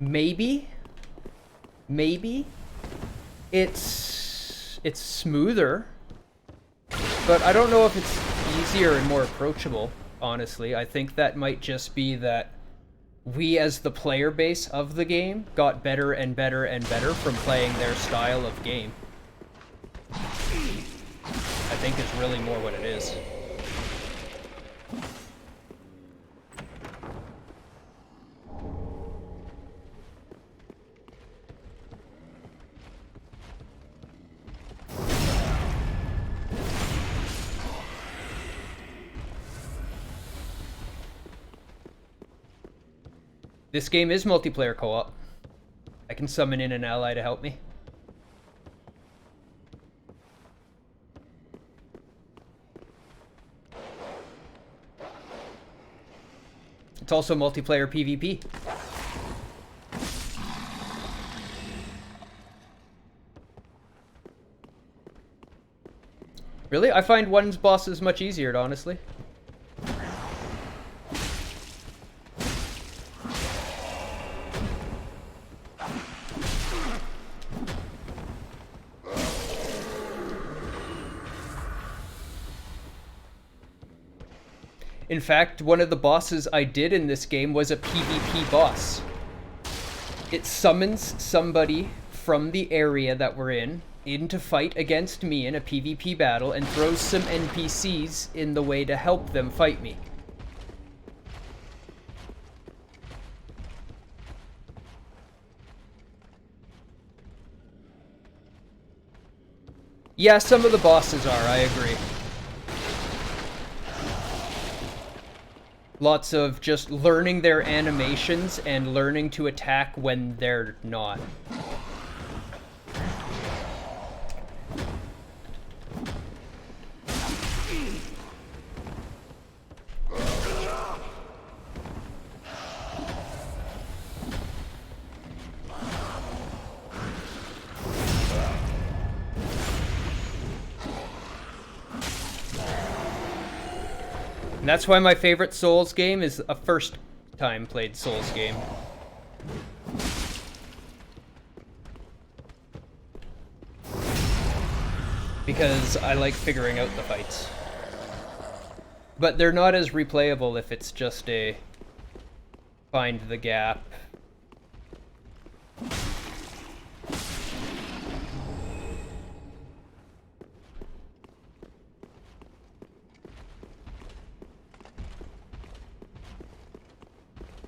Maybe? Maybe? It's smoother. But I don't know if it's easier and more approachable, honestly. I think that might just be that we as the player base of the game got better and better and better from playing their style of game. I think is really more what it is. This game is multiplayer co-op. I can summon in an ally to help me. It's also multiplayer PvP. Really? I find one's bosses much easier, honestly. In fact, one of the bosses I did in this game was a PvP boss. It summons somebody from the area that we're in to fight against me in a PvP battle and throws some NPCs in the way to help them fight me. Yeah, some of the bosses are, I agree. Lots of just learning their animations and learning to attack when they're not. And that's why my favorite Souls game is a first time played Souls game. Because I like figuring out the fights. But they're not as replayable if it's just a find the gap.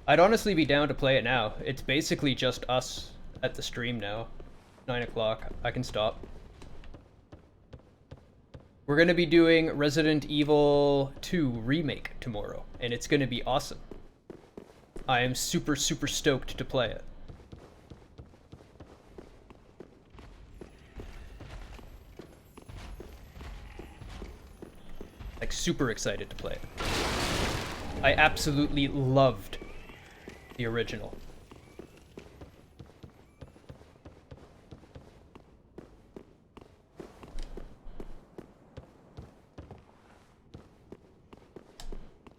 I'd honestly be down to play it now. It's basically just us at the stream now. 9 o'clock. I can stop. We're going to be doing Resident Evil 2 Remake tomorrow, and it's going to be awesome. I am super, super stoked to play it. Like, super excited to play it. I absolutely loved the original.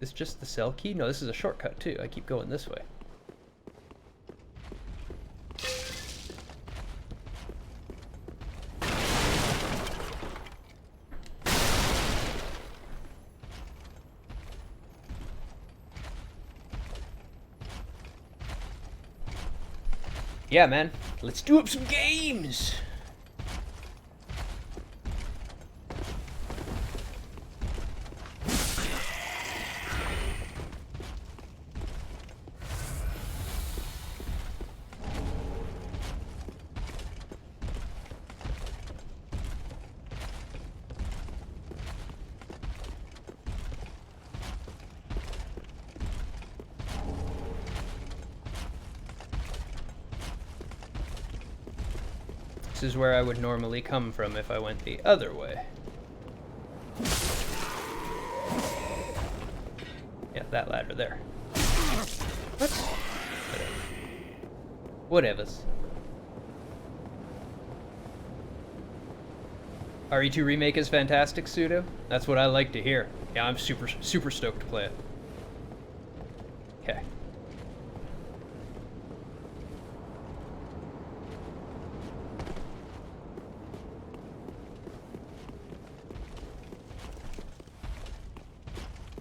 Is this just the cell key? No, this is a shortcut too. I keep going this way. Yeah, man. Let's do up some games! This is where I would normally come from if I went the other way. Yeah, that ladder there. What? Whatevers. RE2 Remake is fantastic, Pseudo. That's what I like to hear. Yeah, I'm super stoked to play it. Okay.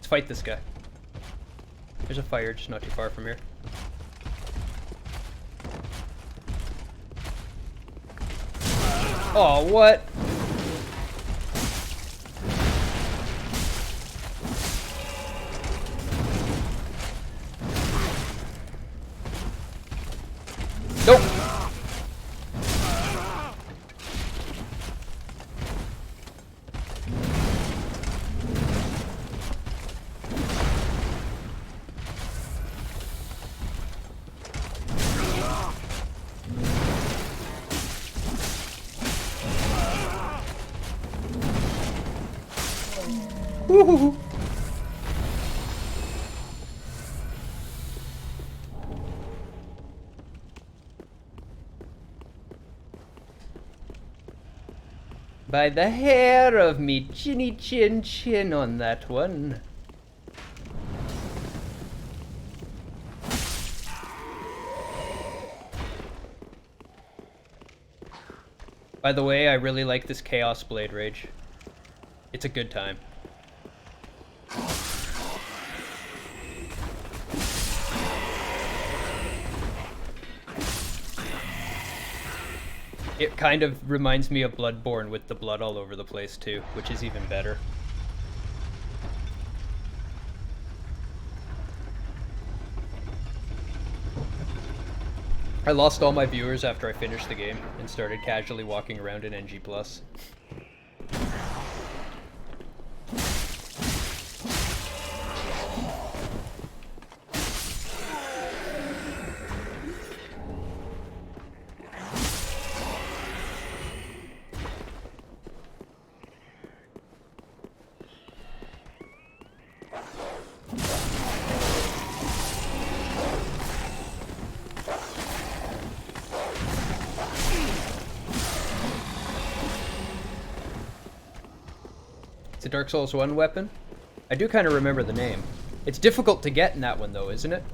Fight this guy. There's a fire just not too far from here. Oh, what? Nope. Woohoo! By the hair of me chinny chin chin on that one. By the way, I really like this Chaos Blade Rage. It's a good time. It kind of reminds me of Bloodborne with the blood all over the place too, which is even better. I lost all my viewers after I finished the game and started casually walking around in NG+. It's a Dark Souls 1 weapon? I do kind of remember the name. It's difficult to get in that one though, isn't it?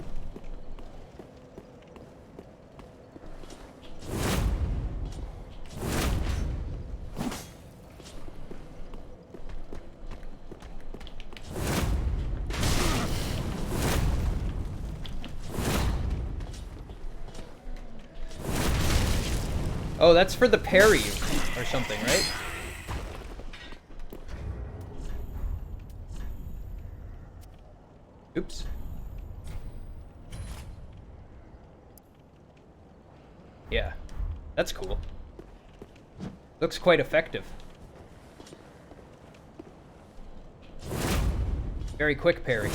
Oh, that's for the parry or something, right? Oops. Yeah. That's cool. Looks quite effective. Very quick parry.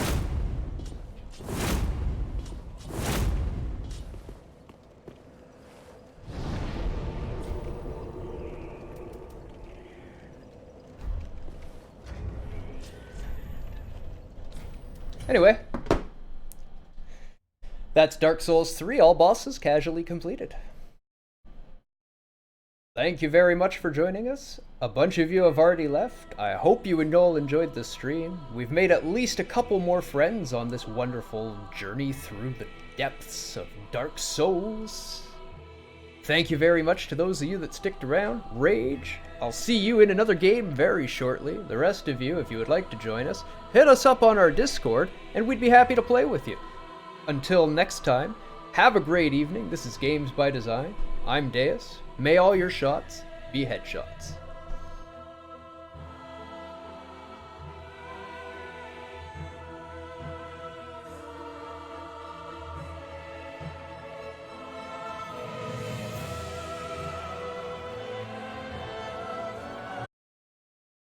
Anyway, that's Dark Souls 3, all bosses casually completed. Thank you very much for joining us. A bunch of you have already left. I hope you and all enjoyed the stream. We've made at least a couple more friends on this wonderful journey through the depths of Dark Souls. Thank you very much to those of you that sticked around. Rage. I'll see you in another game very shortly. The rest of you, if you would like to join us, hit us up on our Discord, and we'd be happy to play with you. Until next time, have a great evening. This is Games by Design. I'm Deus. May all your shots be headshots.